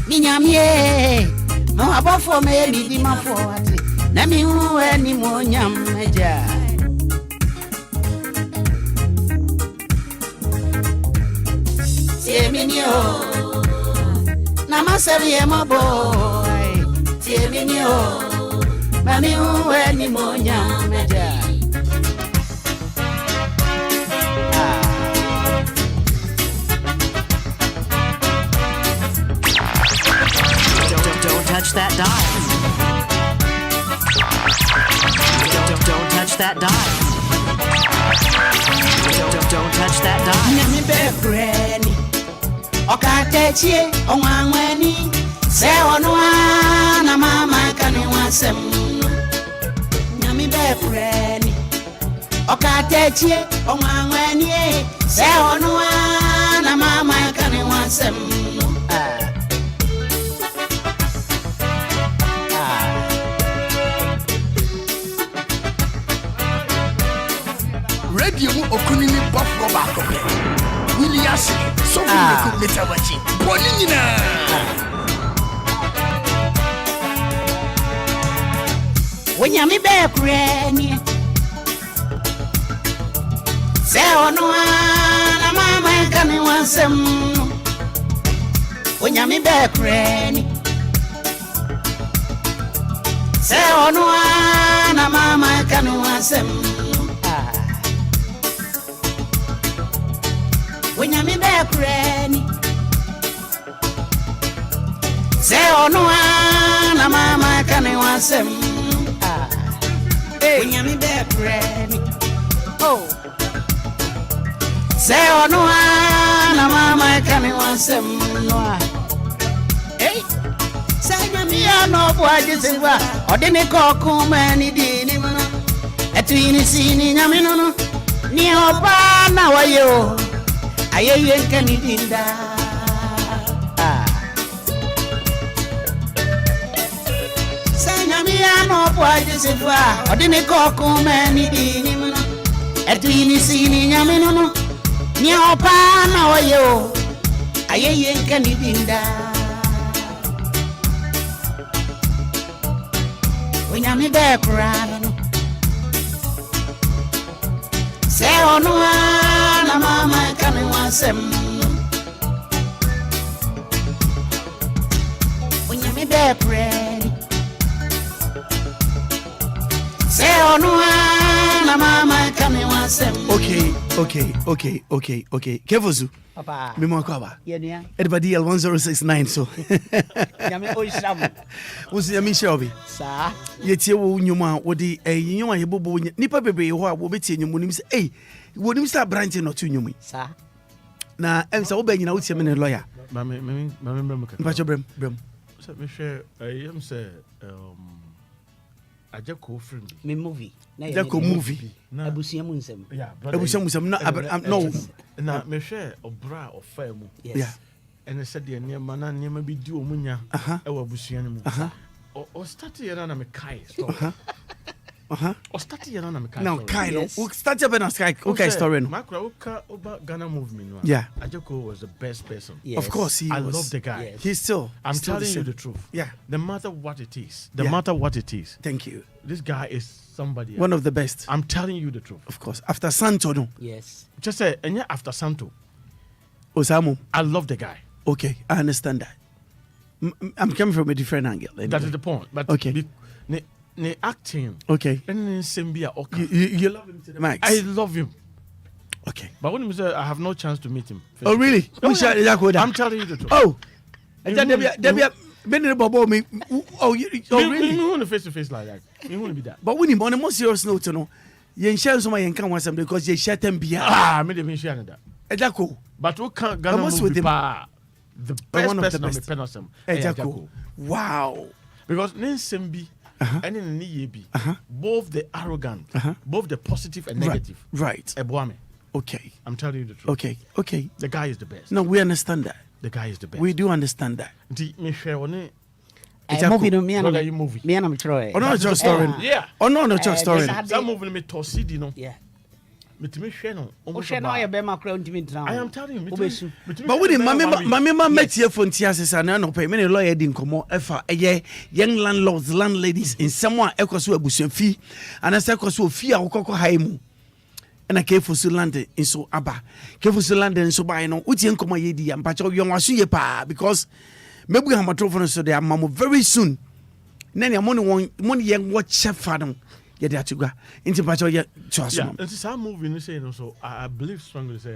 Minyamye Mo abofo me mi di mafo ati Na mi uwe ni mo nyam meja tie me ni o. Na masabi e mo boy, tie me ni o. Mami uwe ni monya meja. Don't touch that dial. Don't touch that dial. Don't touch that dial. Nyami be breni. Okatechie onwanweni. Se onwa na mama kani wasem. Nyami be breni. Okatechie onwanweni. Se onwa na mama kani wasem. Radio mu okunini bofro ba ko pe. Willy Ashley, so we could meet our chin. Bonina. When you me be preni. Say ono na mama kani wansem. When you me be preni. Say ono na mama kani wansem. When you me be preni. Say ono na mama kani wansem. When you me be preni. Oh. Say ono na mama kani wansem no. Hey. Say me no boy jiwa. Odini koku mani dini mana. Etwini sini nyami no. Ni oba na wayo. Aye nkani dinda. Say nyami no boy jiwa. Odini koku mani dini mana. Etwini sini nyami no. Ni opa na wayo. Aye nkani dinda. Nyami be kurano no. Say ono na mama kani wansem. Nyami be preni. Say ono na mama kani wansem. Okay. Kevozu. Papa. Memo kwaba. Yenia. Everybody L1069 so. Nyami oishamu. Wosi yami shobi. Sa. Yetie wo nyuma wo de nyuma ye bobo nipa bebe ho a wo betie nyumu nim se wo nim sa branch no to nyumu. Sa. Na emsa wo ba nyina wo tie me ne lawyer. Mami brem ka. Mpa cho brem. So me share am say Ajako film. Me movie. Ajako movie. Abusia mu nsem. Yeah, Abusia mu nsem no. Na me share obra of fame. Yeah. And I said the niema na niema bi di omunya e wa abusua ne mu. O start here na me kai. O start here na me kai. Now kai no. O start here na sky. Okay, story no. Maakora oba Ghana movement no. Yeah. Ajako was the best person. Yes. Of course he was. I love the guy. Yes. He's still. I'm telling you the truth. Yeah. No matter what it is. No matter what it is. Thank you. This guy is somebody else. One of the best. I'm telling you the truth. Of course. After Santo no. Yes. Just say and after Santo. Osamu. I love the guy. Okay, I understand that. I'm coming from a different angle. Anyway. That is the point. But okay. Ne acting. Okay. You love him to the max. I love him. Okay. But when you say I have no chance to meet him. Oh really? I'm telling you the truth. Oh. Really? You want to face to face like that. You want to be that. But when you on a more serious note, you know, you share some of your some because you share them beer. I made them share that. Ejako. But we can't Ghana movie the best person on the penalty. Ejako. Wow. Because Nensembi and in Niyebi, both the arrogant, both the positive and negative. Right. Ebwame. Okay. I'm telling you the truth. Okay. The guy is the best. No, we understand that. The guy is the best. We do understand that. Movie no me and movie. Me and I'm trying. Oh no, it's your story. Yeah. Oh no, it's your story. That movie me tossidi no. Yeah. Me share no. O share no ya be makra ntimi tran. I am telling you. But when mama met here for ntiase na no pay me lawyer din komo efa eye young landlords landladies in someone ekoso abusuafi and asa ekoso ofi a kokoko haimu. ɛna Kefosu land nso aba Kefosu land nso ba no utie nkɔmɔ yɛ di ya mpacha ɔyɔ waso yɛ pa because mebu hamatofo no so de amamo very soon na ne mo ne yɛ wɔkyɛ fa no yɛ de atugua nti mpacha ɔyɛ twaso nti saa movie no say no so I believe strongly say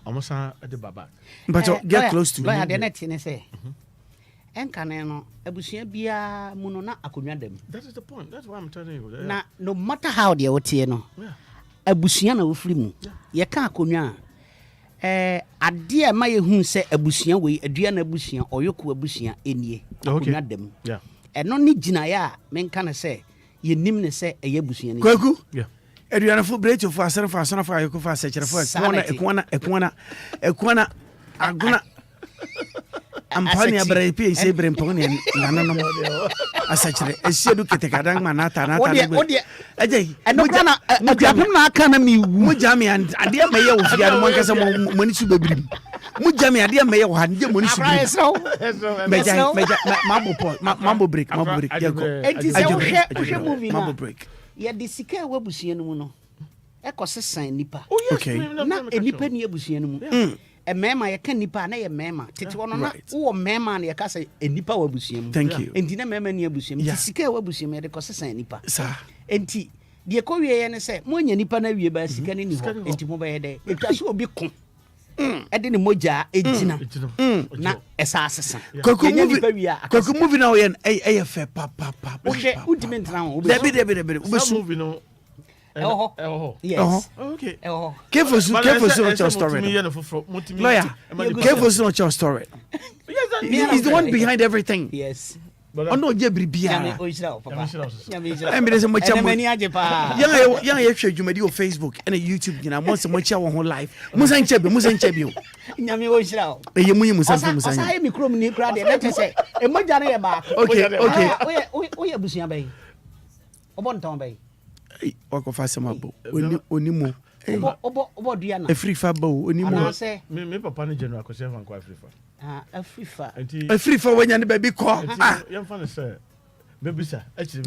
almost at the baba mpacha get close to lawyer de net ne say enkane no abusua bia mu no na akonwa dem. That is the point. That's why I'm telling you. Na no matter how they wotie no. Abusua na wofiri mu. Ye ka akonwa ade a ma ye hu se abusua we adua na abusua oyoko abusua enie akonwa dem. Yeah. Eno ni ginaye a menka ne se ye nim ne se eye abusua ni. Kwaku. Yeah. Adua fo breach fo asere fo asona fo ayoko fo asechere fo ekwana aguna ampani abrai pi se brem poni nananom asachere esiedu ketekadang manata ajai enokana aduapem na aka na mi mu jami ade meye wo fia mo nkasa mo ni su bebrim mu jami ade meye wo han je mo ni su meja mambo break yako enti se wo hwe movie mambo break ye de sika wa busua no mu no ekosesan nipa okay na enipa ni abusua no mu mema ye kan nipa na ye mema tete wono na wo mema na ye ka say enipa wa busuam thank you enti na mema ni abusuam ti sika wa busuam ye de ko sesan nipa sa enti de ko wie ye ne say mo nya nipa na wie ba sika ni ho enti mo ba ye de etwa so obi ko e de ne moja ejina na esa asesa koku movie na wo ye e fe papa wo hwe ultimate na wo debi movie no yes. Okay. Kefosu not your story. Lawyer, Kefosu not your story. He's the one behind everything. Yes. No, je bribia. Young you on Facebook and YouTube, you know, once a month your whole life. Musan Chebi. Nyami wo shira. You musan. Asa mi krom ni kra de let say. E moja na ye ba. Okay. Oye busuan bay. Obon ton bay. Wako fasa mabo onimo obo dua na afrifa bo onimo me papa ne general ko chef anko afrifa afrifa wanya ne baby ko yam fa ne say baby sa actually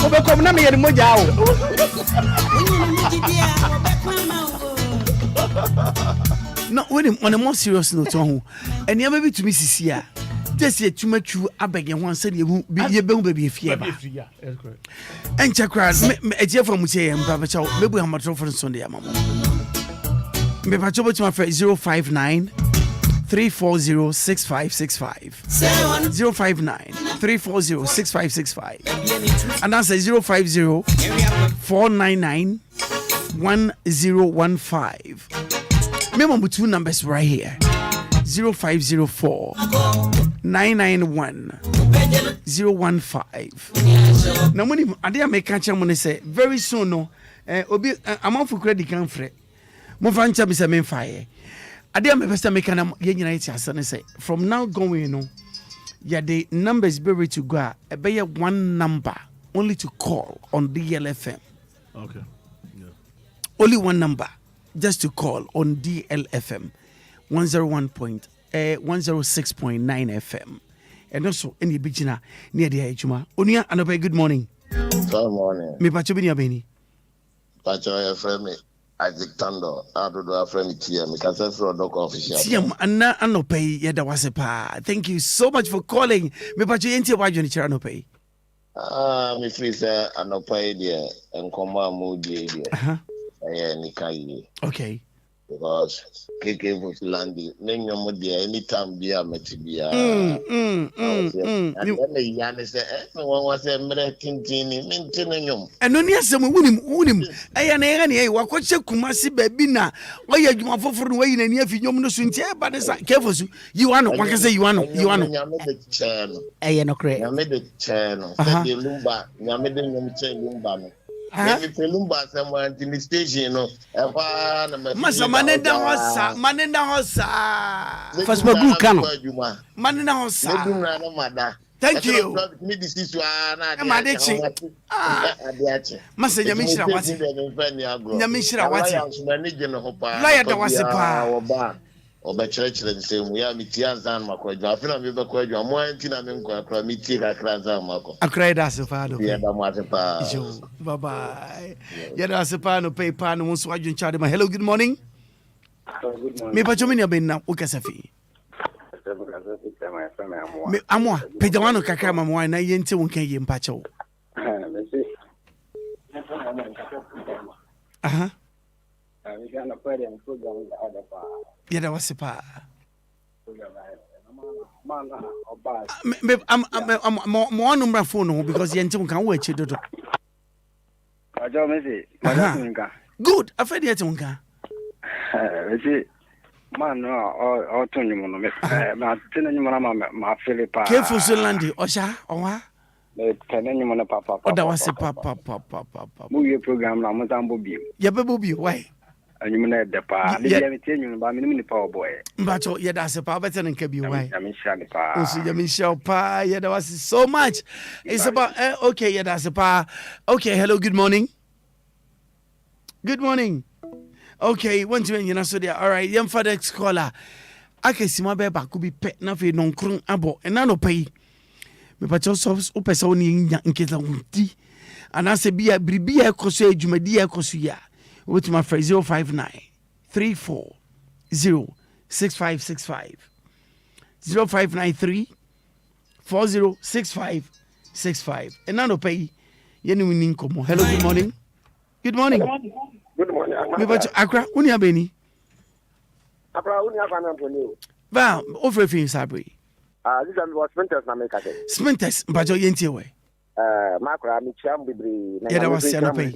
obe kom na me ye moja o no when on a more serious note on and you maybe to me sisia just ye tumatwu abege ho ansa de ye behu ba bi fie ba en chakra me eje from mutie ye mpa bacha mebu hamatro for Sunday amamo me bacha bo tuma 059 340 6565 059 340 6565 and that's 050 499 1015 remember two numbers right here 0504 991 015. Now when I make catch money say very soon no obi amount for credit can free. Mo fancha me say me fire. I dey me best make na ye nyina it asane say from now going no ya the numbers be ready to go e be one number only to call on DLFM. Okay. Yeah. Only one number just to call on DLFM 106.9 FM. And also any bigina near the Huma. Onia Anope, good morning. Good morning. Me Pacho Bini Abeni. Pacho Efremi, Isaac Tando, Ado Efremi Tia, Mikasa for Doc official. Tiam, Anna Anope, Yada Wasepa. Thank you so much for calling. Me Pacho Yenti Wajoni Charanope. Me freezer Anope, dear, and Koma Moody, dear. Nikai. Okay. Because KK was landing, name your mother anytime be a metibia. And then the Yan said, no one was a American maintaining. And only as some women, I am a watch Kumasi Babina. Why are you for way in any of your Musuntia? But it's careful. You want to say you want the channel. I know, Craig. I made the channel. The Lumba, Yamedin Lumba. Maybe Pelumba somewhere in the station, you know. Masa manenda hosa. First my group can. Manenda hosa. Thank you. Masa nyamishira wati. Nyamishira wati. Laya da wasepa. obɛkyerɛkyerɛ nsɛm ya meti ansa no makɔ adwuma afei na mebɛkɔ adwuma mo anti na menkɔ akora meti kakra ansa makɔ akra da ase paa no yɛda mo ase paa bye bye yɛda ase paa no pay paa no wo nso adwenkyade ma hello good morning me pacho me nia benna wo kasa fi me amwa pejawano kakra ma mwa na yente wo kan ye mpacho aha yɛda wase paa mo number phone because yente wo kan wo achi dodo good afedi yete wo kan man no to nyum no me ma tena nyum na ma Philippa kefu Solandi osha onwa me tena nyum na papa oda wase papa mu ye program na mo tambo bi ye bebo bi why anyum na de pa le ya me tenyum ba me ni power boy mbacho ye da se pa better nka bi why ya me sha ni pa osu ya me sha pa ye da wase so much it's about okay ye da se pa okay hello good morning okay one to you know so there all right young father scholar akesima be ba ko bi pe na fe non krun abo e na no pay me pa cho so o pesa oni nya nketa wunti ana se bia bribia ekoso adwumadi ekoso ya with my phrase 05934065565 0593406565 e na no pay ye ni wini nkomo hello good morning Good morning. Me but Accra, uni abeni. Accra, uni abana Antonio. Ba, over fin sabri. This was Sprinters na make ate. Sprinters, but you yenti we. Maakora mi chiam bibri na. Yeda wasi no pay.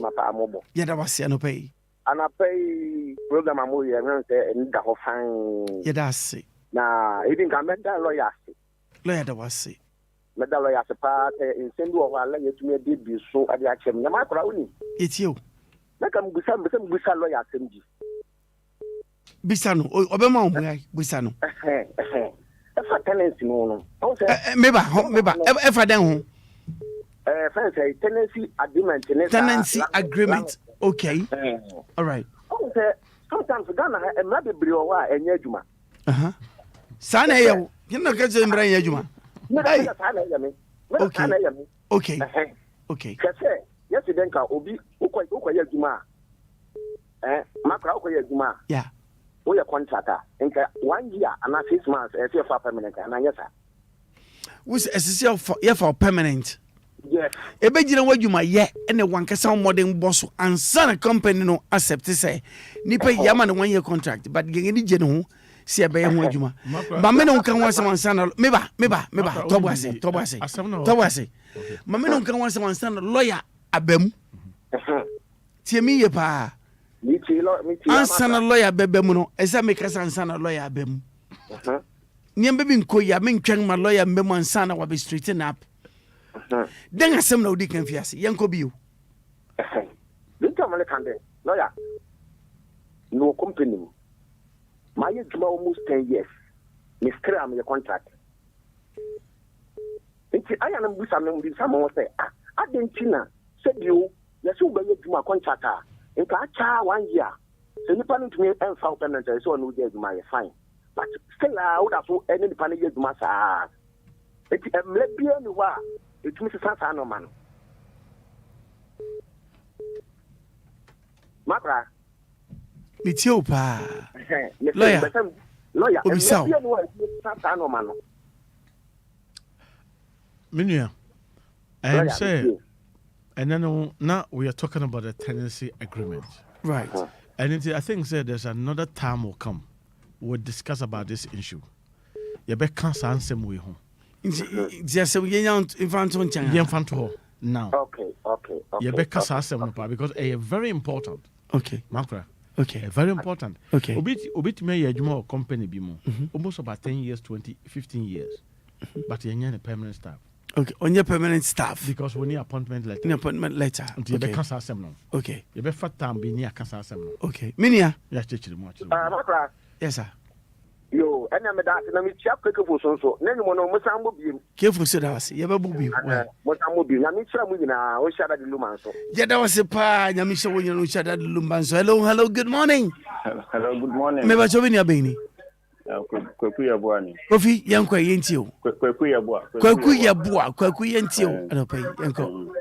Yeda wasi no pay. Ana pay program amu ye ngan se nda ho fan. Yeda asi. Na even ka meda lawyer. Lawyer da wasi. Meda lawyer se pa insendu o ala yetumi de bi so ade a chem. Na Maakora uni. Yetio. Naka mbusa lawyer asemji. Bisano, obema omwe bisano. Efa tenancy no. Meba, efa den ho. Fancy tenancy agreement. Okay. All right. Sometimes Ghana e ma bebre o wa enya adwuma. Sana ye, kina ka je mbra enya adwuma. Okay. Kase, yesterday ka obi ukoye adwuma. Maakora ukoye adwuma. Yeah. We are contractor. Inka 1 year and 6 months as for permanent and yes sir. Was essential for permanent. Yes. E be gina wadwuma ye ene wankasa modern boss ansa na company no accept say nipa yama na 1 year contract but gengeni je no ho si e be ho adwuma. Ba me no kan wansa wansa na meba tobo ase. Ma me no kan wansa wansa na lawyer abam. Tie mi ye pa. Ansana lawyer bebem no esa me kasa ansana lawyer bebem niam bebi nko ya me ntwen ma lawyer mbem ansana wa be straighten up den asem na odi kan fiase yenko bio dinta male kande lawyer no company my juma almost 10 years me scram your contract nti aya na mbusa me mbisa mo say adentina said you yesu be juma contract nka acha 1 year so nipa no tumi emfa permanent so no dey adwuma ye fine but still would have so any nipa no dey adwuma saa eti emle bia ni wa etumi sesa no man Maakora mitio pa lawyer obisa bia ni wa sesa no man Minua and say and then now we are talking about a tenancy agreement. Right. And I think there's another time will come. We'll discuss about this issue. You better can't answer me home. Just we infant now. Okay. You better answer me because a very important. Okay. Maakora. Okay. Very important. Okay. Obit me a juma company bimo. Almost about 10 years, 15 years. But you're a permanent staff. Okay, on your permanent staff. Because we need appointment letter. Okay. You be cancer assembly. Okay. You be fat time be near cancer assembly. Okay. Minia. Yes, teacher much. Maakora. Yes, sir. Yo, and I'm na me chap keke so. Nenu mo no mo sambo bi. Kefu so da wase. Ye ba bu bi. Mo sambo bi. Na me chira mu nyina o shada de luma so. Ye da wase pa, nya me hye wo nyina o shada de luma so. Hello, good morning. Hello, good morning. Me ba chobi ni abeni. Kwaku Yabuani. Kofi, Yanko Yentio. Kwaku Yabua. Kwaku Yabua, Kwaku Yentio. I don't pay Yanko.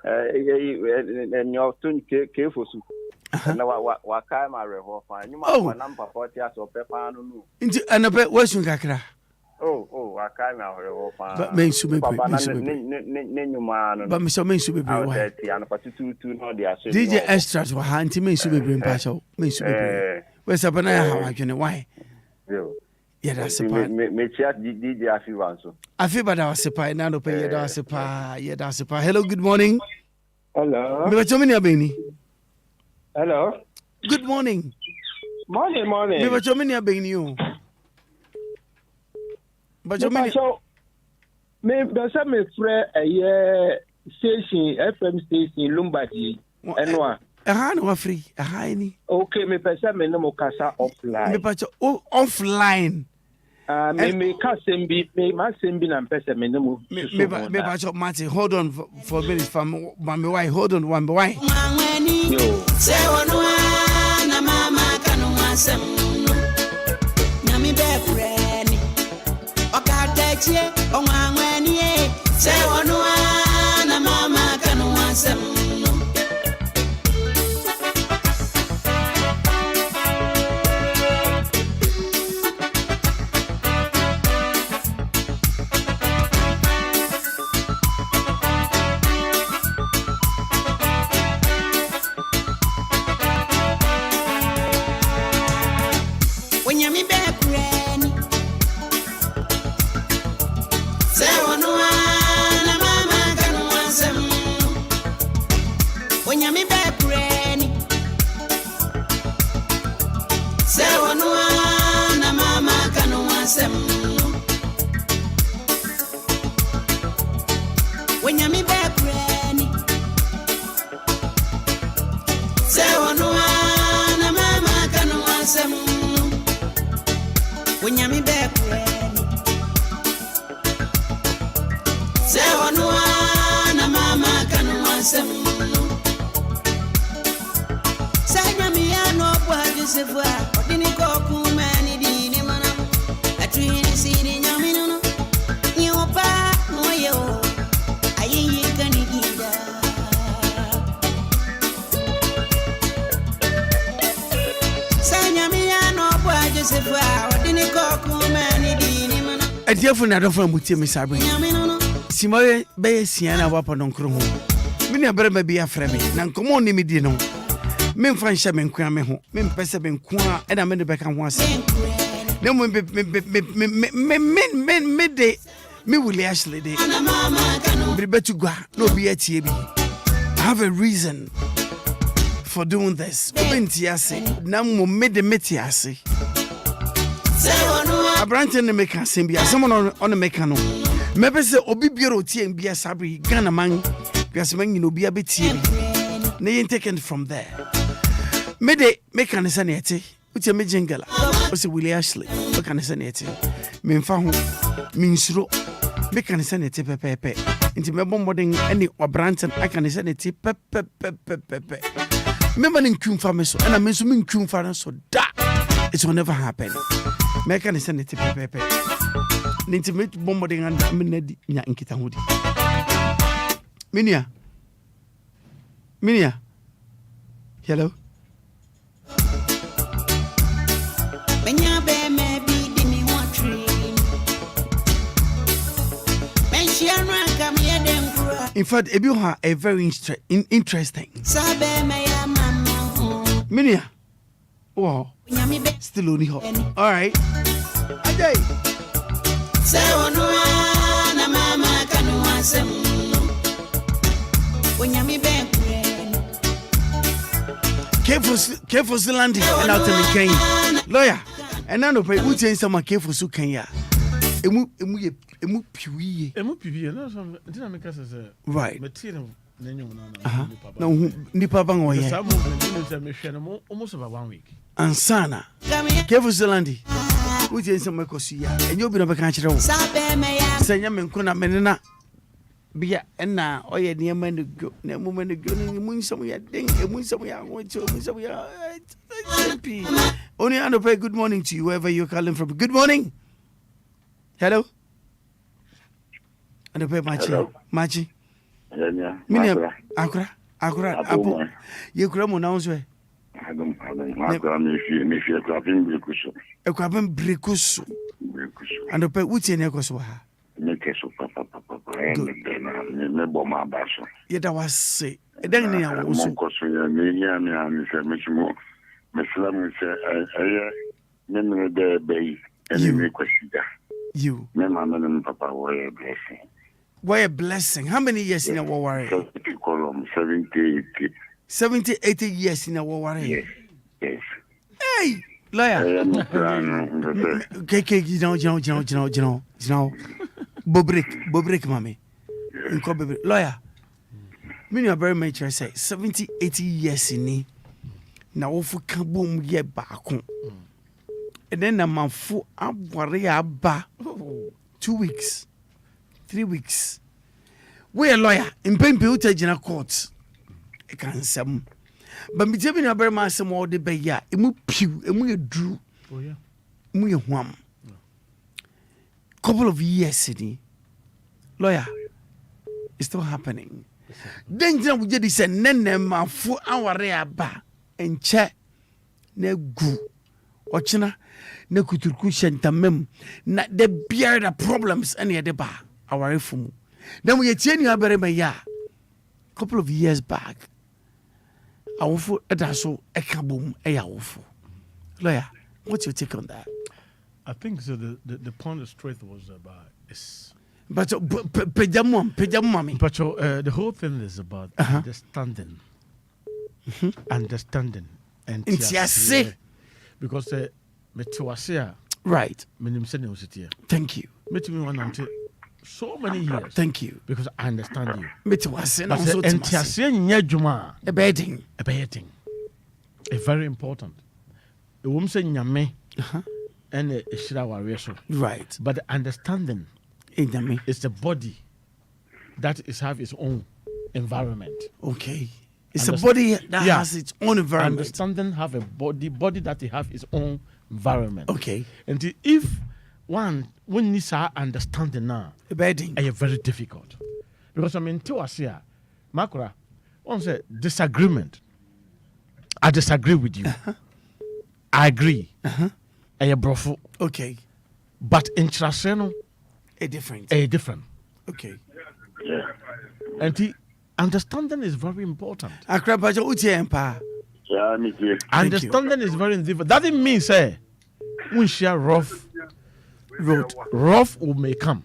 And your tune careful. What time I revolve? You might number 40 or pepper. Into another Western Accra. Oh, I can't have but men should be but Mr. Men should be DJ Extras were hunting men should be bring partial. Men should be where's a banana? How can why? Yeah, that's a part. Me chat DJ a few ones. I feel bad. I was a pie. Now to pay. That's a pie. Yeah, that's a pie. Hello, good morning. Hello. Hello. Good morning. Morning. Me what you mean about you? But you mean me besa me frɛ ɛyɛ station FM station Lumbaji enwa no free ni okay me pesa me no kasa offline me pacho offline me ka sembi me ma sembi na pesa me no me pacho Martin hold on for a minute fam me why hold on one why say ono na mama kanu asem na me be friend okatechie onwanwani say ono na mama kanu asem Adiafo na adofo amutie me sabe Simoye be sia na wapo no nkro ho me ne abere ma bi afre me na nkomo ni me di no me mfa nhye me nkwa me ho me mpese me nkwa e na me ne beka ho ase na mo me de me Willy Ashley de be betu gwa na obi atie bi I have a reason for doing this obenti ase na mo me de meti ase Abrante ne meka sembia someone on the meka no mebe se obi biero tie mbia sabri Ghana man biase man nyino bia betie na yen taken from there me de meka ne sane ete utie me jingala o se Willy Ashley meka ne sane ete me mfa ho me nsuro meka ne sane ete pepepe nti me bombodin ene Abrante aka ne sane ete pepepe me man nkumfa me so na me so me nkumfa na so da it will never happen. Make an insanity pepe. Nintimate bombarding and minedi nya inkita hudi. Minia. Hello. In fact, Obia a very interesting. Minia. Wow. Still only hot. All right. Ajay. Say ono na mama kanu asem. Onyami be careful Zilandi and out in the Kenya. Lawyer. And now no pay who change some careful su Kenya. Emu piwi. No so didn't make us right. Material No nipa bango ye. Almost about 1 week. Ansana. Careful Zilandi. Who change some kosia. And you be no can chiro. Senya menkuna menena. Bia na oye near man go na moment go ni mun some ya ding mun some ya want to mun some ya Only Anope, good morning to you, wherever you're calling from. Good morning. Hello. Anope, Machi. Minia, Accra. Apo. You cram on now, sir. I don't me fear clapping Brikuso. A crabbing Brikuso. Anope, what's in your coswa? Make us papa, and then my basho. Yet I was say, I don't know. Miss Lam said, I memory there, bay, and you request you. Mamma and Papa were a blessing. Why a blessing? How many years in a war? 70, 80. 70, 80 years in a war. Yes. Hey, lawyer. KK, you know. Bobrick, mommy. Lawyer. Many are very much, I say, 70, 80 years in me. Now, ofu kaboom ye baako. And then a man fu abware aba 2 weeks, 3 weeks. We a lawyer in Pempe Utajina court. I can't say. But me tell me about my some more the beya. Emu pew, emu drew. Oh yeah. Emu wham. Couple of years sitting. Lawyer, it's still happening. Then we just say nene man fu aware aba. Enche na gu ochina na kuturku shentamem na the bear the problems any de ba aware fumu then we tie ni abere ma ya couple of years back awofo edaso ekabom eyawofo lawyer what's your take on that? I think so the point of strength was about is but pejamum but the whole thing is about understanding. Understanding and because right. Thank you. So many years. Thank you. Because I understand you. A bedding. It's very important. The woman say nyame and a shira. Right. But the understanding is the body that is have its own environment. Okay. It's a body that has its own environment. Understanding have a body that it have its own environment. Okay. And if one needs to understanding now, it's very difficult. Because I mean, to us here, Maakora, one say disagreement. I disagree with you. I agree. A brofo. Okay. But in Traseno, a different. Okay. Yeah. And understanding is very important. Yeah, me too. Understanding is very important. That didn't mean say we share rough road. Rough may come.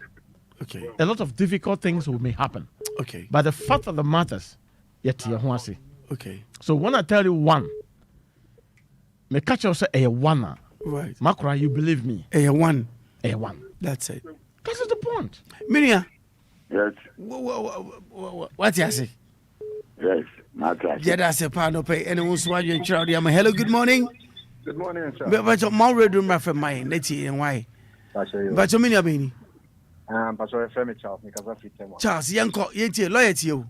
Okay. A lot of difficult things may happen. Okay. But the fact of the matters, yet you want to see. Okay. So when I tell you one, me catch you say a one. Right. Maakora, you believe me? A one. That's it. That is the point. Minia. Yes. What you say? Yes. Yeah, that's a part of pay. Anyone swag you child. Hello, good morning. Good morning, sir. But your mom read my friend mine. Let's see and why. But you mean you mean? Pastor FM Charles, because of it. Charles, young court, yet loyalty you.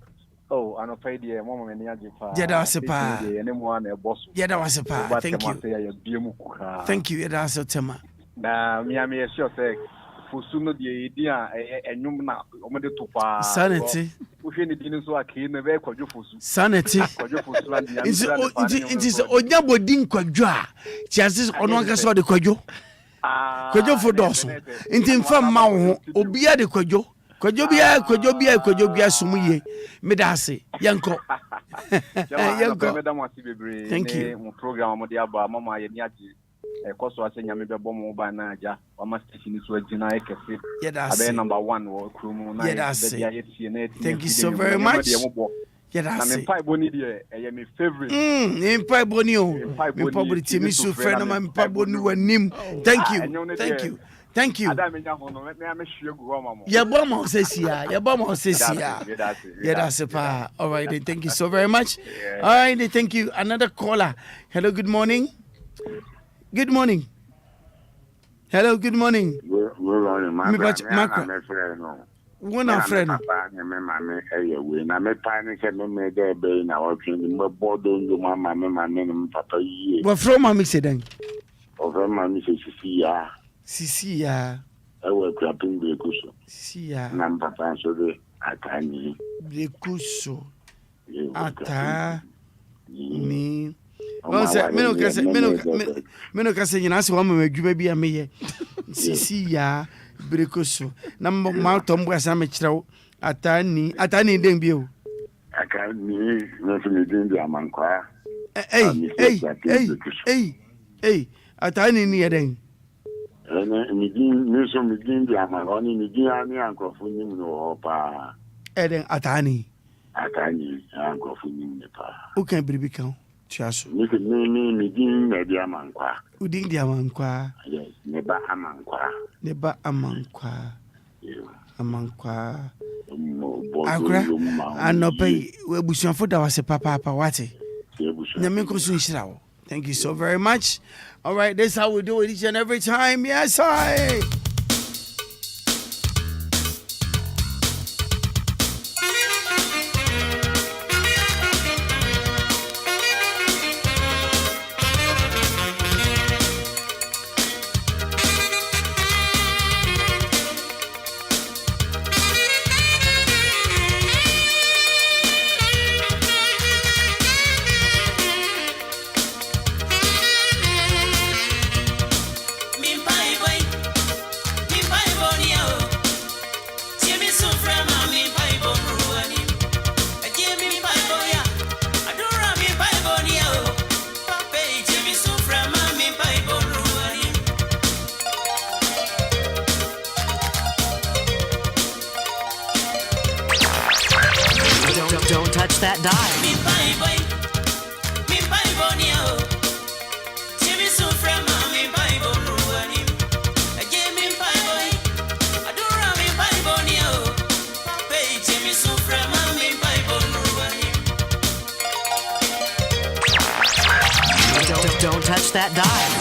Oh, I know pay the mom and yeah, that's a part. Anyone a boss. Yeah, that was a part. Thank you. Thank you. That's a tema. Now, me, I'm sure say. Fusuno the idea enyum na omede topa sanity uhwe ni dinu so akei na be kwadwo fusu sanity kwadwo fusu la dia it is onyabodin kwadwo a chiasis ono aka so de kwadwo kwadwo fodoso nti mfa ma wo obia de kwadwo bia sumuye medase yanko thank you mo program mo dia ba mama ye ni agi koso asenya me bebo mo ba na aja wa master station so agina ekese abe number 1 wo krumu na thank you so very much na me pai boni de me favorite me pai boni o me probably timi so friend na me pai boni wanim thank you adam nya ho no me hwe gu ho mama ya bo ma osesia yeah that's pa all right then, thank you so very much. All right then, thank you. Another caller. Hello, good morning. Good morning. Hello, good morning. One of friend. Mammy, we na me panic and me there be now working my board on the mamma, my papa ye. What from mammy said then? Over mammy says, Cecilia. I will clapping the cushion. Sia. Number so the atani. The cusso. Ata. Ni. Well, sir, Meno can say, you know, one may be a me. Cecilia. Brecoso. Number Mountain West Amateur. Atani didn't be. I can't need nothing in the Amankwa. Hey, Atani near then. And Missing the Amazoni, Midiani, Uncle Funim, no pa. Eden Atani, Uncle Funim, pa. Who can be become? Chasso. Mr. Midin, the Amankwa. Who ding the Amankwa? Yes, never Amankwa. Amankwa. Accra, and no pay. We bush for that was a papa, what? Thank you so very much. All right, this is how we do it each and every time. Yes, I. Don't touch that dial. Don't touch that dial.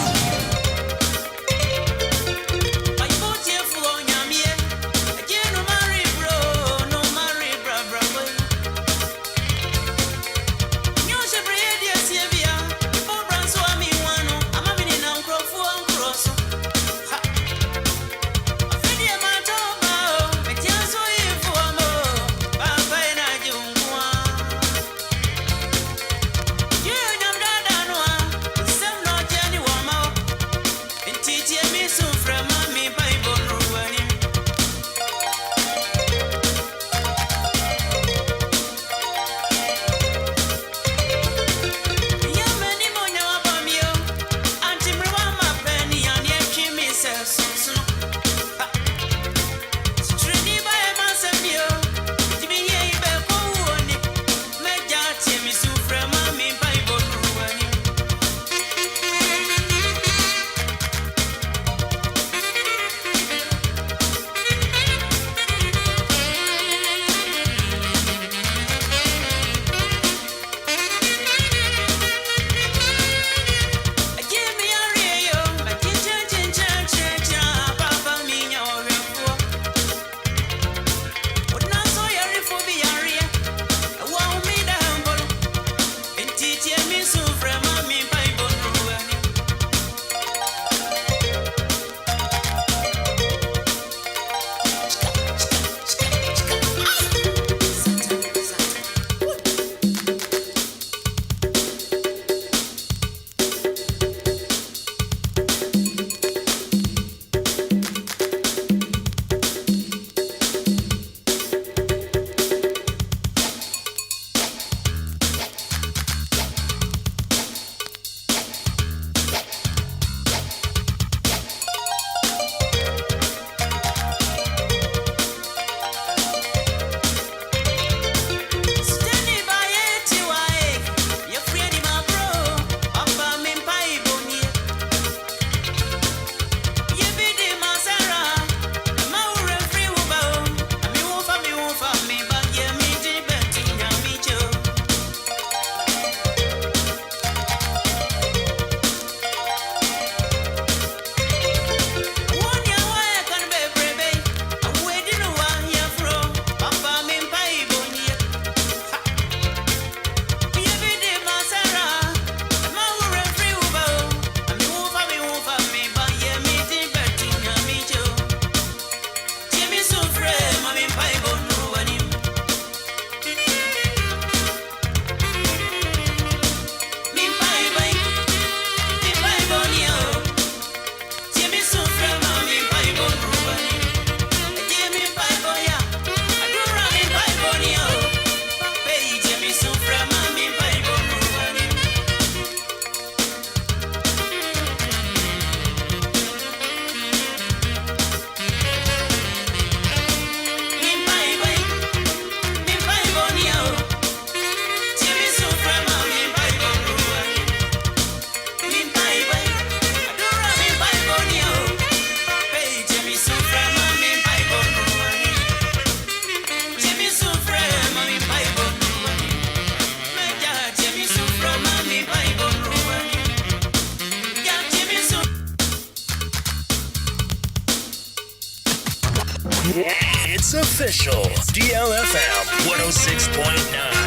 official DLFM 106.9.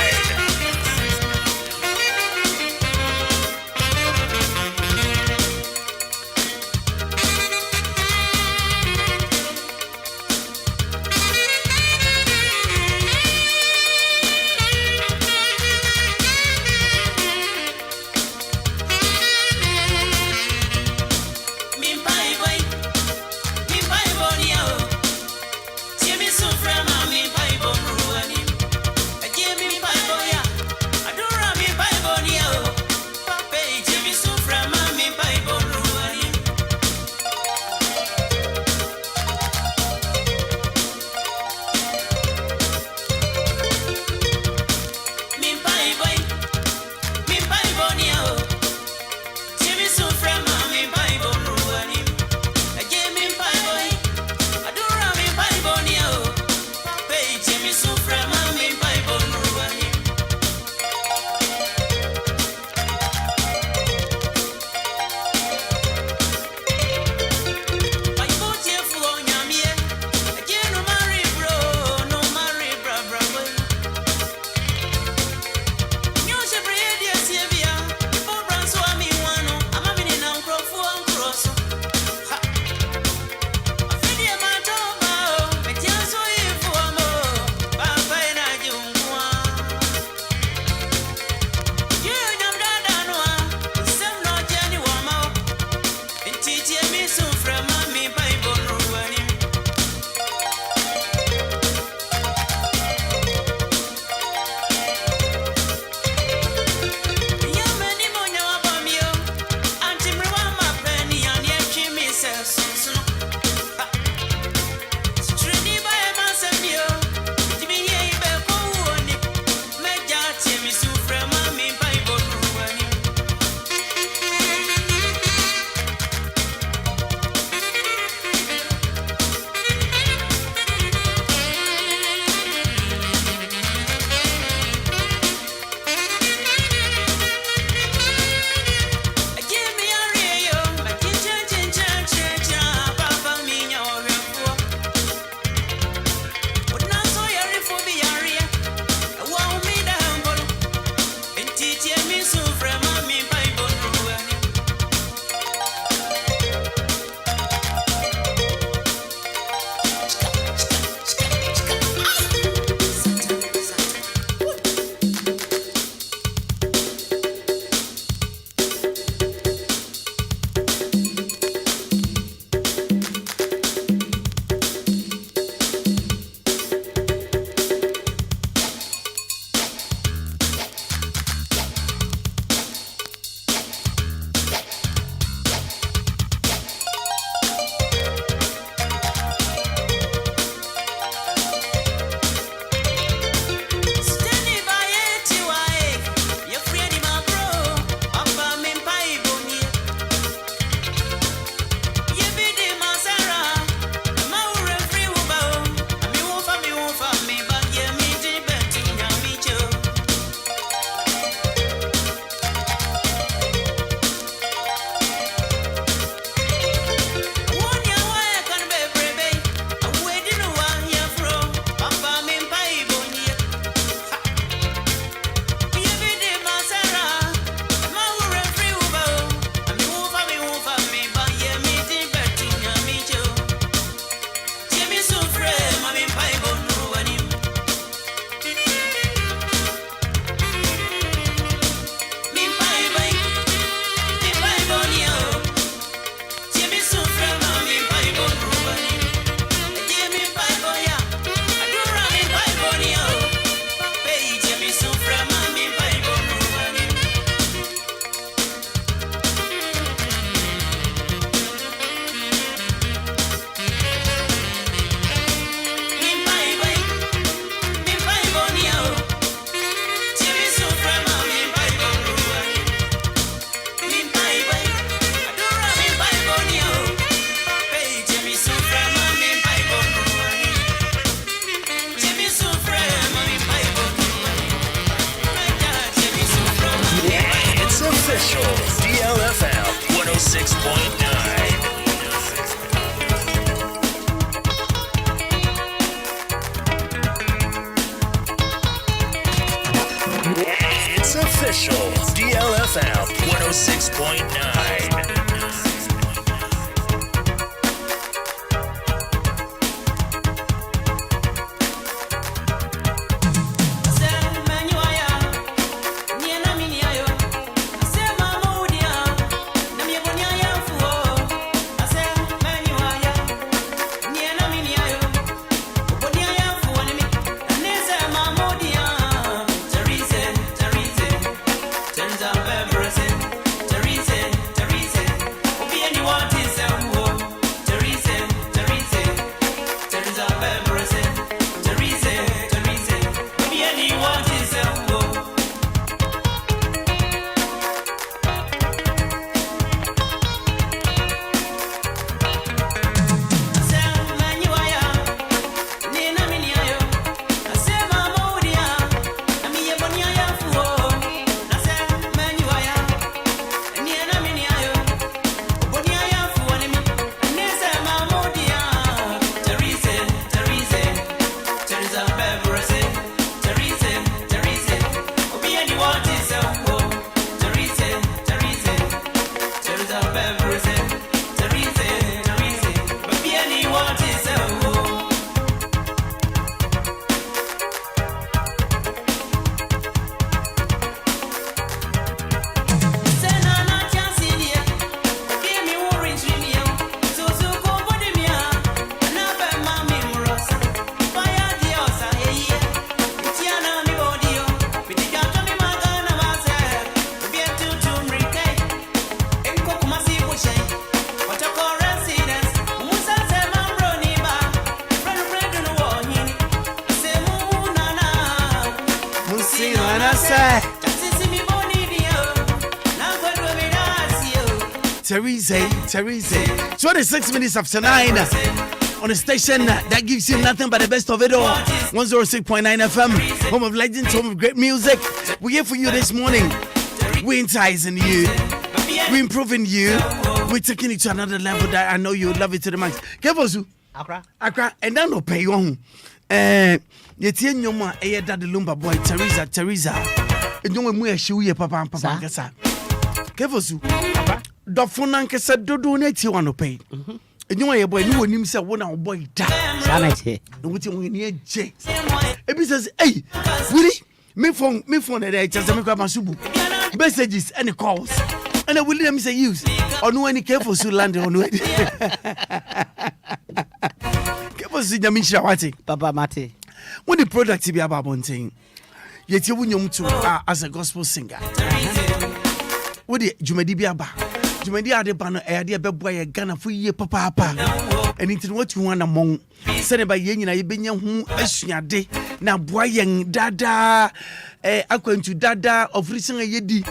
DLFM 106.9. It's official. DLFM 106.9. Teresa. 26 minutes after 9 on a station that gives you nothing but the best of it all. 106.9 FM, home of legends, home of great music. We're here for you this morning. We're enticing you. We're improving you. We're taking it to another level that I know you love it to the max. Kevosu. Accra. And then no pay you on. Yetie nyoma eyeda de lumba boy Teresa. Enyo mu ehwe papa kasa. Kevosu. Dofuna nkesa dodo na ti wano pay. Enyo ye boy ni wonim se wo na wo boy da. Sanate. No wuti mo ni eje. Ebi says, "Hey, Willy, me phone there just me kwa masubu. Messages and calls." And I will let me say use. Onu any careful so land onu. Careful so nyamisha wati. Papa Mate. When the product be about bonting. Yet you wunyum to as a gospel singer. What the Jumedi be aba. Jumedi ade bano e ade beboa ye Ghana for ye papa. And into what you want among said by yen na ye benya hu asuade na boa yen dada akwantu dada of recent yedi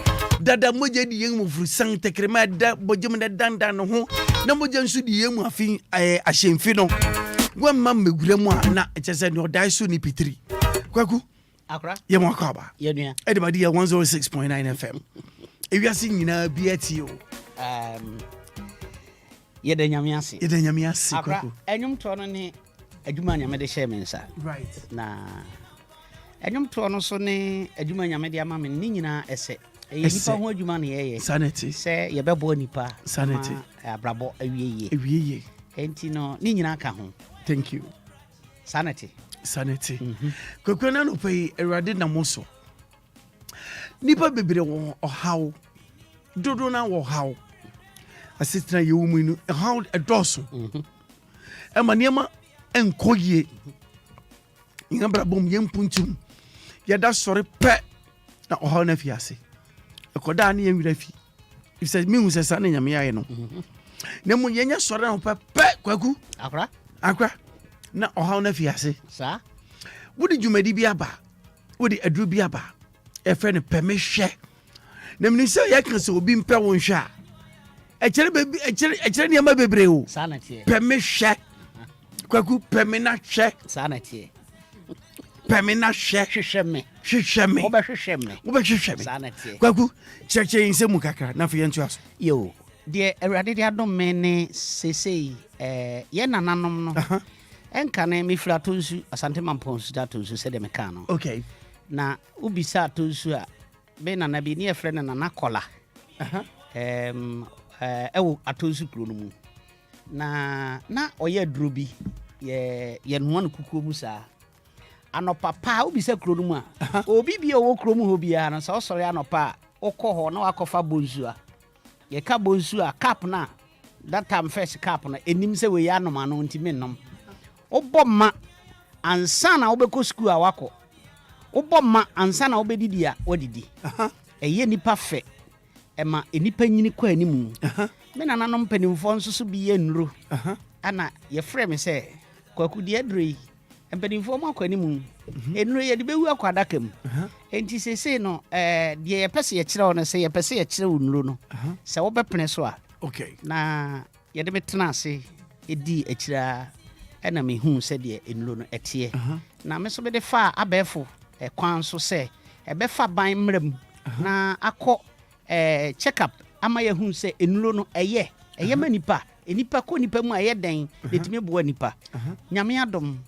dada moja di yen mu frusan tekrema da bojum da danda no ho na moja nsu di yen mu afin ahemfi no gwa mam megure mu na echese no dai so ni pitri kwaku Accra ye mo akaba ye nua edebadi 106.9 FM ewiase nyina biati o ye da nyame ase kwaku enyum to no ne adwuma nyame de share mensa right na enyum to no so ne adwuma nyame de ama me ni nyina ese nipa ho adwuma ne ye sanity se ye bebo nipa sanity abrabo awieye enti no ni nyina ka ho thank you sanity kwaku na no pay erade na moso nipa bebre wo ohaw dodo na wo haw asitra ye wo mu no haw edoso niema enkoye ingabra bom yempuntum yeda sore pe na ohaw na fiase ekoda na yewira fi if says me hu se sa na nyame yaye no na mu yenya sore na pe kwaku Accra na ohaw na fiase sa wodi djumadi bi aba wodi adru bi aba e fe ne permission na mni se yakan se obi mpe won hwa echere niema bebre o sanate permission kwaku permina hwe sanate permina hwe hwehweme wo be hwehweme sanate kwaku cheche inse mu kakra na fe yentu aso yo de erade de adom me ne sesei ye nananom no enka na me fira tonsu asante mamponsu da tonsu se de me ka no okay na ubisa tonsu a be na bi ne friend na Nakola ewo atonsu kuro no mu na oye duro bi ye no no kukuo mu saa anopapa obi se kuro no mu a obi bi owo kuro mu ho bia na so sori anopa okọ ho na wakofa bonsu a ye ka bonsu a cap na that time first cap na enim se we ya anoma no ntimi nnom oboma ansa na obekọ school a wako oboma ansa na obedidi a odidi eye nipa fe ema enipa nyini kwa animu me na nanom panimfo nso so bi ye nuro ana ye frɛ me sɛ kwaku de adrei panimfo ma kwa animu enuro ye de bewu akwa dakam enti sese no de ye pese ye kyerɛ no sɛ ye pese ye kyerɛ nuro no sɛ wo bɛpene so a okay na ye de betena ase edi akyira ɛna me hu sɛ de enuro no ɛteɛ na me so be de fa abɛfo kwan so sɛ ɛbɛfa ban mram na akɔ check up ama ye hu se enuro no eye manipa enipa ko nipa mu aye den letimi bo nipa nyame adom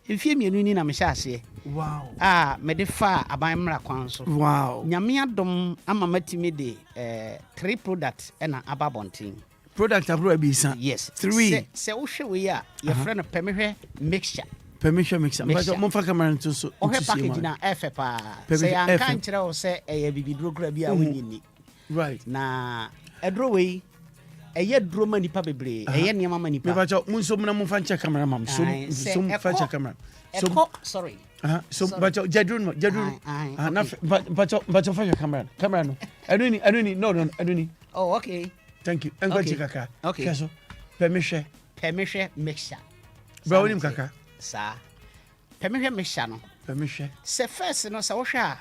efie mienu ni na me hya ase wow me de fa aban mra kwan so wow nyame adom ama matimi de 3 product na ababontin product abro bi san yes 3 se wo hwe we ya ye frɛ no pemehwe mixture but mo fa camera nto so o he package na FPA se ya kan kyerɛ wo se eye bibiduro kura bi a wonyini right na edro we eye duro ma nipa bebre eye niam ma nipa me ba cho mun so mun mo fa check camera mam so fa check camera so sorry so ba cho jadrun na ba cho fa check camera no aduni no aduni oh okay thank you engo chikaka okay so permission mixture bro nim kaka sa permission mixture no permission se first no sa wo hwa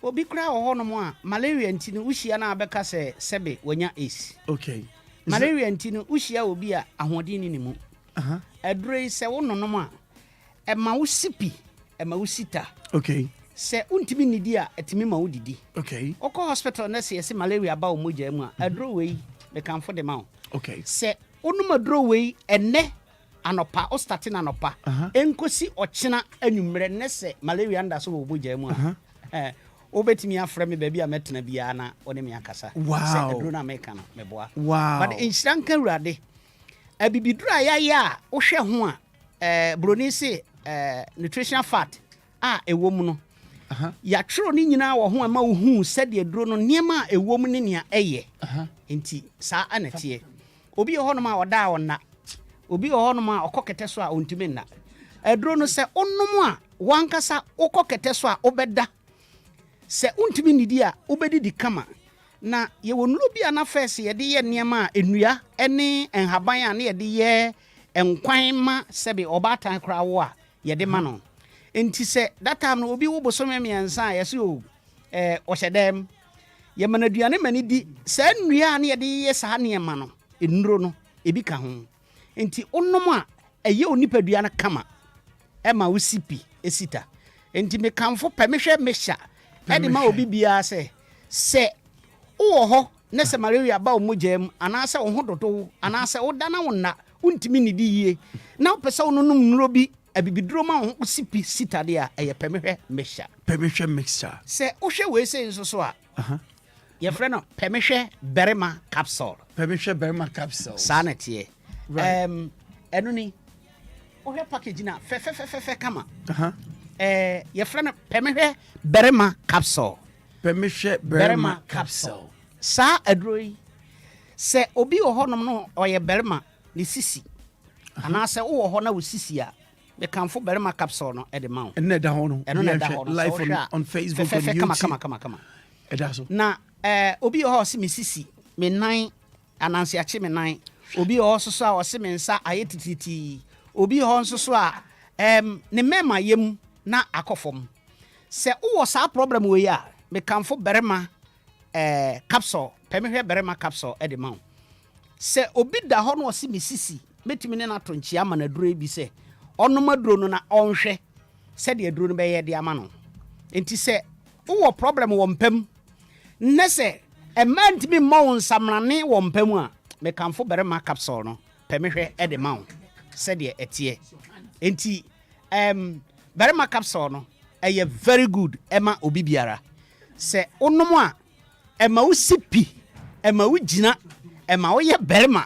obi kura ho no mo a malaria ntini uhia na abeka se sebe wonya ace okay malaria ntini uhia obi a ahoden ni mu adrei se wo nonom a ema wo sipi ema wo sita okay se untimi nidi a etimi ma wo didi okay okọ hospital na se malaria ba wo moja mu a adro wei be kan for the man okay se onum adro wei enne anopa o starting anopa enkosi ochina anwumre ne se malaria nda so wo moja mu a obetimi afrɛ me baabi a metena bia na one me akasa wow edro na meka no meboa wow but inshranka urade abibidura ya wo hwɛ ho a broni se nutritional fat a ewo mu no ya tworo ni nyina wo ho ama wo hu sɛde edro no niema a ewo mu ne nea ɛyɛ enti saa anatie obi ho no ma oda wona obi ho no ma okokete so a ontimi nna edro no sɛ onnom a wankasa okokete so a obɛda se untimi nidi a ubedidi kama na ye wonuro bia na first ye de ye niema a enua ene enhaban a na ye de ye enkwan ma sebe obatan kra wo a ye de ma no enti se that time no obi wo bosome miensa ye se o ohyedem ye manaduane mani di se nnua na ye de ye sa niema no enuro no ebi ka ho enti onnom a eye onipadua na kama ema wo sipi esita enti me kanfo pemehwe mesha edi ma obi bia se wo ho na se malaria ba o mogam ana se wo ho dodo ana se wo dana wo na untimi nidi yie na opese wo num nuro bi abibiduro ma wo sipi sitade a eye pemehwe mixture se wo hwe we se nso so a ye frɛ no pemehwe berema capsule sanete enu ni wo hwe package na fe kama ye frɛ no pemehwe berema capsule sa adroi se obi wo honom no oye berema ni sisi ana se wo ho na wo sisi a be kanfo berema capsule no e de ma wo ene da ho no live on Facebook and YouTube kama edaso na obi ho se me sisi me nan ananse ache me nan obi ho so a wo se me nsa aye tititi obi ho nso so a ne mema yem na akofom se wo sa problem we ya me kanfo berema capsule pemehwe berema capsule e de ma se obi da ho no o se me sisi metimi ne na tonchia ma na duro bi se onom aduro no na onhwe se de aduro no be ye de ama no enti se wo problem wo mpam ne se emantimi ma wo nsamrane wo mpam a me kanfo berema capsule no pemehwe e de ma se de etie enti berema capsule no eye very good ema obi biara se onom a ema wo sipi ema wo gina ema wo ye berima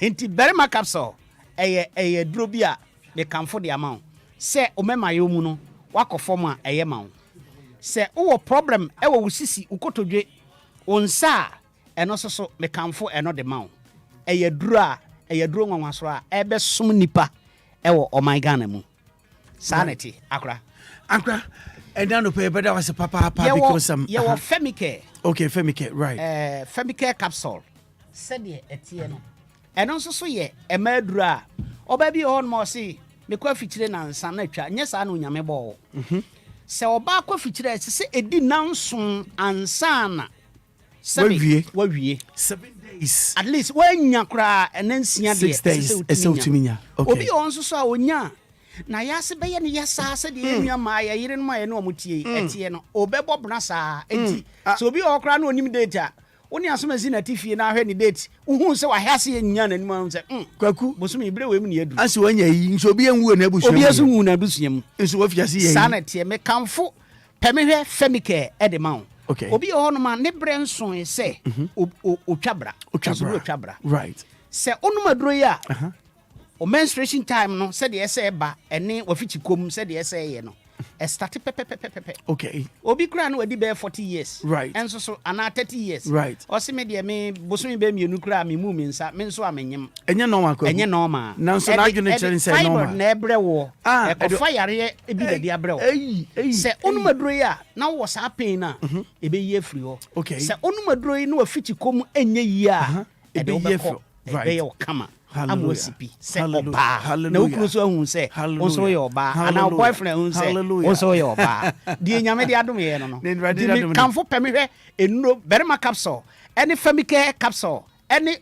enti berima capsule eye duro bi a me kamfo de ama wo se o mema yo mu no wakofom a eye ma wo se wo problem wo sisi ukotodwe onsa eno soso me kamfo eno de ma wo eye duro a eye duro nwanwaso a ebe som nipa ewo Omaighana mu sanity Accra and then no pay better was a papa because some you Femicare. Okay, Femicare, right. Femicare capsule. Said ye etieno. And also so ye a merdra. O baby on more see me kwa feature na sanatwa. Yes, I know nyame ball. Se oba kwa feature se edi nanson ansana. Wawie 7 days. At least when yakra and then 6 days. So to me. Okay. Obi on so onya. Na yase beye ne yasa se de enua ma ya yire no ma ye no omutie etie no obebo bna saa enti so obi okra na onim data oni asomasi na tifie na ahwe ni date uhu se wa hase enya na nim se kwaku bosumi ibre we mu ne edu ase wanya yi nso obi enwu na abusuam obi esu hu na abusuam nso wa fiase yi sanete me kamfo pemehwe Femicare e de ma wo obi ho no ma ne bre nson se otwabra right se onumaduro ya o menstruation time no said the say ba ene wafichi kom said the say ye no e start pepe okay obi kra no wadi be 40 years right enso so ana 30 years right o se me de me bosumi be mienu kra me mu mi nsa me nso amenyem enye normal ko enye normal na nso na adwene chere say normal na ebre wo e ko fire e bi da abre wo se onumaduro ya na wo sa pain na e be ye free ho se onumaduro yi na wafichi kom enye yi a e de wo be ko e be yo kama amosipi se oba na ukuru so hu se onso ye oba ana boyfriend hu se onso ye oba die nyame de adom ye no no di kamfo pemehwe enuro berima capsule any Femicare capsule any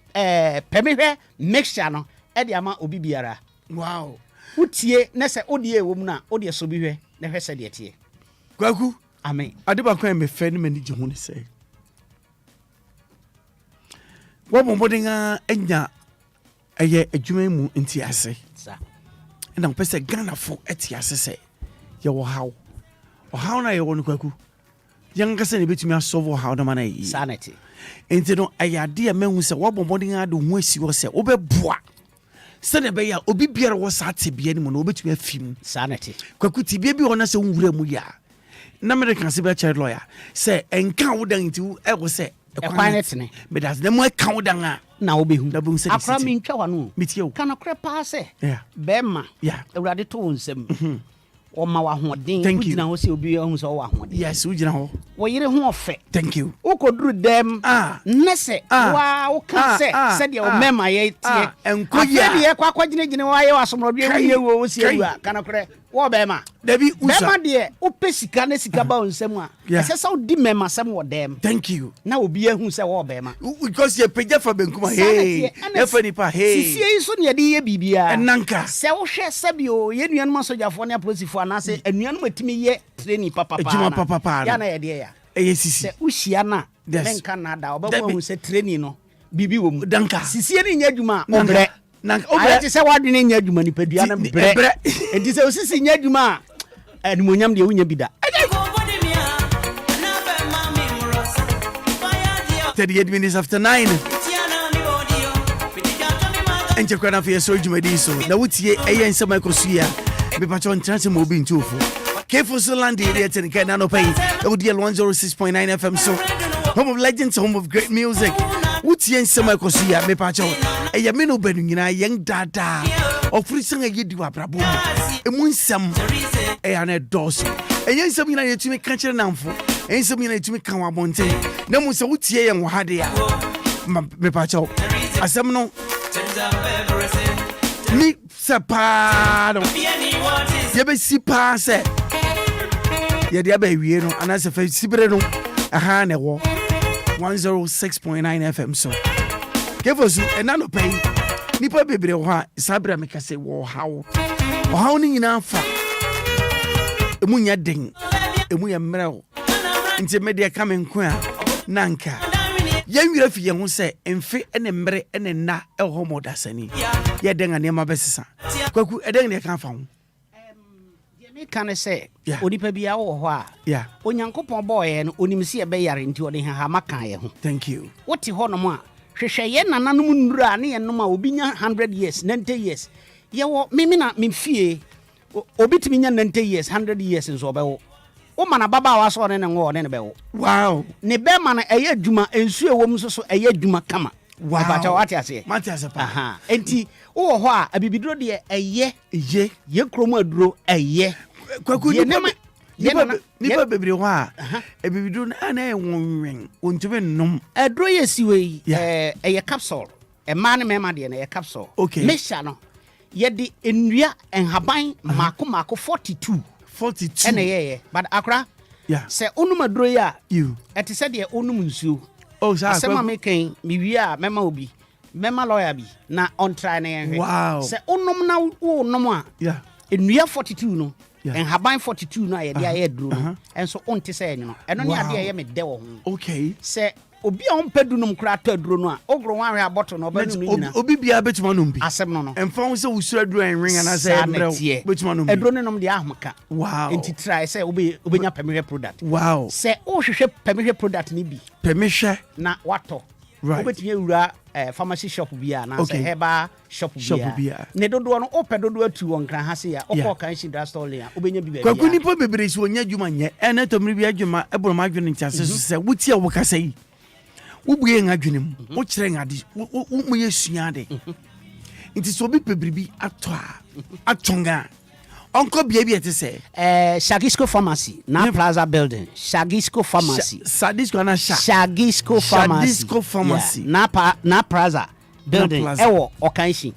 pemehwe mixture no e de ama obi biara wow utie na se odie ewo mu na odie so bi hwe na hwe se de tie kwaku amen adeba kwan me fe ne mani je hu ne se wo bombodinga enya eye adwuma mu nti ase na pese Ghana fo eti ase se ye wo haw na ye wo kwaku yanga se ne betumi asolve haw na mana yi sanity enti no ayade a mahu se wo bombodin ade ho asi wo se wo beboa se ne be ya obi biara wo sa tebia ni mu no obetumi afim sanity kwaku tibia bi wona se nwura mu ya na me kan se be child lawyer se enka wo dan nti e wo se ekwanetene me das dem eka wo dan a na obehu na bu se akra mi ntwa wano mitie wo kana kre pa se yeah bema yeah awurade to nsem o ma wa hoden ugina ho se obi hu se o wa hoden yes ugina ho wo yire ho ofe thank you ukoduru dem nese wa o kan se de o mema ye tie enkoya de ye kwa kwagine wa ye wasomrodo ye wo si ewa kana kre wo bema dabi usa bema de o pesika na sika ba onsem a ese sa o di mema sem wo dem thank you na obi ehu se wo bema because ye peja fa benkuma hey e fa nipa hey sisi so ne de ye bibia enanka se wo hwe sabio ye nuanum sojafo ne aposifo na se anuanum atimi ye training papa ya na ye de ya sisi se ushia na benka na da obekwa se training no bibi wo mu danka sisi ni nya adwuma obre obre se wadene nya adwuma ni padua na bre enti se osisi nya adwuma animonyam de wonya bida 38 minutes after 9 enche kwa for so jumadi so na wutie eyen se microsuya be pacho ntrance mo bi ntofo kefo so land area ten kan no pay DL 106.9 FM so home of legends, home of great music wutie nse microsuya be pacho eya me no banu nyina yen dada ofuri san ayedi wa brabo emu nsam eya na doso eyen nsam nyina yetumi kan kire namfo ensam nyina yetumi kan wa bonte na mu se wutie yen wo hade ya me pacho asem no mi separo ye be sipa se ye dia ba wie no ana se fa sibre no aha na wo 106.9 FM so give us enano pay nipa bebre wo ha sabra me kase wo hawo ni nyina fa emu nya den emu ya mmerɛ nti media kamen ko a nanka yan wira fi yan ho se emfe ene mmere ene na e ho modasani ye den ane ma besesa kwaku eden ne kan fa ho me can say onipa bia wo ho a onyankopon boy no onim se ebe yare nti ode ha maka ye ho. Thank you. Wote ho no mo a hwehwe ye nananom nnura ne ye no ma obi nya 100 years 90 years ye wo mimi na memfie obi timi nya 90 years 100 years nso obewo o mana baba wa so ne ngo ne bewo. Wow. Ne be mana eye adwuma ensu ewom so eye adwuma kama. Wow. Abacha wate ase. Mate ase pa. Aha. Enti wo ho a abibiduro de eye ye kromo aduro eye. Kwaku nipa bebre ho a abibiduro na na enwonwen ontube nnom. Aduro ye siwe eye capsule. E man mema de na eye capsule. Okay. Mesha no ye de enua enhaban mako 42 ene ye but Accra se onum aduro ya you ete se de onum nsuo. Oh, sir. Asema making me wia mema obi mema lawyer bi na on try na yen. Wow. Se onum na wo nom a enua 42 no en haban 42 no ye de aye duro no enso onte se enyo eno ne ade ye me de wo ho. Okay. Se obi a ompadu num kra to aduro no a ogro wan hwe aboto no oba nu nyina obi bia betuma no bi asem no emfa wo se wusura aduro enwen ana se embre betuma no bi aduro ne nom de ahmaka. Wow. Enti try se obenya permehwe product. Wow. Se o hwehwe permehwe product ni bi permehwe na wato right. Obetumi ewura pharmacy shop bia na se heba shop bia ne dodo no opedodo atu won kran ha se ya okọ kan shi da store ya obenya bi bia kwaku nipa bebre si onya dwuma nye ene tomri bi adwuma eboro ma adwene ntiase so se wuti a wo kasa yi wubuye ngadwene mu wo kire ngade wo ye suade nti so bi pebribi atonga onko bia bi ete se Shagisco Pharmacy na Plaza Building. Shagisco Pharmacy. Sadisco na Shagisco Pharmacy. Shagisco Pharmacy. Na Plaza Building. Ewo Okanshi.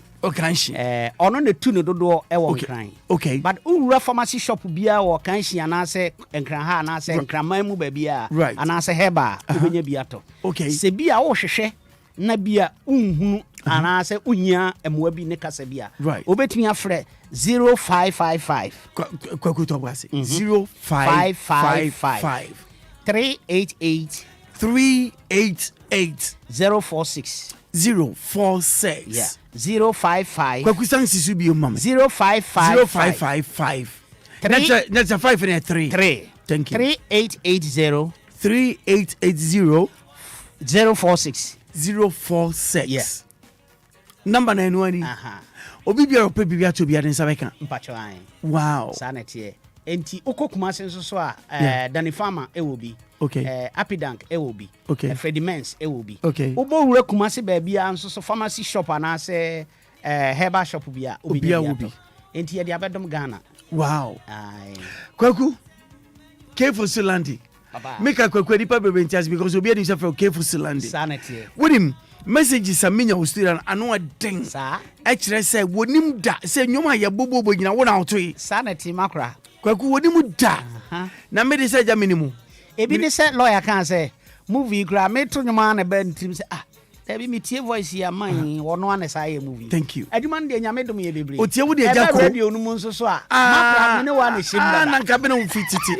Ono ne tu ne dodo ewo nkran. Okay. But ura pharmacy shop bia wo Okanshi anase nkran ha anase nkran mu ba bia anase heba ubenya bia to. Okay. Se bia wo hwehwe na bia unhunu anase unya emwa bi ne kasa bia. Obetumi afre 0555 kwaku to bwase 0555 388 046 046 055 kwaku san sisu bi mama 0555 that's a 5 and a 3 thank you 3880 046 046 number 91 obi bia ope bibia to bia den sabeka mpacho an wow sanete enti okokuma senso so a Danny Farmer ewobi Apidank ewobi Freddy Mens ewobi obo wura kuma se ba bia nso so pharmacy shop ana se herbal shop bia obi enti ye de abedom Ghana wow kwaku Kefo Silandi make a kwaku di pa bebe ntias because obi edi se for Kefo Silandi sanete with him messages amenya wo student ano den sa e kire say wonim da say nyoma ya bobobo nyina wo na otoyi sanity Maakora kwaku wonim da na me de say Germany mu ebi de say lawyer kan say movie gra me to nyoma na ba ntim say Debi me tie voice ya man wono ane sa ye movie. Thank you. Adwuma de nyame dom ye bebre. O tie wo de agya ko. Radio no mu nso so a. Maakora me ne wa na shimda. Na nka be no fititi.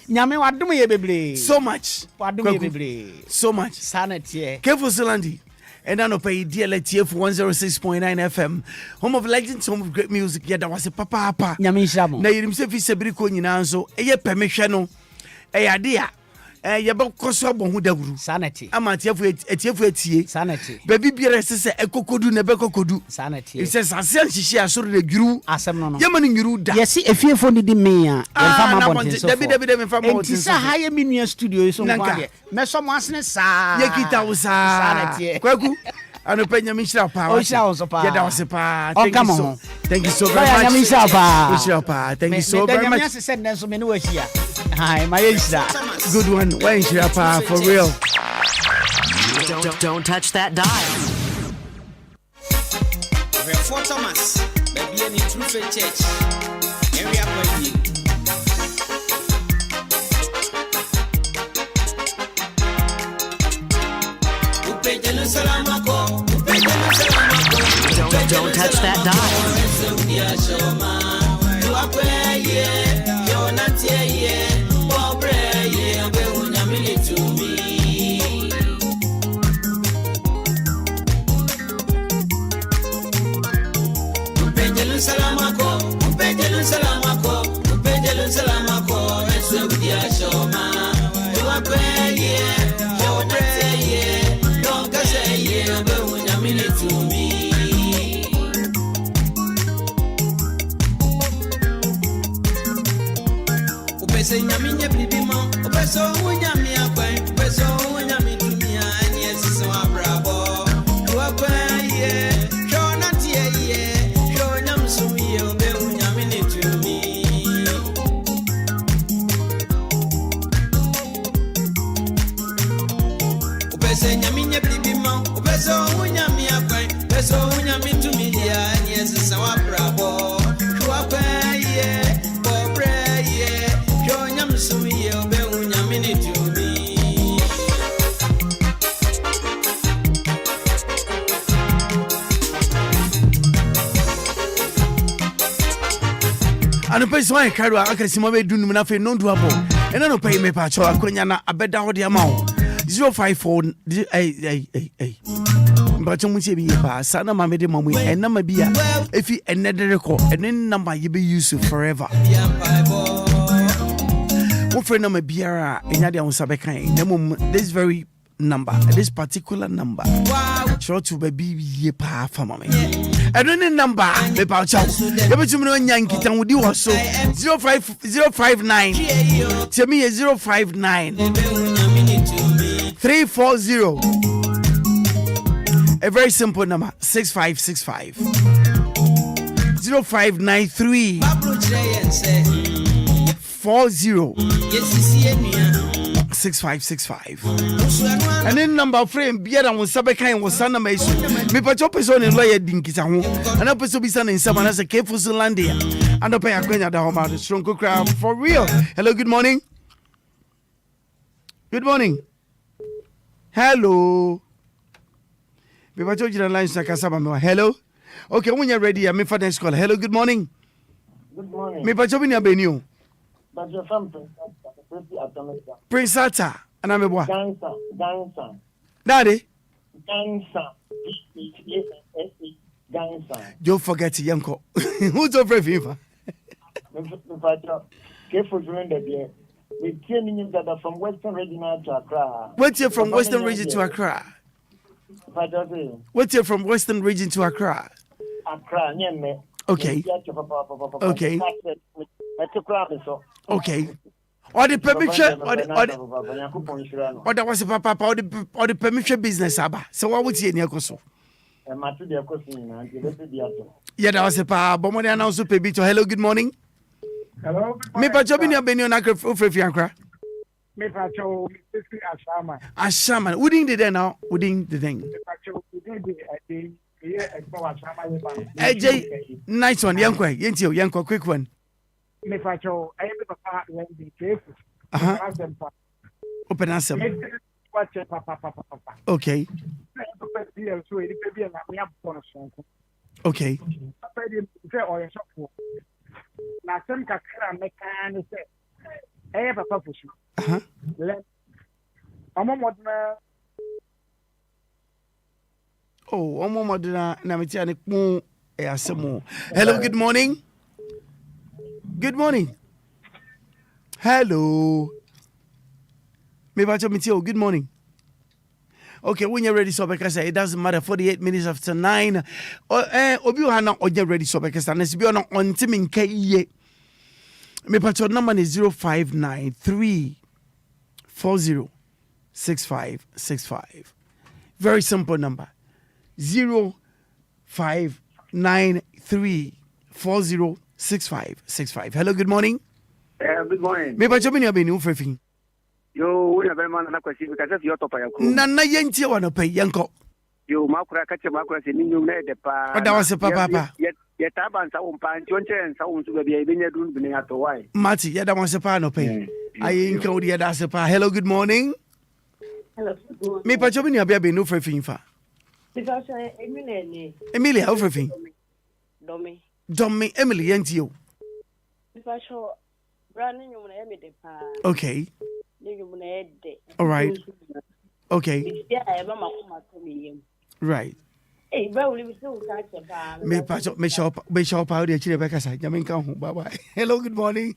Nyame wadom ye bebre. So much. Wadom ye bebre. So much. Sanity. Kefo Silandi. And I know pay DLFM 106.9 FM. Home of legends, home of great music. Yeah, that was a papa. Nyame shamo. Na yirim se fi sebriko nyina so. Eye permission no. Ade ye be koso bo hu daguru sanity ama etiefo etie sanity baby biere sese ekokodu na be kokodu sanity it says asian shishi asoro de dwuru asem no yema no nwuru da yesi efiefo ni di me a yemfa ma bonten so David me fa ma bonten so sa ha ye minua studio so nko ade me so mo asene sa ye kita wo sa sanity kwaku ano penya mi shira pa o shira so pa ye da wo se pa thank you so very much mi shira pa thank you so very much me se den so me no wahia hi my shira good one when shira pa for real don't touch that dial. Reverend Thomas baby any true faith church area boy Don't touch that dial. Salam Ubese nyaminya bidimo, ubeso unyami akwen, ubeso unyami tumia, yes so abrabo. Uakwe ye, shona tie ye, shona msumi ye, ube unyami ni tumi. Ubese nyaminya bidimo, ubeso unyami akwen, ubeso unyami tumia, yes so abrabo. Uakwe ye. And the person I carry a Christmas may do nothing non doable. And I don't pay me patch or a cognana a bed out the amount 054 but you must be a son of my medium and number be if you another record and then number you be used forever. One friend of my beer and Yadia on Sabekai, this very number, this particular number, sure to be ye pa for mommy. I don't know number, the pouch. Every two million Yankee town would do also 05059. Tell me a 059 340. A very simple number 6565 0593 40 6565 and then number frame beer and was Sabekai was Sana Mason. Me pacho person in lawyer Dinkita and a person be son in someone as a careful Landia and a pay a queen at the home out of strong crowd for real. Hello, good morning. Good morning. Hello. Me pacho you the lines like Kasaba. Hello. Okay, when you're ready, I'm for next call. Hello, good morning. Good morning. Me pacho bin abenu. But you're from Prince Ata, and I'm a boy. Gangster. Daddy? Gangster. Don't forget Yanko. Who's over FIFA? Careful during the day. We training that are from Western region to Accra. What's here from Western region to Accra? What's here from Western region to Accra? Accra, okay. Okay. Okay. Or the permission, or that was a papa, or the permission business, Abba. So what would you in your coso? Yeah, that was a papa, but when I announced to pay to hello, good morning. Hello. Me pacho bin abeni on akra Fiankra. Me pacho Ashama. Ashama. Wouldn't the then now? Wouldn't the thing? Me pacho AJ, nice one, Yanko. Yanko, quick one. Me pacho, I am the papa when the careful. Open answer. Watch papa. Okay. Okay. Na sem kakra mekane se papa fusu le omomodna na metia ne ku asemo. Hello, good morning. Good morning. Hello. Me bacho metio, good morning. Okay, when you're ready, so because it doesn't matter. 48 minutes after 9. Obia na oje ready, so because and be on timin ke. Me patch number is 0593406565. Very simple number. 0593406565. Hello, good morning. Good morning. Me patch me abeni ufrefin. Yo, we have man na kwesi because you top ayaku. Na yentie wa no pay yanko. Yo, Maakora kache Maakora se ninyu na de pa. Oda was papa. Ye taban sa umpa nchonche nsa unsu be bia ibenya dun bine ato why. Mati, ye da was pa no pay. Ayi nka odi ye da se pa. Hello, good morning. Hello. Me pa chobi ni abia be no frefin fa. Because Emilia, how frefin? Domi, Emily yentie o. Because brand new na me de pa. Okay. All right. Okay. Right. Me shop out there. Bye bye. Hello, good morning.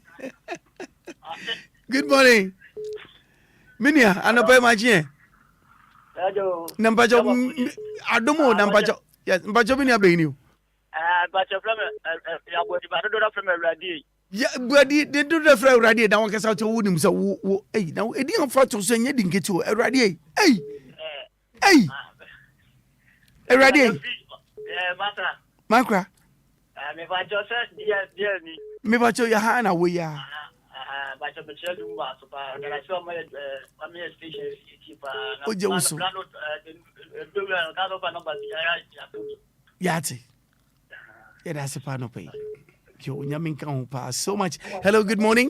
Good morning. Minia, I know by my gene. Number job. I don't know. Number job. Yes, but job in your brain. But from a radio. Yeah, but they do the friend ready. Now one can say to him, so hey, now it didn't fall to say anything get to ready. Hey, ready. Maakora. Me ba cho ya ha na we ya. Oje uso. Yati. Yeah, that's a panel pay. Yo, nyaminka ho pa so much. Hello, good morning.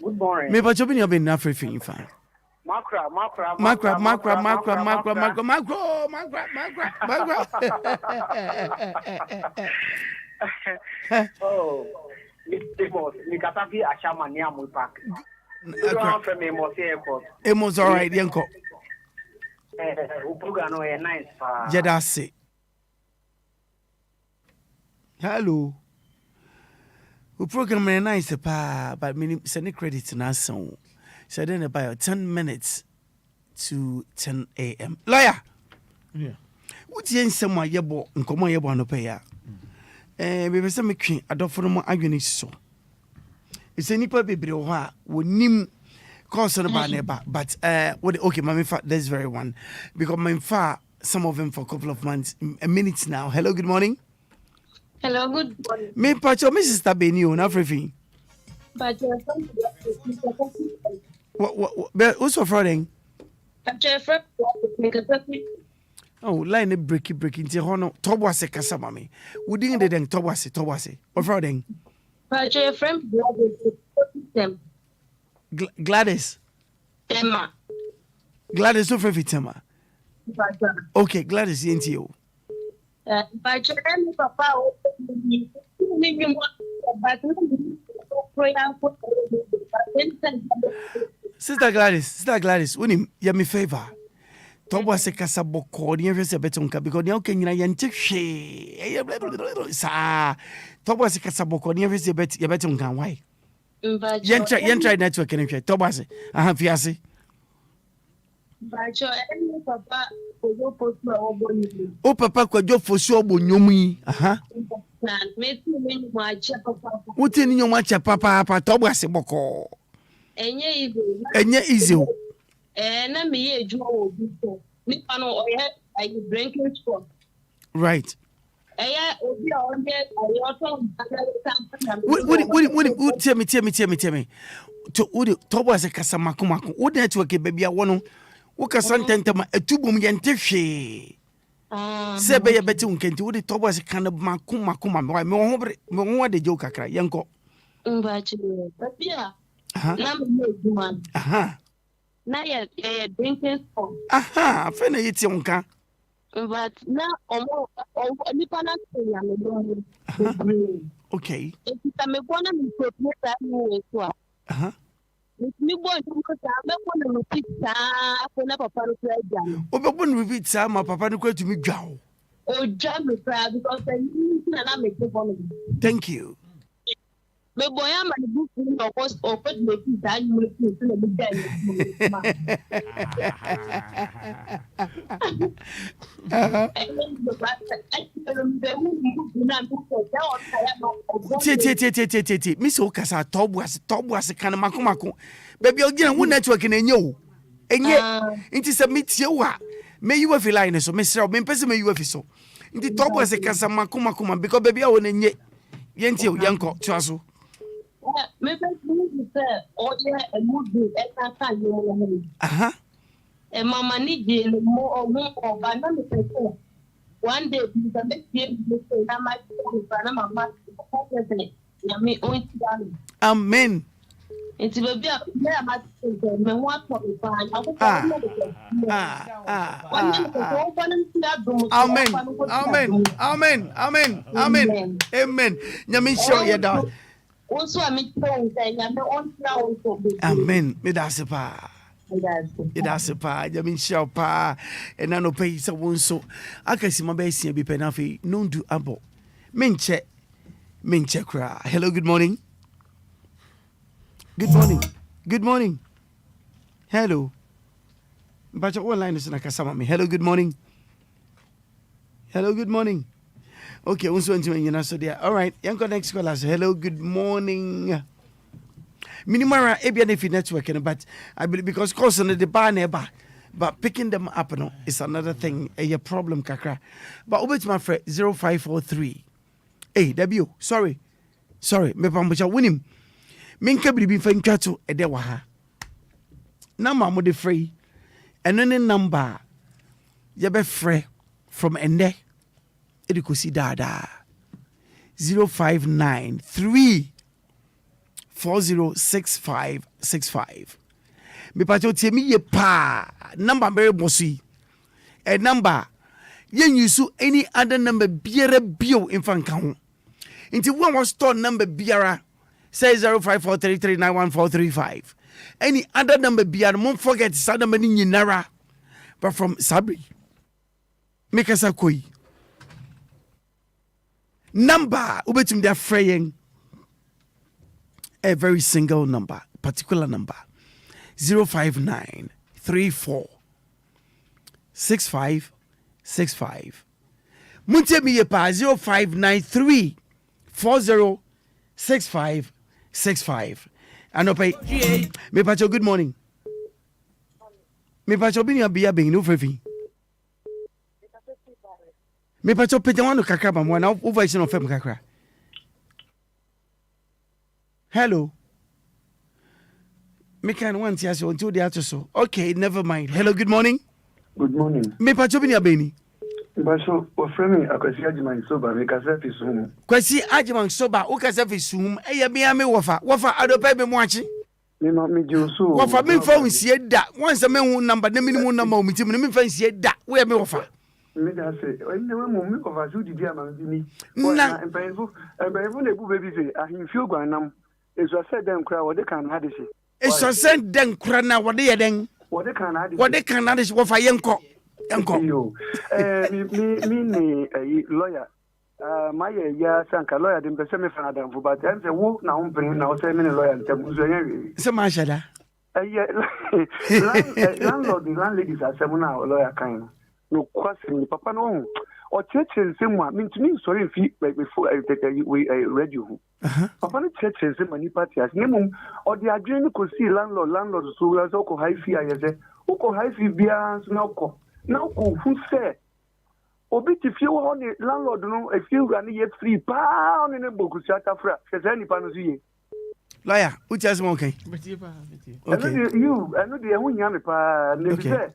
Good morning. Me ba cho bi ni obi na free fin fa. Maakora. Oh, Mr. Katafi Ashama near Moon Park. It was all right, Yanko. Upugano a nice. Jedase. Hello. We program a nice pa, but send credit na song. So then about 10 minutes to 10 a.m. Lawyer. Yeah. What you someone yebo nkomo yebo no pay ya. We say me twi adofo no adwene so. It's a nipa bebre ho a wonim course no ba neba, but okay, my fa that's very one because my fa some of them for a couple of months, a minute now. Hello, good morning. Hello, good morning. Me pacho me sister Beni o na frefin. But What's your frauding? Oh, line breaking. Tihono, Tobwase Casamami. We didn't do them, Tobwase. What frauding? But your friend Gladys. Emma. Gladys, so for Emma. Okay, Gladys, ain't you? But your papa, Sister Gladys, unim ya me favor. Tobo se kasa boko ni efese betonka because ni okanyina ya nchehwe. Sa Tobo se kasa boko ni efese ya betonka why? Yentra network ni hwe. Tobo se aha fiase. Bacho eni papa ojo postu obonyi. O papa kwajo fosu obonyomu yi. Aha. Me tu me ni ma cha papa. Wuti ni nyoma cha papa Tobo se boko. Enye easy. Na me ye adwuma wo bi so. Ni pa no oye ayi drinking spot. Right. Obi a onye ayi oto What tell me. To udi Tobo se kasa makomako. Wo network baby a wono. Wo kasa ntentama etubum ye ntehwe. Sebe ye beti unkenti udi Tobo se kana makoma. Me ho de joke kakra yenko. Mbachi. Babia. Na me adwuma. Aha. Na ye drinking spot. Aha, fena yiti onka. But na omo nipa na ya me do. Okay. Ita me bona me protect me so. Aha. Me boy to ko ta me bona me pizza ko na papa no try jam. Obebon repeat sa ma papa no kwatu mi dwawo. O jam me cry because na me go. Thank you. Me boy am na book no cost o put me pizza you me pizza na me Tie. Miss Okasa Tobo as kana makomako. Baby ogina wo network na enye o. Enye. Inti se metie wa. Me you fi line so me sra me pese me you fi so. Inti Tobo as kasa makomako because baby a wo na enye. Yenti o yanko tuaso. Me pese say o ye e mudu e ka yo. Aha. E mama ni je mo o ba na me pese. One day we the make you say na my na mama na me on down. Amen. It's baby me am me ho ato me pa Amen. Nyame show ye da. Also am me say nyame on try. Amen. Me da se pa. That's pa Jamin show pa and no pay so one so akasi mabesi bi penafi no do abo menche kra. Hello, good morning. Hello, but your line is na kasama me. Hello, good morning. Okay, also so there. All right, Yanko next caller. Hello, good morning. Minimara Ebia Nefi network, but I believe because calls on the bar nearby, but picking them up no is another thing, a problem, kakra. But over to my friend 0543. Hey, W, sorry, me pambucha win him. Minka be fenchato edewaha. Number mo de free, and then number yabe free from ende. Edikusi dada 0593 406565. Me pacho tie me ye pa number very bossy. A number yen use any other number biara bio in fan count. Into one was store number biara say 0543391435. Any other number biara won't forget sada mani nara. But from Sabri make us a koi number ubetum they are fraying a very single number, particular number 05934 6565. Munte mi yepa 0593 406565. Anope me pacho good morning. Me pacho binya biya bing no fefi. Me pacho pejawano kakra ba mo na over isi no fem kakra. Hello. Me can want to say until the after so. Okay, never mind. Hello, good morning. Good morning. Me pacho binya beni. Baso o frame akwasi ajiman soba me kasa fi sum. Kwasi ajiman soba o kasa fi sum e ya me wofa adopa be mo achi. Me no me joso. Wofa me fa unsie da. Once me hu number na minimum number o mitim me fa unsie da. We ya me wofa. Me da say o ne we mo me wofa so didi ama bi ni. Na empanfo na bu baby say ahimfi ogwanam. Ezo say dem kra wo de kan ha de se. Ezo say dem kra na wo de ye den. Wo de kan ha de. Wo de kan na de wofa yenko. Enko. Me lawyer. My ya sanka lawyer dem pese me fa adam fu but em say wo na hom prin na wo say me lawyer tem uzo yen. Se ma shada. Landladies asem na lawyer kan no kwase ni papa no o cheche nsem a mintumi sorry fi before we read you. Papa no cheche nsem mani party as nemum o de adwene ko see landlord so we so ko high fee ayese o ko high fee bia so na ko now who say obi ti fie wo ne landlord no e fie wura ne ye free pa on ne boku shata fra se ni pa no suye lawyer who tells me okay you I know the hu nya me pa ne bi say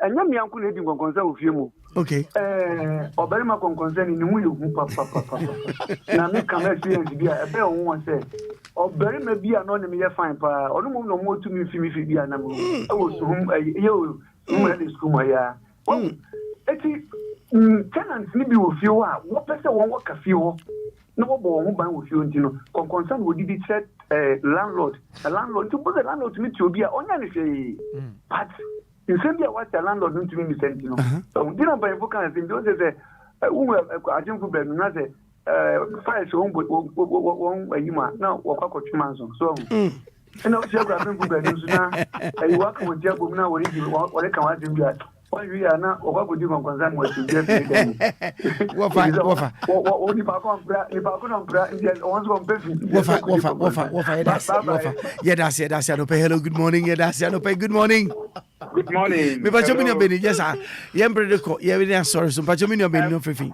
anya mi anku na di nkonkonsa wo fie mu okay obere ma konkonsa ni mu ye hu pa na me ka me fie bi a e be hu won say obere ma bi a no ne me ye fine pa onu mu no mo tu mi fi bi a na mu e wo so hum ye is kumaya. Eti tenants ni bi wo fie wa wo pese won wo ka fie wo na wo bo won ban wo fie ntino concern wo didi set landlord to put the landlord to meet obi a onya ne fie but in same dia what the landlord no to me sentino so dina ban fo kan say say wo ajimfu be na say files won ayima na wo kwakọ twimanso so and I was just grabbing good news now. I work with Jacob now. What can I do? Why we are now? What would you concern what you get? Wafa. What if I can't grab? If I couldn't grab, once one person. Wafa. Yeah, that's it. Hello, good morning. Yeah, that's it. Good morning. Good morning. Me pacho minyo beni. Yes, sir. Yeah, brother. Yeah, we are sorry. So pacho minyo beni no fefi.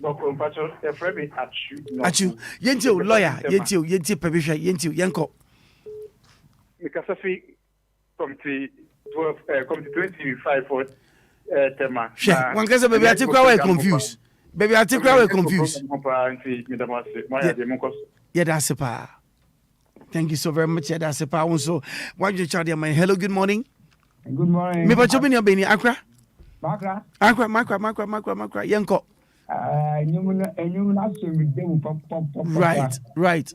Pacho, the friend Achu. Yentio lawyer. Yentio pebisha. Yentio yanko. Mikasafi committee 25 for tema. One case baby atikwa we confused. Baby atikwa we confused. Yeah, that's it. Thank you so very much. Yeah, that's it. Also, why you chat my hello, good morning. Good morning. Me pacho bini obeni Accra. Maakora. Maakora. Yanko. Right.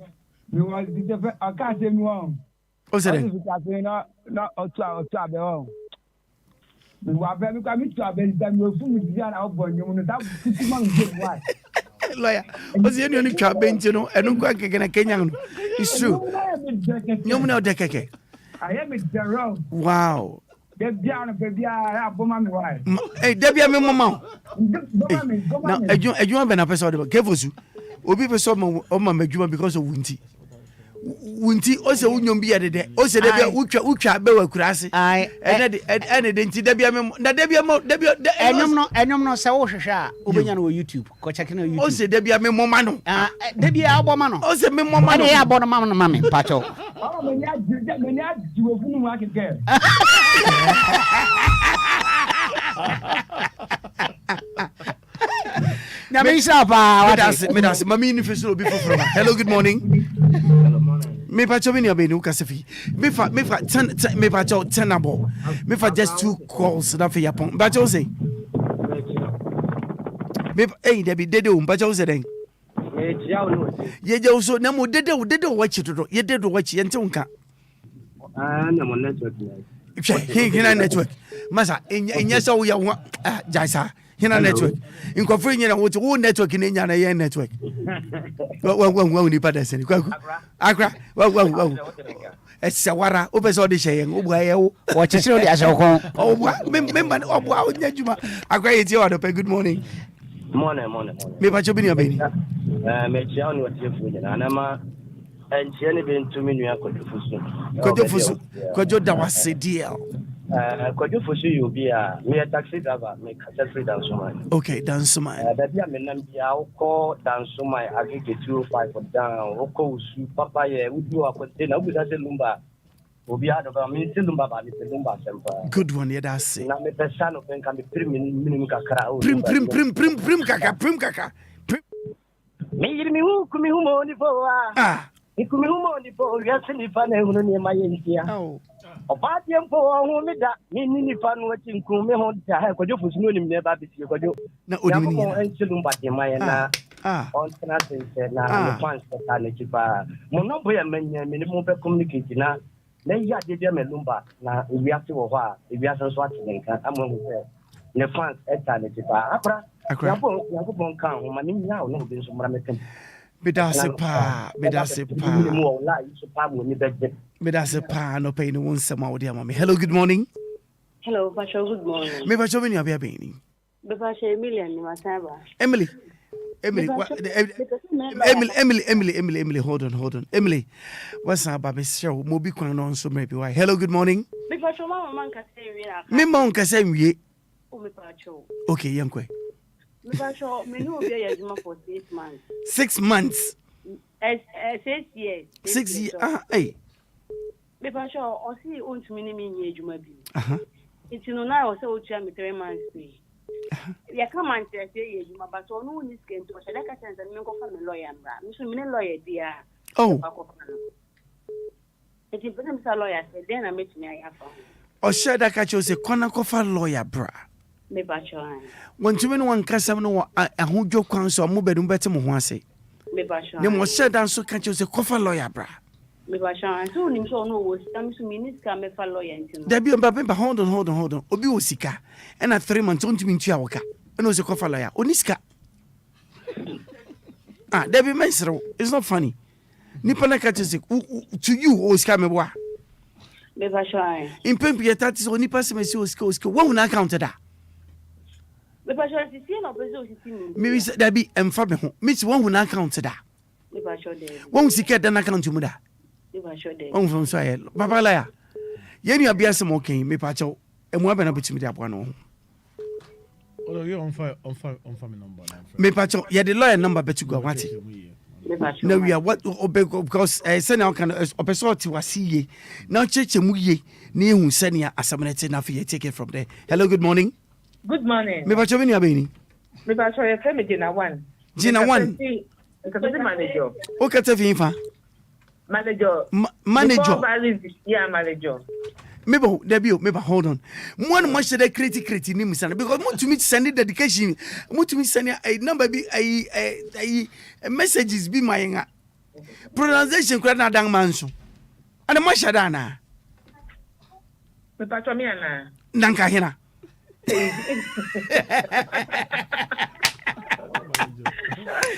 You was the I can't say me wrong. What's that? No, we were very coming to a very time. You're full with the other one. You know that why? Lawyer, what's the only trap bench? You know, I don't quite get a Kenyan. It's true. You know, I am it wrong. Wow. Hey, Debbie, I'm mama. Now, a Juan Benapesa, Kevosu, Obi Pesoma, Oma Majuma because of Winty. Winty also wouldn't be at the day. Also, Debbie, Ucha, Bewa Crassi. I didn't Debbie, and I'm not so shy. Obian or YouTube, Cochacano YouTube. Also, Debbie, I'm Momano. Debbie Albomano. Also, Momano, Abonamama, Mammy, Pacho. Now, hello, good morning. Me pacho me abenu kasefi. Me fa 10 me pacho 10 abo. Me fa just 2 calls na fe yapon. Pacho say. Me eh Debbie dede o pacho say den. Me tia o no. Ye je so na mo dede o wachi dodo. Ye dede o wachi ye nte nka. Na mo network. Hina network. Masa enya so wo ya jaisa. Hina network. Inkofre nyina wo network ni nya na ye network. Wa ni pada seni kwaku. Accra. Wa. Esawara obeso de sheyen obu aye wo. Wo chechiro de asoko. Obu member obu a onya juma. Accra yeti wa do good morning. Morning. Me pa chobi ni abeni. Me chia ni wati fu nyina na ma enche ne be ntumi nua kojofusu. Kojo da wase DL. Kojofusu Obia, me a taxi driver, me catch free dance my. Okay, dance my. That be a menambia, call dance my agate 205 for down, Oko, Papa, would do a container with us a lumba. Obia, the minister lumba, the lumba semper. Good one, yeah, that's it. Now, me the son of them can be minimum kaka. Prim kaka. Me who come home only for it could be home only for yes, and if I know near my India. About them for home that meaning if I'm watching Kume on Kojofu's name never be Kojo. No, but in my on nothing said now, fans for Tanachipa. Monopoly minimum communicating now. Then you did them a lumba. Now, we have to over, if we have some swatting, I'm going to say, the fans at Tanachipa. Accra, Yapon count, my name now, no, this American. Medase pa no pay no one sama dear mommy. Hello, good morning. Hello, Basho, good morning. Me Basho when you are being. Basho Emily, Emily, hold on. Emily, what's up, baby? Show Mobi Kwan on so maybe why. Hello, good morning. Basho Mama can say me mon can say we. Okay, young boy. Basho, me no be a for 6 months. 6 months. 6 years. 6 years. Hey. Basho, o si on to me ni ejuma bi. It's no na o se o tua me 3 months pay. Ya come and say ejuma but o no ni scan to se ka chance me ko fa me lawyer mra. Me so me lawyer dia. Oh. It's important to lawyer say then I meet me I afa. O share that catch you say kona ko fa lawyer bra. Me Basho. When to me no one kasa no ahudwo kwan so mo bedum beti mo ho ase. Me Basho. Ne mo share dan so catch you say ko fa lawyer bra. Me Basho. So nim so no wo stam so minister me fa lawyer ntino. There be mbaba hold on. Obi wo sika. And at 3 months on to me ntua woka. And o se ko fa lawyer. Oniska. There be mensero. It's not funny. Nipa na catch you say to you o sika me boa. Me Basho. In pempi etati so nipa se me si o sika. Wo na account da. Me Basho si no bezo si ni. Me say there be emfa me ho. Me si wo na account da. Me Basho dey. Wo sika da na account mu da. Me Basho dey. Wo from so ya. Papa la ya. Ye nu abia se mo ken me pa chaw. Emu aba na bitimi de aboa no. Oh, you on fire me number. Me pa chaw ye the lawyer number betu go what? No we are what because say now can opeso ti wasiye. Now cheche mu ye na ehun senia asamanete na fe take it from there. Hello, good morning. Good morning. Me pa chaw ni abeni. Me pa chaw ye frame Gina 1. Gina 1. Manager. O ka te fi fa. Manager. Manager. Yeah, manager. Maybe hold on. One must say create name sana because want to me send dedication. Want to me send a number be a messages be my pronunciation kura na dang manso. Ana mashadana. Me patro mi ana. Nanka hina.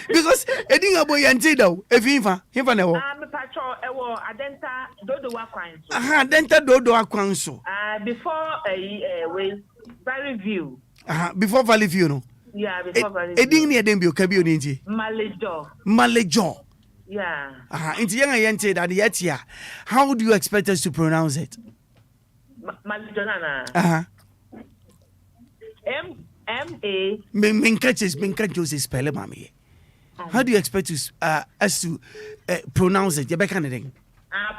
Because edinga boy yante daw efifa na wo. Me patro Pacho, Adenta Dodo Wakwan. Adenta Dodo Wakwan so. Before Valley View. Before Valley View, no? Yeah, before Valley View. Edin near them be Okabi Oninji. Malejo. Yeah. Into young Yente that yet here. How do you expect us to pronounce it? Malejo Nana. M-A. Minka spell it, mommy. How do you expect us to pronounce it? You back on it.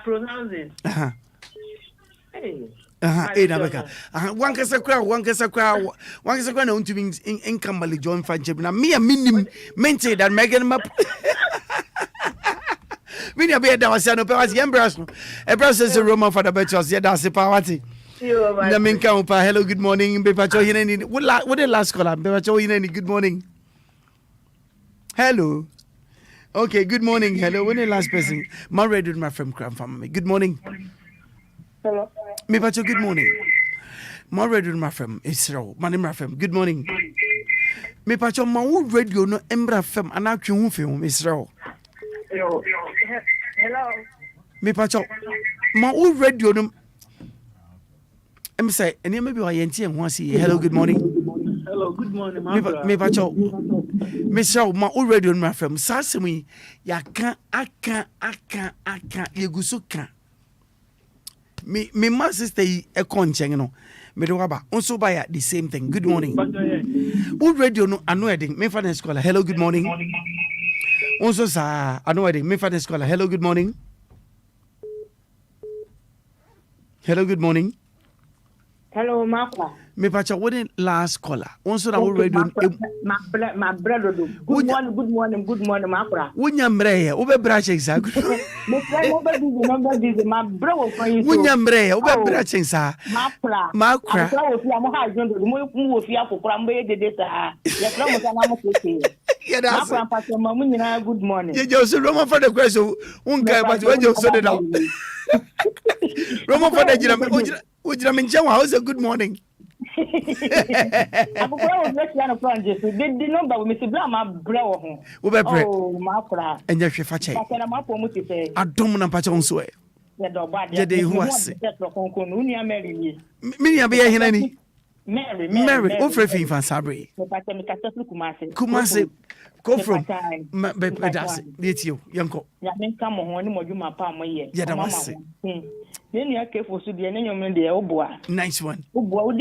Pronounce it. Hey, Nabeka. One casacra no to be in Camberley John Fanchip. Now, me a minimum maintain that Megan Map. Many a bit that was an opera, Embrace. A process of Roman for the Betros, yet that's a party. Hello, good morning. What the last caller? Good morning. Hello. Okay, good morning. Hello. When the last person? Married with my friend family. Good morning. Hello. Me pacho, good morning. Married with my friend Israel. My name Rafem. Good morning. Me pacho, my old radio no embra fem anaku film Israel. Hello. Me pacho, my old radio no. I'm say, and maybe I ain't and want see. Hello, good morning. Hello, good morning, me pacho. Mister, my old radio no fem. Sasemi, ya can, I can't. You go so can. Me my sister a concheng no. Me do aba. Also buy the same thing. Good morning. Old radio no annoying. Me father scholar. Hello, good morning. Also sa annoying. Me father scholar. Hello, good morning. Hello, good morning. Hello, Maakora. Me pacha, what the last caller? Also, I already my brother. Good morning, Maakora. Wunyambre, ube braching sa. My brother, Wunyambre, ube braching sa. Maakora. Good morning. You just Roman for the question. One guy, but when you saw it out. Roman for the how's a good morning? And you fache. I don't know patch on sway. Yede who was Many be here any Mary, Ofrefi Fan Sabri. Kumasi. Go from that's it. You, Yanko. Come on, my palm. Nice one.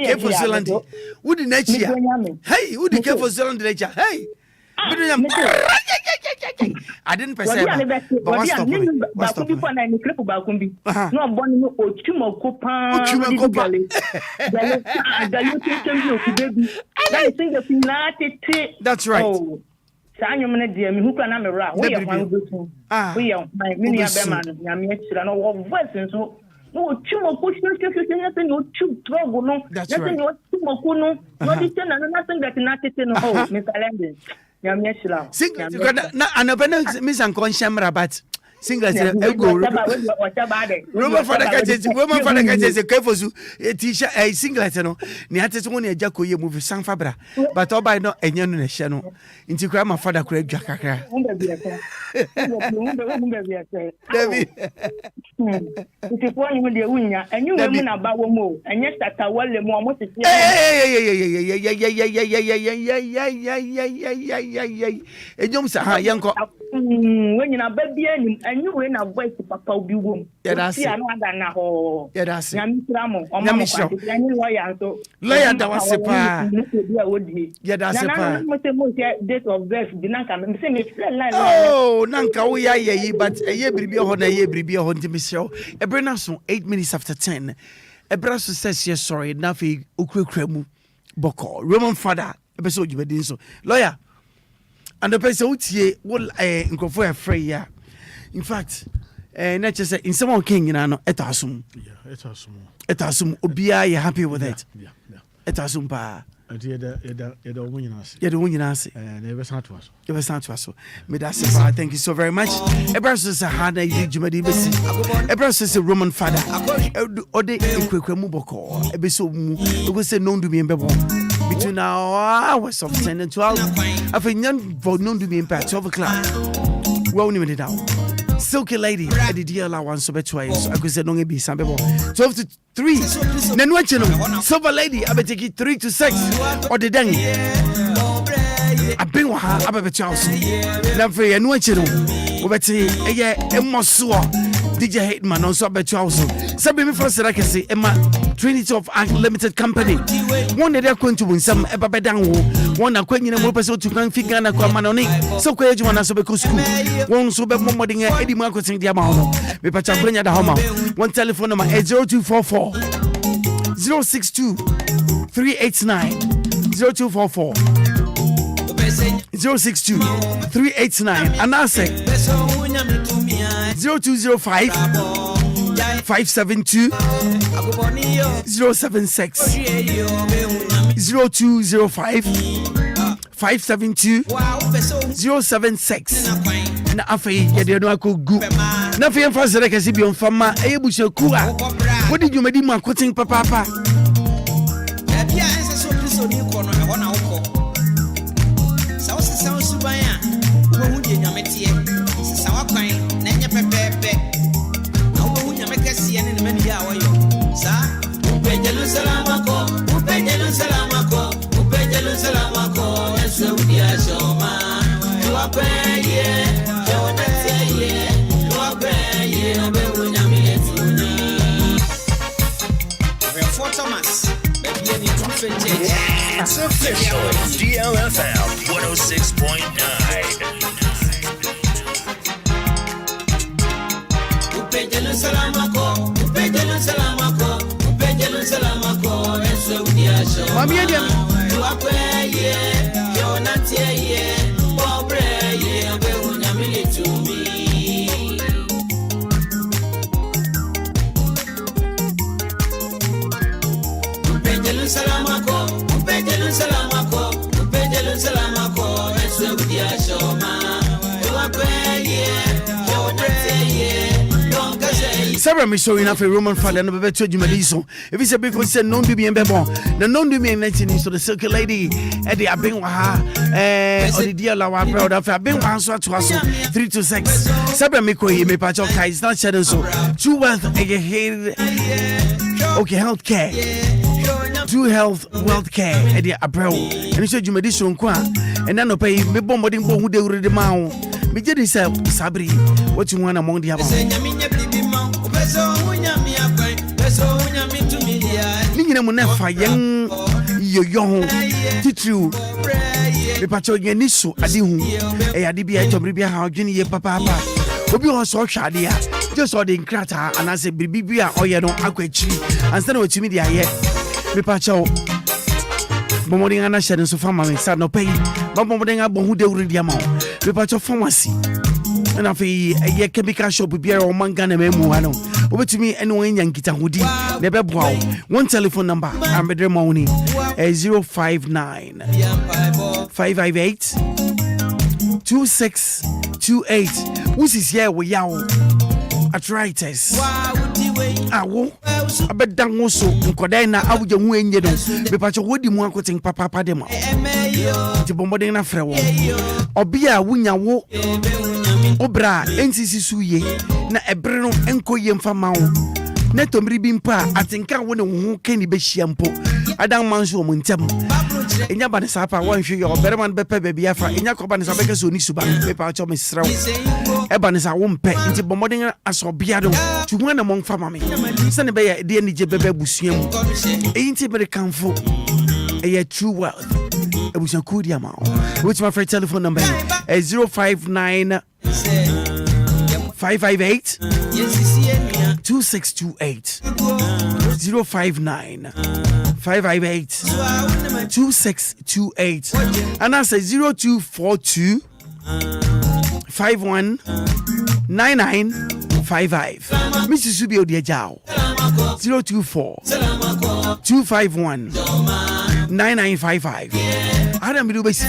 Careful Zealand. Would the nature? Hey, would the careful Zealand nature? Hey. I didn't perceive. But what's the that's right. Who can I around? We are one good. We are my mini Abeman, Yamian, or voice so. No, Chumo push nothing, no chew trouble, no. That's right. No, Chumo, not nothing that not in the hole, Mr. Landon. Yamian, sing, and a Miss Unconscious Rabat. Singlet, woman for the catches a careful t-shirt, a singlet, no. Niatis only a jacko you move San Fabra, but all by no a young channel. Into grandma father Craig Jackara. It's one with the winner, and you women about more, and yes, that's a well more. When you're a baby, and you win a way to Papa be womb. Yeah, that's it. Yeah, that's it. Lawyer, that was a pa. Yeah, that's a pa. Date of birth, oh, Nanka, we are ye, but a year be on a year be on to Michelle. A Brennason 8 minutes after 10. A brasso says, yes, sorry, nothing, Ukremu, Boko, Roman father, episode you were doing so. Lawyer. And the person who tie will go a free. In fact, not just in someone king in an etasum. Yeah, etasum. Obia, you happy with it? Yeah. Etasum pa. And you're the winning us. You're the winning us. Never sound to us. Never sound to us. Thank you so very much. A brother is a hard Jumadi Bessie. A brother is a Roman father. Or the Equimuboko. A beso, it was a known to be in Bebo. Between hours of 10 and 12, I think none for known to be in 12 o'clock. Well, name it down. Silky Lady at the DLR one so better twice. I could say no be some people 12 to 3. Then what you know? Silver Lady, I bet take it 3 to 6 or the dang. I bring her up at the house. Now for you, what you know? Over to a Mosua. DJ Hateman on Subway also. Sabi me first I can say Emma Trinity of Limited Company. One day they're going to win some Ebabedango. One are quite in a more person to come figure and come on it. So quite you want to school. One so bad modding Eddie marketing the amount. We patch up at the home. One telephone number 0244 062 389 0244 062 389 and I say 0205 572 076 0205 572 076 na afei yede no akogu na afei mfa sere kase bi on fama eyebuche ku a wodi dwumadi mu akotin papa bia ense so kristo ni ko no e ho na wokọ sa osisa osuban a wo hu die nyamete sa wakwan na enye pepepe na wo hu nyameke sie ne mani bia woyo sa upejelu salamako eso dia shoma wapeye yonateye wapeye obewu nyamilefuni Refor Thomas baby any It's official. DLFM 106.9. Upejelu salamako eso dia shoma Mami Edia wapeye yonateye obreye obewu nyamilefuni Upejelu salamako eso dia shoma wapeye yonateye Sarah me showing off a Roman father and a better Jumaliso. If it's a big one, said, no, do me and Bebon. The non do me and 19 so the Silky Lady, Eddie, I've been with her, or the dear Lawa, proud of her, been one so to us 3 to 6. Sarah Miko, he may patch of it's not shadow so. True wealth, okay, healthcare. True health, wealth care, Eddie Abreu. And you said you made this one, and then pay me bombarding who they were the mount. Me did this, Sabri, what you want among the other. Nina Munefa, young, young, Titru, the Pacho Yanisu, Adihu, a Adibia, Tobribia, how Guinea, Papa, Obi was so shadia, just saw the crater, and I said, Bibia, or you don't aquachi, and stand with me, dear, yet. The Pacho Bombarding Anna Shadows of Family, sad no pay, but bombarding up who they already amount. The Pacho Pharmacy. And if a chemical shop with beer or mangana memoano, over to me and when Yankita Hoodie, never wow. One telephone number, I'm better money 059 558 2628. Who's is here with yaw arthritis? Awo, I bet down also in Kodina. I would you win yet. Be patch of woody more cutting papa demo. The bombarding a frewo. Obia, Winya wo. Obra, NCC suye. Na ebreno enko yem famao. Neto mribimpa, I think I wouldn't who can be shampo. I don't manage woman tem. In your body sapa, one shoe your better man bepe baby afra. In your company, I so need to buy paper to Miss Row. Ebanisa won't pay into bombarding as Obiado to one among family. Send a bay, dear Nija Bebe Busium. Ain't it very comfort? A true wealth. It was a good amount. Which my friend telephone number is 059 558 2628 059 558 2628 and I say 0242 51 9955 Mrs. Subio Diajao 024 251 9955 Adam Bidubes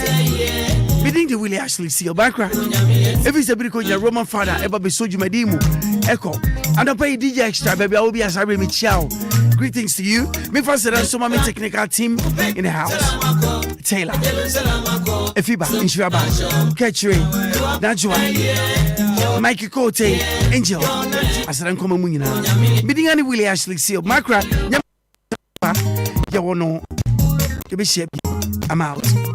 Bidding the Willy Ashley see your background. If it's a bit of your Roman father, ever be so you medimu. Echo. And I pay DJ extra, baby. I will be as I remit chow. Greetings to you. Me first and so my technical team in the house. Taylor. Efiba, Inshiraba, Ketchery, Najwa. Mikey Cote, Angel, Asaran Koma Munina, Bidding any Willy Ashley Seal, Maakora, Yawono, I'm out.